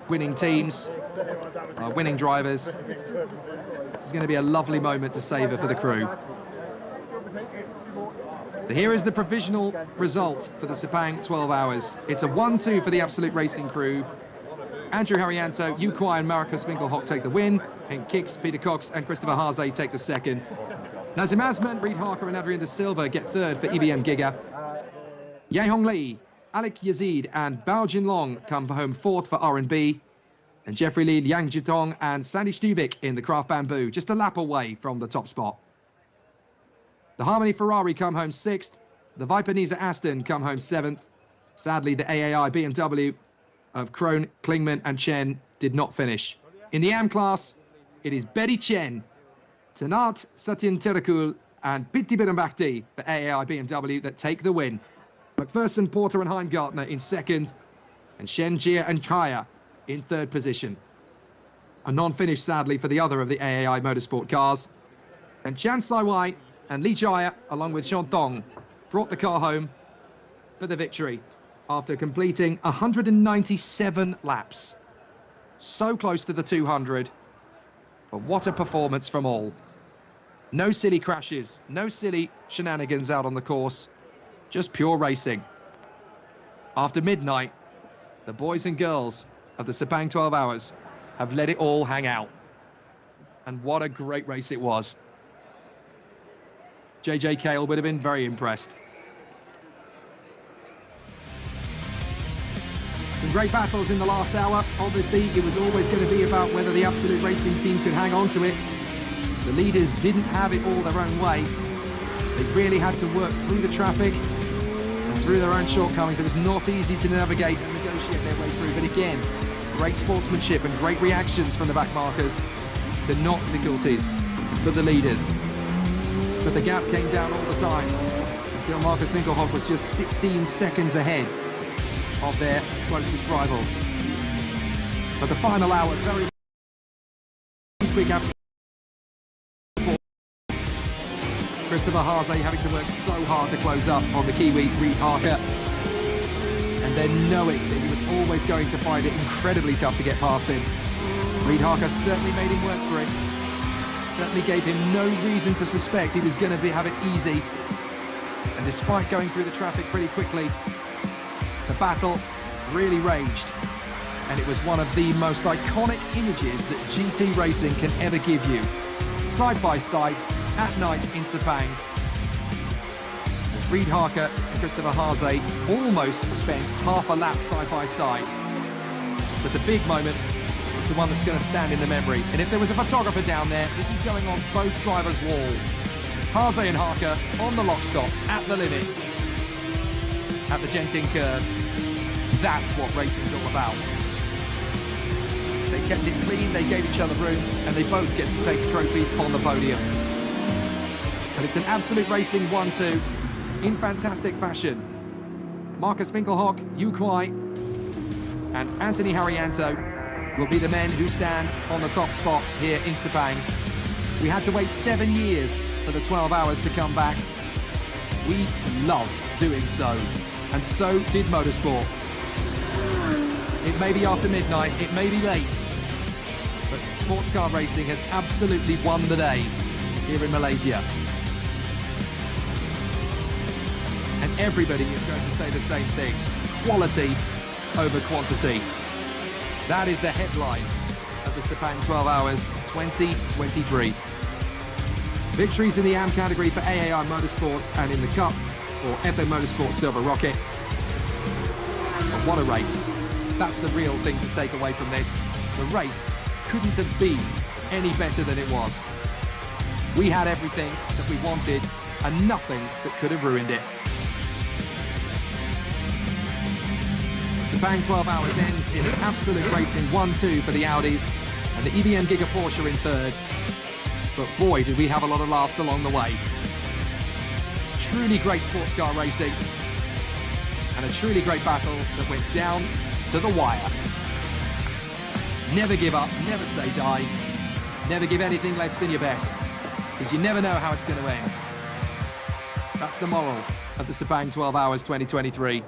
winning teams, our winning drivers. It's going to be a lovely moment to savour for the crew. Here is the provisional result for the Sepang 12 hours. It's a 1-2 for the Absolute Racing crew. Andrew Haryanto, Yu Kwai and Marcus Winkelhock take the win. And Kicks, Peter Cox and Christopher Haase take the second. Nazim Azman, Reid Harker and Adrian De Silva get third for EBM Giga. Ye Hong Lee, Alec Yazid and Bao Jinlong come home fourth for R&B. And Jeffrey Lee, Liang Jitong and Sandy Stuvik in the Craft Bamboo, just a lap away from the top spot. The Harmony Ferrari come home 6th. The Viper Niza Aston come home 7th. Sadly, the AAI BMW of Krohn, Klingman and Chen did not finish. In the AM class, it is Betty Chen, Tanat Satyan Terakul and Pitti Birambakti for AAI BMW that take the win. McPherson, Porter and Heimgartner in second. and Shenjia and Kaya in third position. A non-finish, sadly, for the other of the AAI Motorsport cars. And Chan Sai-wai and Lee Jaya, along with Sean Tong, brought the car home for the victory after completing 197 laps. So close to the 200. But what a performance from all. No silly crashes, no silly shenanigans out on the course, just pure racing. After midnight, the boys and girls of the Sepang 12 Hours have let it all hang out. And what a great race it was. JJ Cale would have been very impressed. Some great battles in the last hour. Obviously, it was always going to be about whether the Absolute Racing team could hang on to it. The leaders didn't have it all their own way. They really had to work through the traffic and through their own shortcomings. It was not easy to navigate and negotiate their way through. But again, great sportsmanship and great reactions from the back markers to not difficulties for the leaders. But the gap came down all the time until Marcus Winkelhoff was just 16 seconds ahead of their closest rivals. But the final hour, very quick after Christopher Haase having to work so hard to close up on the Kiwi Reid Harker, and then knowing that he was always going to find it incredibly tough to get past him. Reid Harker certainly made him work for it, certainly gave him no reason to suspect he was going to have it easy. And despite going through the traffic pretty quickly, the battle really raged, and it was one of the most iconic images that GT racing can ever give you. Side by side, at night in Sepang, Reid Harker and Christopher Haase almost spent half a lap side by side. But the big moment was the one that's going to stand in the memory. And if there was a photographer down there, this is going on both drivers' walls. Haase and Harker on the lock stops at the limit at the Genting curve. That's what racing's all about. They kept it clean, they gave each other room, and they both get to take trophies on the podium. And it's an Absolute Racing 1-2 in fantastic fashion. Marcus Winkelhock, Yu Kuai, and Anthony Haryanto will be the men who stand on the top spot here in Sepang. We had to wait 7 years for the 12 Hours to come back. We loved doing so, and so did motorsport. It may be after midnight, it may be late, but sports car racing has absolutely won the day here in Malaysia. And everybody is going to say the same thing: quality over quantity. That is the headline of the Sepang 12 Hours 2023. Victories in the AM category for AAI Motorsports and in the Cup for FM Motorsport Silver Rocket. But what a race. That's the real thing to take away from this. The race couldn't have been any better than it was. We had everything that we wanted and nothing that could have ruined it. Sepang 12 Hours ends in an Absolute Racing 1-2 for the Audis and the EBM Giga Porsche in third. But boy, did we have a lot of laughs along the way. Truly great sports car racing and a truly great battle that went down to the wire. Never give up, never say die, never give anything less than your best, because you never know how it's going to end. That's the moral of the Sepang 12 Hours 2023.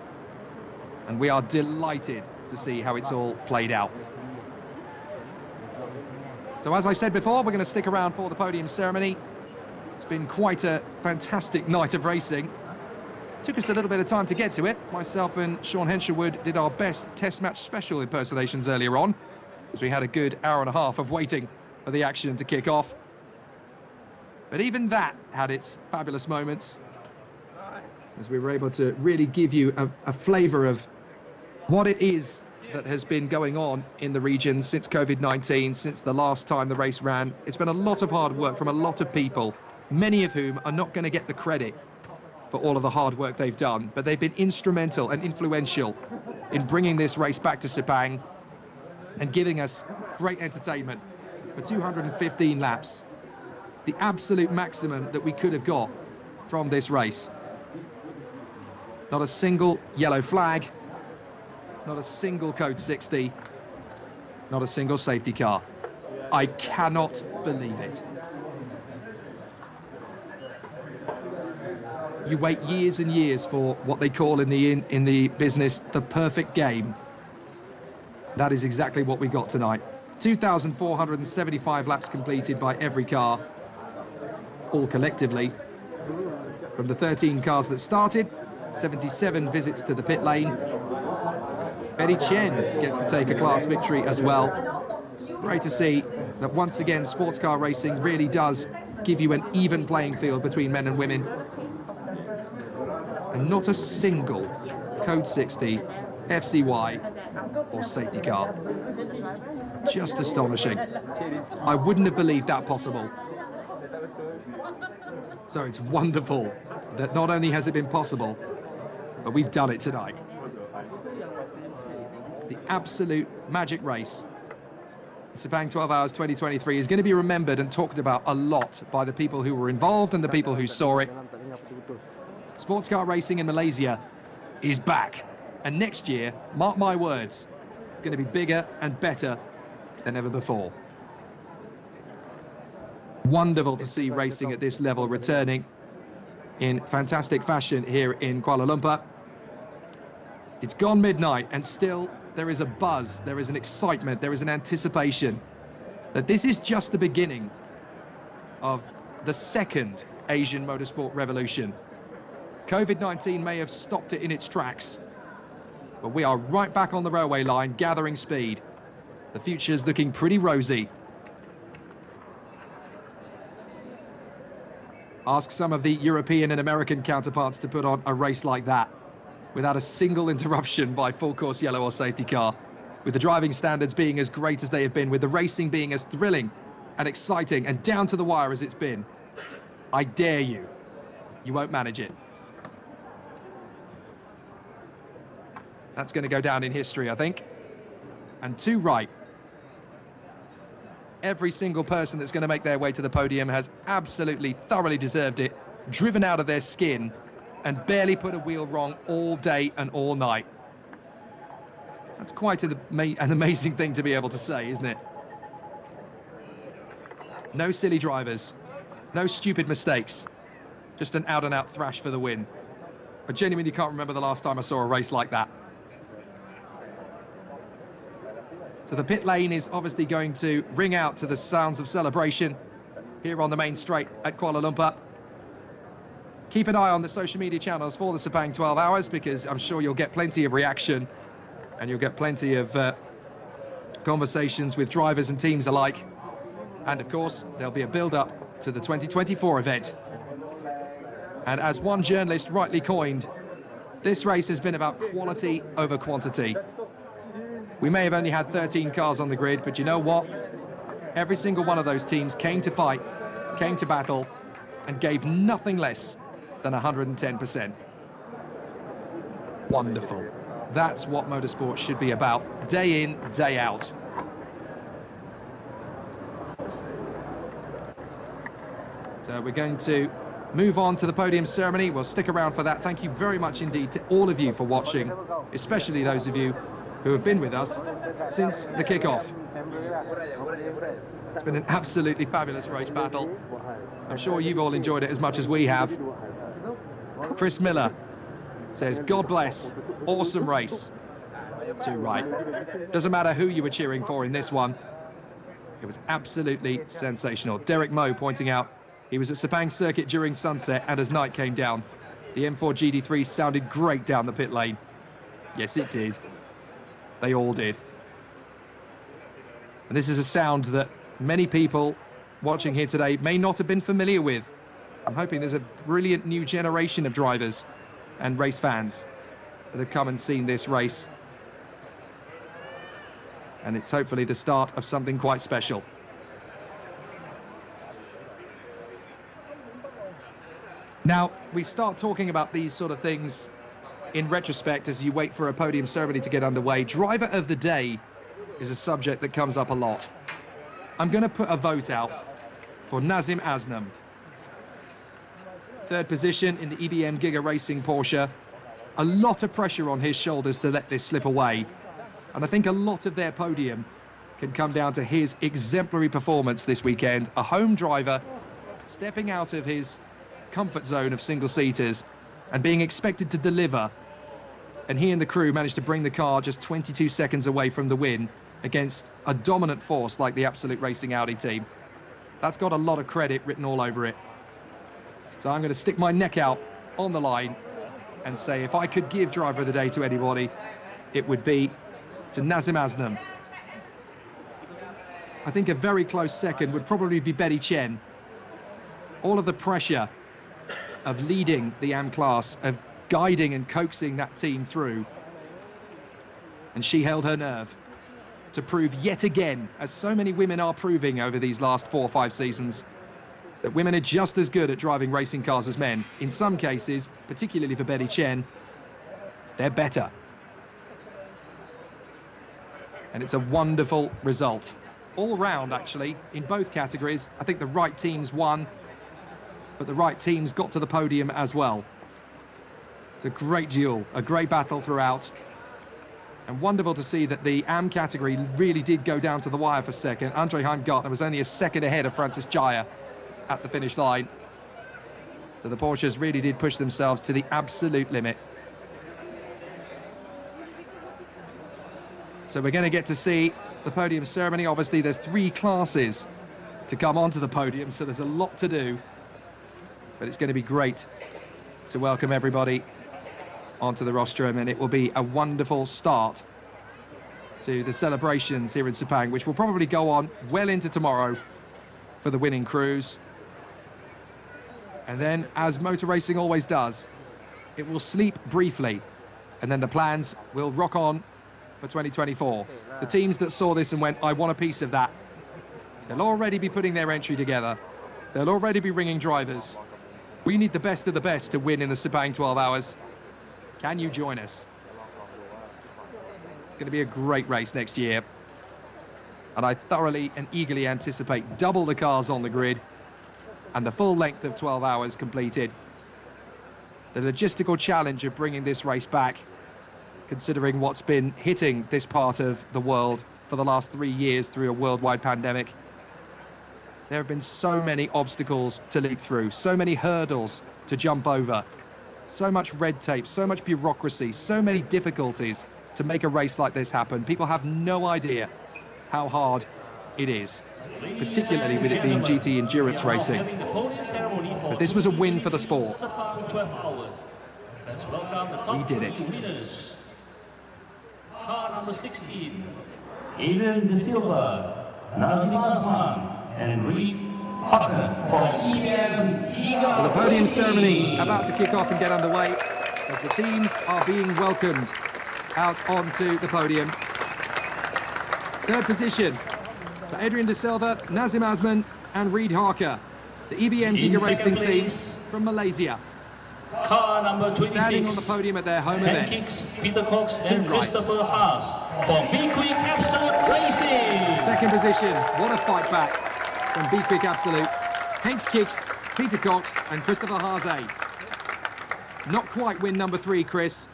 And we are delighted to see how it's all played out. So as I said before, we're going to stick around for the podium ceremony. It's been quite a fantastic night of racing. Took us a little bit of time to get to it. Myself and Sean Hensherwood did our best test match special impersonations earlier on, as we had a good hour and a half of waiting for the action to kick off. But even that had its fabulous moments, as we were able to really give you a flavour of what it is that has been going on in the region since COVID-19, since the last time the race ran. It's been a lot of hard work from a lot of people, many of whom are not going to get the credit for all of the hard work they've done, but they've been instrumental and influential in bringing this race back to Sepang and giving us great entertainment for 215 laps. The absolute maximum that we could have got from this race. Not a single yellow flag, not a single code 60, not a single safety car. I cannot believe it. You wait years and years for what they call in the business the perfect game. That is exactly what we got tonight. 2,475 laps completed by every car, all collectively. From the 13 cars that started, 77 visits to the pit lane. Betty Chen gets to take a class victory as well. Great to see that once again sports car racing really does give you an even playing field between men and women. And not a single code 60, FCY or safety car. Just astonishing. I wouldn't have believed that possible. So it's wonderful that not only has it been possible, but we've done it tonight. The absolute magic race. The Sepang 12 Hours 2023 is going to be remembered and talked about a lot by the people who were involved and the people who saw it. Sports car racing in Malaysia is back. And next year, mark my words, it's going to be bigger and better than ever before. Wonderful to see racing at this level returning in fantastic fashion here in Kuala Lumpur. It's gone midnight and still there is a buzz, there is an excitement, there is an anticipation that this is just the beginning of the second Asian motorsport revolution. COVID-19 may have stopped it in its tracks, but we are right back on the railway line, gathering speed. The future's looking pretty rosy. Ask some of the European and American counterparts to put on a race like that without a single interruption by full course yellow or safety car, with the driving standards being as great as they have been, with the racing being as thrilling and exciting and down to the wire as it's been. I dare you. You won't manage it. That's going to go down in history, I think. And too right. Every single person that's going to make their way to the podium has absolutely thoroughly deserved it, driven out of their skin, and barely put a wheel wrong all day and all night. That's quite an amazing thing to be able to say, isn't it? No silly drivers, no stupid mistakes, just an out-and-out thrash for the win. I genuinely can't remember the last time I saw a race like that. So the pit lane is obviously going to ring out to the sounds of celebration here on the main straight at Kuala Lumpur. Keep an eye on the social media channels for the Sepang 12 Hours, because I'm sure you'll get plenty of reaction and you'll get plenty of conversations with drivers and teams alike. And of course, there'll be a build-up to the 2024 event. And as one journalist rightly coined, this race has been about quality over quantity. We may have only had 13 cars on the grid, but you know what? Every single one of those teams came to fight, came to battle, and gave nothing less than 110%. Wonderful. That's what motorsport should be about, day in, day out. So we're going to move on to the podium ceremony. We'll stick around for that. Thank you very much indeed to all of you for watching, especially those of you who have been with us since the kickoff. It's been an absolutely fabulous race battle. I'm sure you've all enjoyed it as much as we have. Chris Miller says, God bless, awesome race. Too right. Doesn't matter who you were cheering for in this one. It was absolutely sensational. Derek Moe pointing out he was at Sepang Circuit during sunset, and as night came down, the M4 GD3 sounded great down the pit lane. Yes, it did. They all did. And this is a sound that many people watching here today may not have been familiar with. I'm hoping there's a brilliant new generation of drivers and race fans that have come and seen this race. And it's hopefully the start of something quite special. Now, we start talking about these sort of things in retrospect as you wait for a podium ceremony to get underway. Driver of the day is a subject that comes up a lot. I'm going to put a vote out for Nazim Asnam. Third position in the EBM Giga Racing Porsche. a lot of pressure on his shoulders to let this slip away. And I think a lot of their podium can come down to his exemplary performance this weekend. A home driver stepping out of his comfort zone of single-seaters and being expected to deliver. And he and the crew managed to bring the car just 22 seconds away from the win against a dominant force like the Absolute Racing Audi team. That's got a lot of credit written all over it. So I'm going to stick my neck out on the line and say if I could give driver of the day to anybody, it would be to Nazim Aslam. I think a very close second would probably be Betty Chen. All of the pressure of leading the AM class, of guiding and coaxing that team through. And she held her nerve to prove yet again, as so many women are proving over these last 4 or 5 seasons, that women are just as good at driving racing cars as men. In some cases, particularly for Betty Chen, they're better. And it's a wonderful result. All round, actually, in both categories. I think the right teams won, but the right teams got to the podium as well. It's a great duel, a great battle throughout. And wonderful to see that the AM category really did go down to the wire for second. Andre Heimgartner was only a second ahead of Francis Jaya at the finish line. So the Porsches really did push themselves to the absolute limit. So we're going to get to see the podium ceremony. Obviously, there's 3 classes to come onto the podium, so there's a lot to do. But it's going to be great to welcome everybody onto the rostrum, and it will be a wonderful start to the celebrations here in Sepang, which will probably go on well into tomorrow for the winning crews. And then, as motor racing always does, it will sleep briefly, and then the plans will rock on for 2024. The teams that saw this and went, I want a piece of that, they'll already be putting their entry together. They'll already be ringing drivers. We need the best of the best to win in the Sepang 12 hours. Can you join us? It's going to be a great race next year. And I thoroughly and eagerly anticipate double the cars on the grid and the full length of 12 hours completed. The logistical challenge of bringing this race back, considering what's been hitting this part of the world for the last 3 years through a worldwide pandemic. There have been so many obstacles to leap through, so many hurdles to jump over, so much red tape, so much bureaucracy, so many difficulties to make a race like this happen. People have no idea how hard it is, particularly with it being GT endurance racing. But this was a win for the sport. We did it. Car number 16, Adrian De Silva, Nazim Aslam, and Reed Hutton for EBM. Well, the podium ceremony about to kick off and get underway as the teams are being welcomed out onto the podium. Third position to Adrian De Silva, Nazim Aslam and Reed Harker, the EBM Giga Racing team from Malaysia. Car number 26, standing on the podium at their home event. Hankook, Peter Cox and Christopher Haas for Be Quick Absolute Racing. Second position, what a fight back from Be Quick Absolute. Henk Kicks, Peter Cox and Christopher Haas. Not quite win number 3, Chris.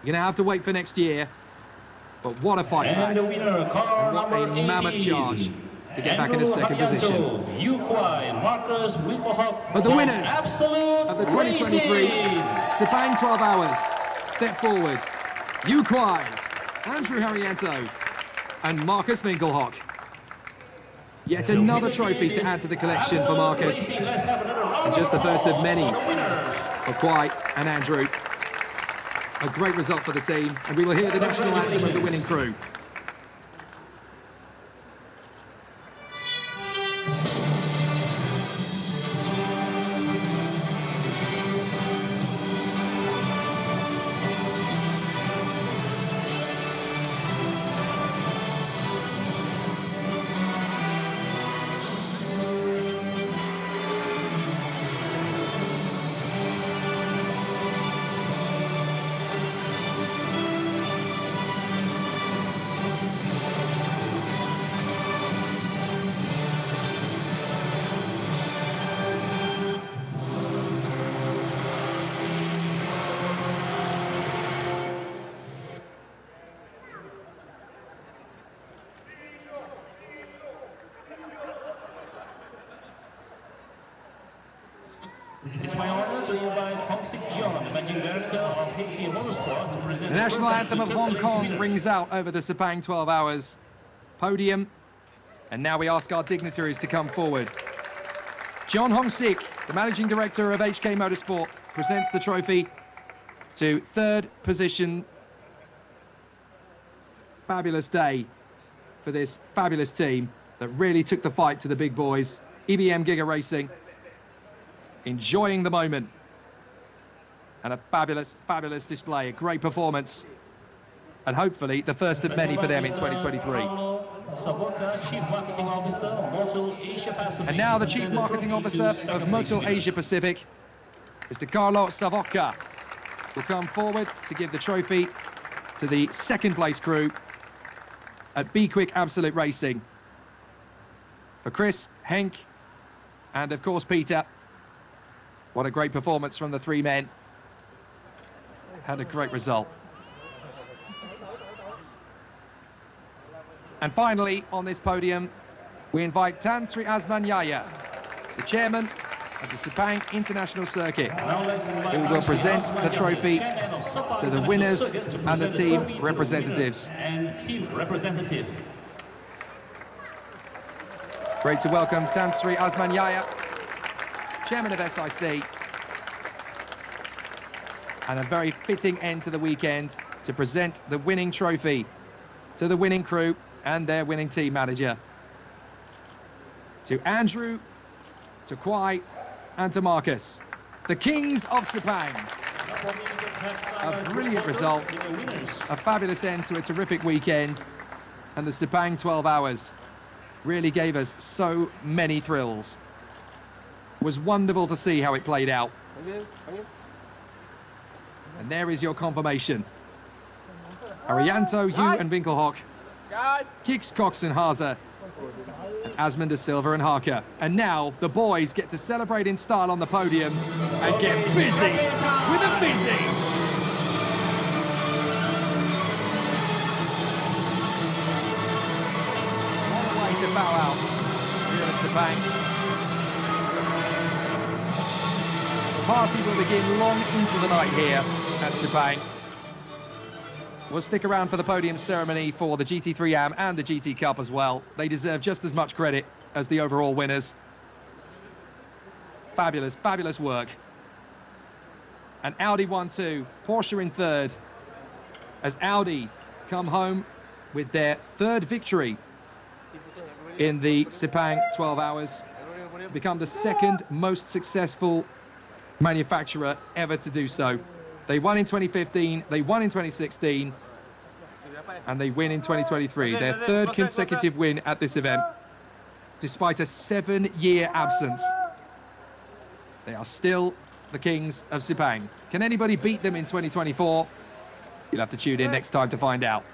You're going to have to wait for next year. But what a fight back. And the winner, car and what number a 18, mammoth charge to get back in a second position. But the winners of the 2023 Sepang 12 Hours step forward. Yu Kwai, Andrew Harriento and Marcus Winkelhock. Yet another trophy to add to the collection for Marcus. And just the first of many for Kwai and Andrew. A great result for the team, and we will hear the national anthem of the winning crew. my honor to invite Hankook John, the Managing Director of Hankook Motorsport, to present The national anthem of Hong Kong winners. rings out over the Sepang 12 Hours podium. And now we ask our dignitaries to come forward. John Hankook, the Managing Director of HK Motorsport, presents the trophy to third position. Fabulous day for this fabulous team that really took the fight to the big boys. EBM Giga Racing, enjoying the moment. And a fabulous, fabulous display, a great performance. And hopefully the first of many for them in 2023. And now the Chief Marketing Officer of Motul Asia Pacific, Mr. Carlo Savoca, will come forward to give the trophy to the second place crew at Be Quick Absolute Racing. For Chris, Henk, and of course Peter. What a great performance from the three men. Had a great result. And finally, on this podium, we invite Tan Sri Azman Yaya, the chairman of the Sepang International Circuit, who will present the trophy to the winners and the team representatives. Great to welcome Tan Sri Azman Yaya, chairman of SIC, and a very fitting end to the weekend to present the winning trophy to the winning crew and their winning team manager. To Andrew, to Kwai, and to Marcus, the kings of Sepang. A brilliant result, a fabulous end to a terrific weekend, and the Sepang 12 Hours really gave us so many thrills. It was wonderful to see how it played out. And there is your confirmation. Arianto, Yu and Winkelhock, Kicks, Cox and Haza, Asmund de Silva and Harker. And now the boys get to celebrate in style on the podium and get busy with a busy. What a way to bow out here at Sepang. The party will begin long into the night here at Sepang. We'll stick around for the podium ceremony for the GT3 AM and the GT Cup as well. They deserve just as much credit as the overall winners. Fabulous, fabulous work. And Audi 1-2, Porsche in third, as Audi come home with their third victory in the Sepang 12 Hours, become the second most successful manufacturer ever to do so. They won in 2015, they won in 2016, and they win in 2023. Their third consecutive win at this event, despite a 7-year absence. They are still the kings of Sepang. Can anybody beat them in 2024? You'll have to tune in next time to find out.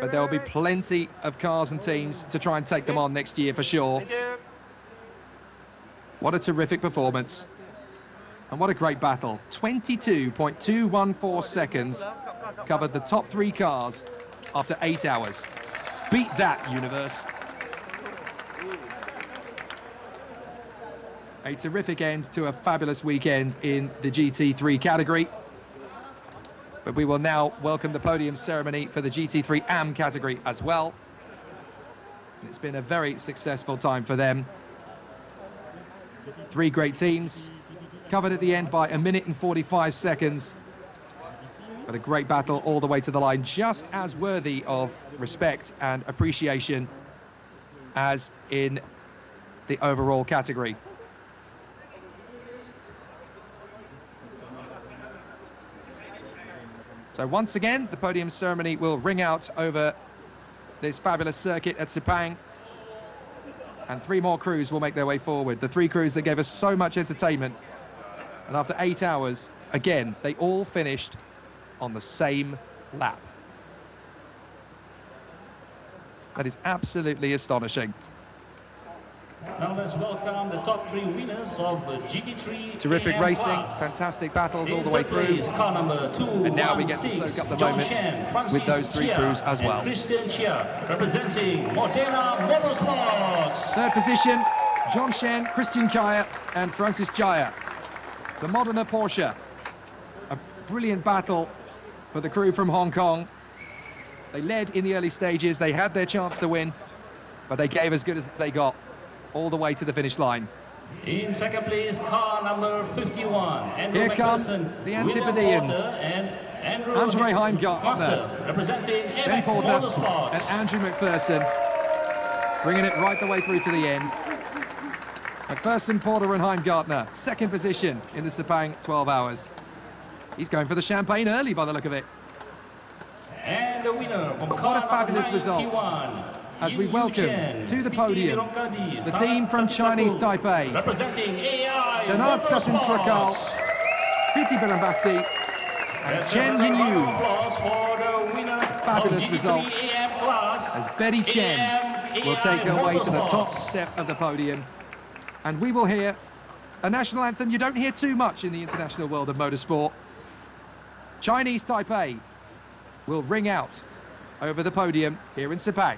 But there will be plenty of cars and teams to try and take them on next year for sure. What a terrific performance. And what a great battle. 22.214 seconds covered the top 3 cars after 8 hours. Beat that, universe. A terrific end to a fabulous weekend in the GT3 category. But we will now welcome the podium ceremony for the GT3 AM category as well. It's been a very successful time for them. 3 great teams, covered at the end by 1 minute and 45 seconds. But a great battle all the way to the line, just as worthy of respect and appreciation as in the overall category. So once again, the podium ceremony will ring out over this fabulous circuit at Sepang. And 3 more crews will make their way forward. The 3 crews that gave us so much entertainment. And after 8 hours, again, they all finished on the same lap. That is absolutely astonishing. Now let's welcome the top 3 winners of GT3. Terrific AM racing, class. fantastic battles all the way through. Car number 2, And now we get to soak up the moment with those 3 crews as well. Christian Chia, representing Modena Motorsports. Third position, John Shen, Christian Kaya and Francis Jaya. The Modena Porsche. A brilliant battle for the crew from Hong Kong. They led in the early stages, they had their chance to win, but they gave as good as they got all the way to the finish line. In second place, car number 51. Andrew Here come McPherson, the William Antipodeans. Porter and Andrew Andre Heimgartner, representing Ben AMAC Porter Motorsports. and Andrew McPherson, bringing it right the way through to the end. McPherson, Porter and Heimgartner, second position in the Sepang 12 hours. He's going for the champagne early by the look of it. And the winner from What car a fabulous number result 91, as we Yu welcome Chen, to the PT podium Rongkadi, the team from Chinese Taipei. representing AI Tanat Satin Trakal, Motorsports. Piti Barambakti and Chen Yinyu. Fabulous result as Betty Chen will take her way to the top step of the podium. And we will hear a national anthem you don't hear too much in the international world of motorsport. Chinese Taipei will ring out over the podium here in Sepang.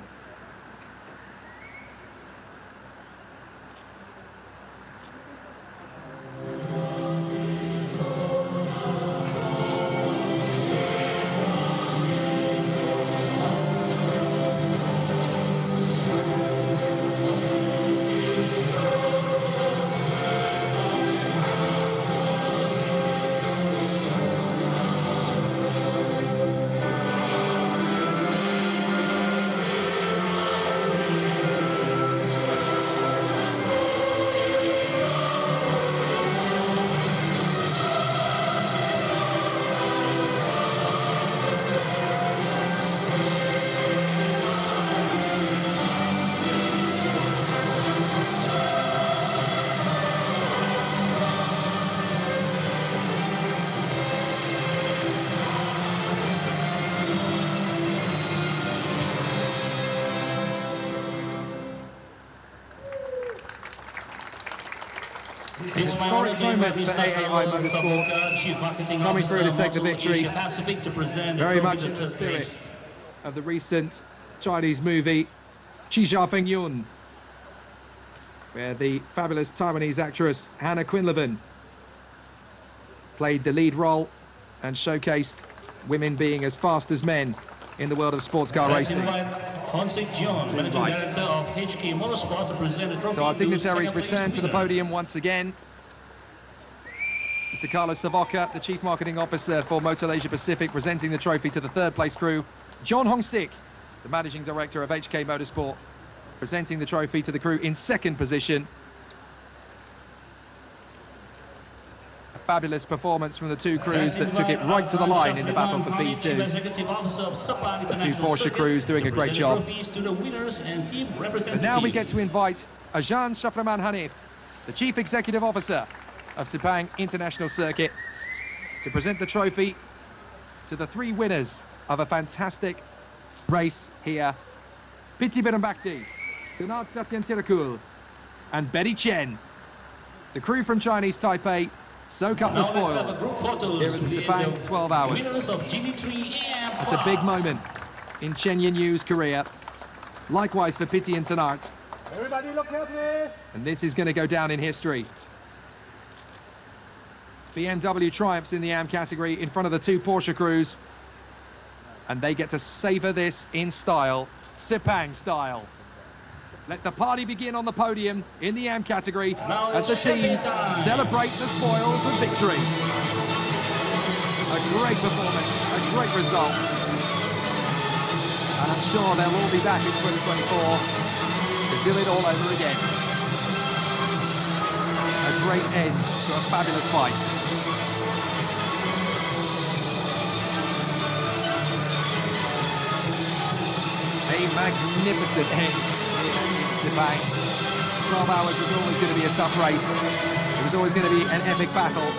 Historic moment for AAI Motorsports, coming through to take the victory, very much in the spirit of the recent Chinese movie Chi Jia Feng Yun, where the fabulous Taiwanese actress Hannah Quinlivan played the lead role and showcased women being as fast as men in the world of sports car racing. So our dignitaries return to the podium once again. Mr. Carlos Savoca, the Chief Marketing Officer for Motor Asia Pacific, presenting the trophy to the third place crew. John Hong-sik, the Managing Director of HK Motorsport, presenting the trophy to the crew in second position. A fabulous performance from the two crews that took it right to the line in the battle for B2. The two Porsche crews doing a great job. And now we get to invite Ajahn Shaframan Hanif, the Chief Executive Officer of Sepang International Circuit, to present the trophy to the three winners of a fantastic race here. Piti Barambakti, Tanat Satin Trakal and Betty Chen. The crew from Chinese Taipei soak up the spoils here at the Sepang 12 hours. It's a big moment in Chen Yinyu's career. Likewise for Piti and Tanat. Everybody look here, please. And this is going to go down in history. BMW triumphs in the AM category in front of the two Porsche crews. And they get to savour this in style, Sepang style. Let the party begin on the podium in the AM category as the teams celebrate the spoils of victory. A great performance, a great result. And I'm sure they'll all be back in 2024 to do it all over again. A great end to a fabulous fight. A magnificent end here in Sepang. 12 hours was always going to be a tough race. It was always going to be an epic battle.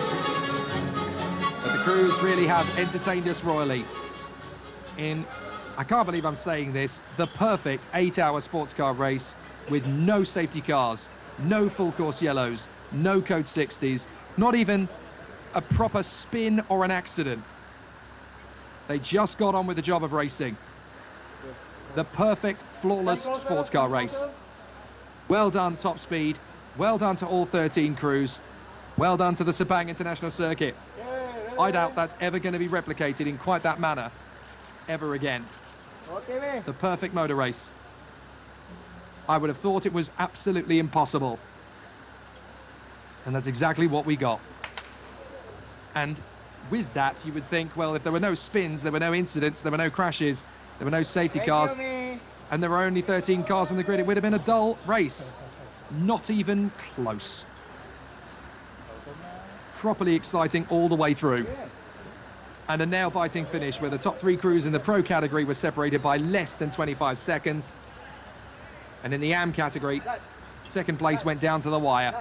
But the crews really have entertained us royally in, I can't believe I'm saying this, the perfect 8-hour sports car race with no safety cars, no full course yellows, no code 60s, not even a proper spin or an accident. They just got on with the job of racing. The perfect, flawless sports car race. Well done, Top Speed. Well done to all 13 crews. Well done to the Sepang International Circuit. I doubt that's ever going to be replicated in quite that manner ever again. The perfect motor race. I would have thought it was absolutely impossible. And that's exactly what we got. And with that, you would think, well, if there were no spins, there were no incidents, there were no crashes, there were no safety cars, and there were only 13 cars on the grid, it would have been a dull race. Not even close. Properly exciting all the way through. And a nail-biting finish where the top 3 crews in the Pro category were separated by less than 25 seconds. And in the AM category, second place went down to the wire.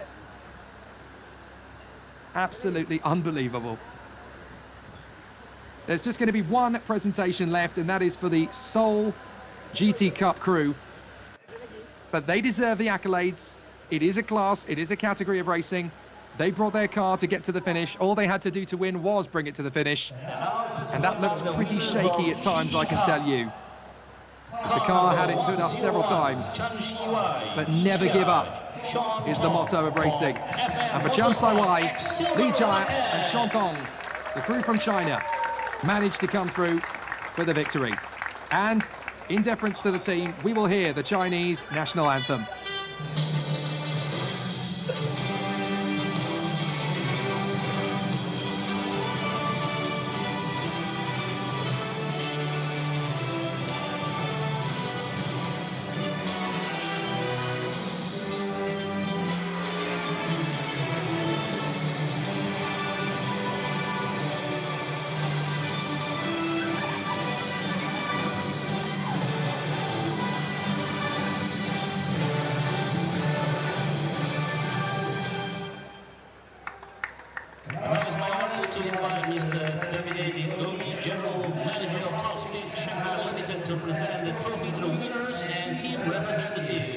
Absolutely unbelievable. There's just going to be one presentation left, and that is for the Seoul GT Cup crew. But they deserve the accolades. It is a class, it is a category of racing. They brought their car to get to the finish. All they had to do to win was bring it to the finish. And that looked pretty shaky at times, I can tell you. The car had its hood up several times, but never give up is the motto of racing. And for Chan Sai-wai, Li Jia and Sean Tong, the crew from China, managed to come through for the victory. And in deference to the team, we will hear the Chinese national anthem.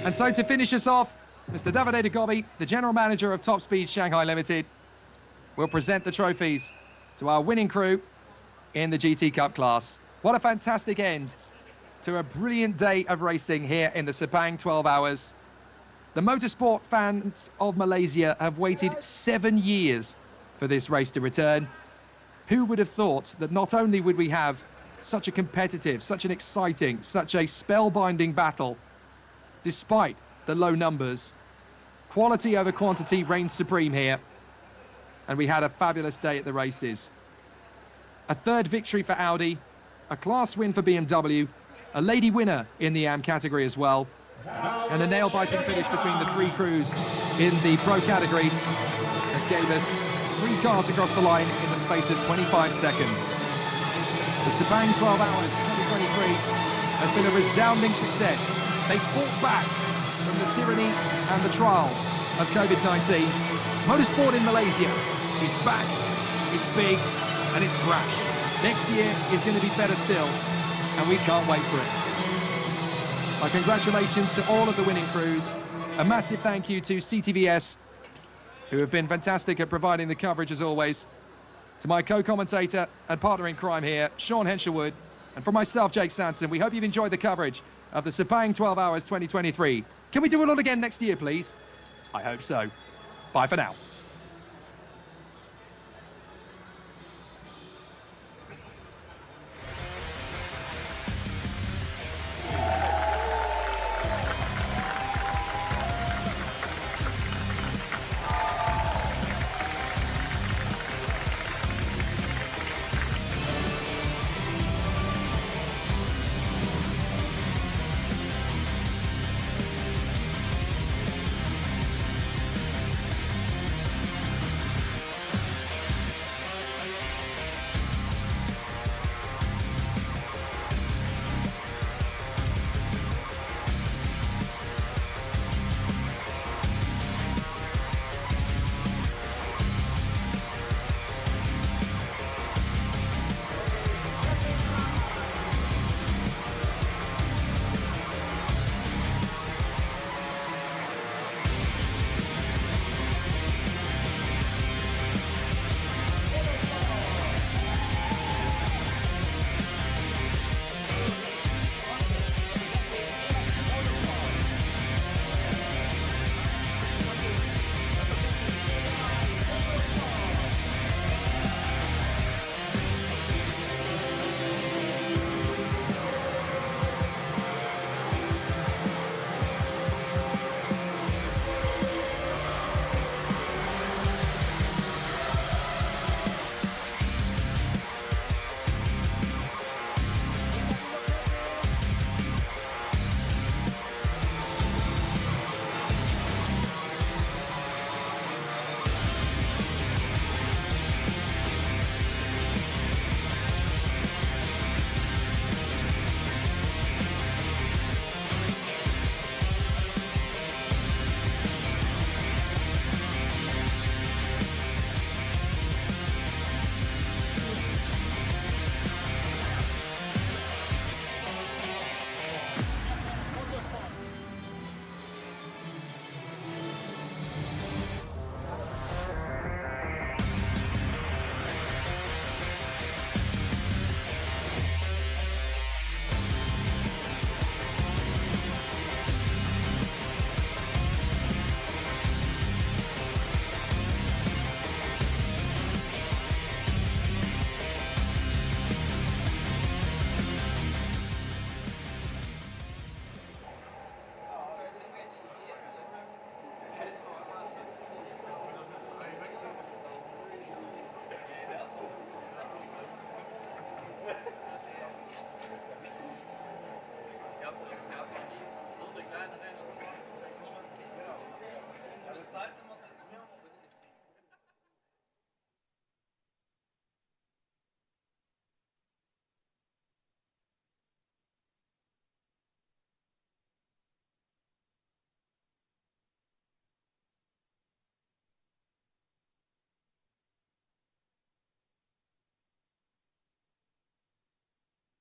And so to finish us off, Mr. Davide Gobi, the General Manager of Top Speed Shanghai Limited, will present the trophies to our winning crew in the GT Cup class. What a fantastic end to a brilliant day of racing here in the Sepang 12 hours. The motorsport fans of Malaysia have waited 7 years for this race to return. Who would have thought that not only would we have such a competitive, such an exciting, such a spellbinding battle, despite the low numbers, quality over quantity reigned supreme here, and we had a fabulous day at the races. A third victory for Audi, a class win for BMW, a lady winner in the AM category as well, and a nail-biting finish between the 3 crews in the Pro category that gave us 3 cars across the line in the space of 25 seconds. The Sepang 12 Hours 2023 has been a resounding success. They fought back from the tyranny and the trials of COVID-19. Motorsport in Malaysia is back, it's big, and it's brash. Next year is going to be better still, and we can't wait for it. My congratulations to all of the winning crews. A massive thank you to CTVS, who have been fantastic at providing the coverage as always. To my co-commentator and partner in crime here, Sean Henshelwood, and for myself, Jake Sanson, we hope you've enjoyed the coverage of the Sepang 12 Hours 2023. Can we do it all again next year, please? I hope so. Bye for now.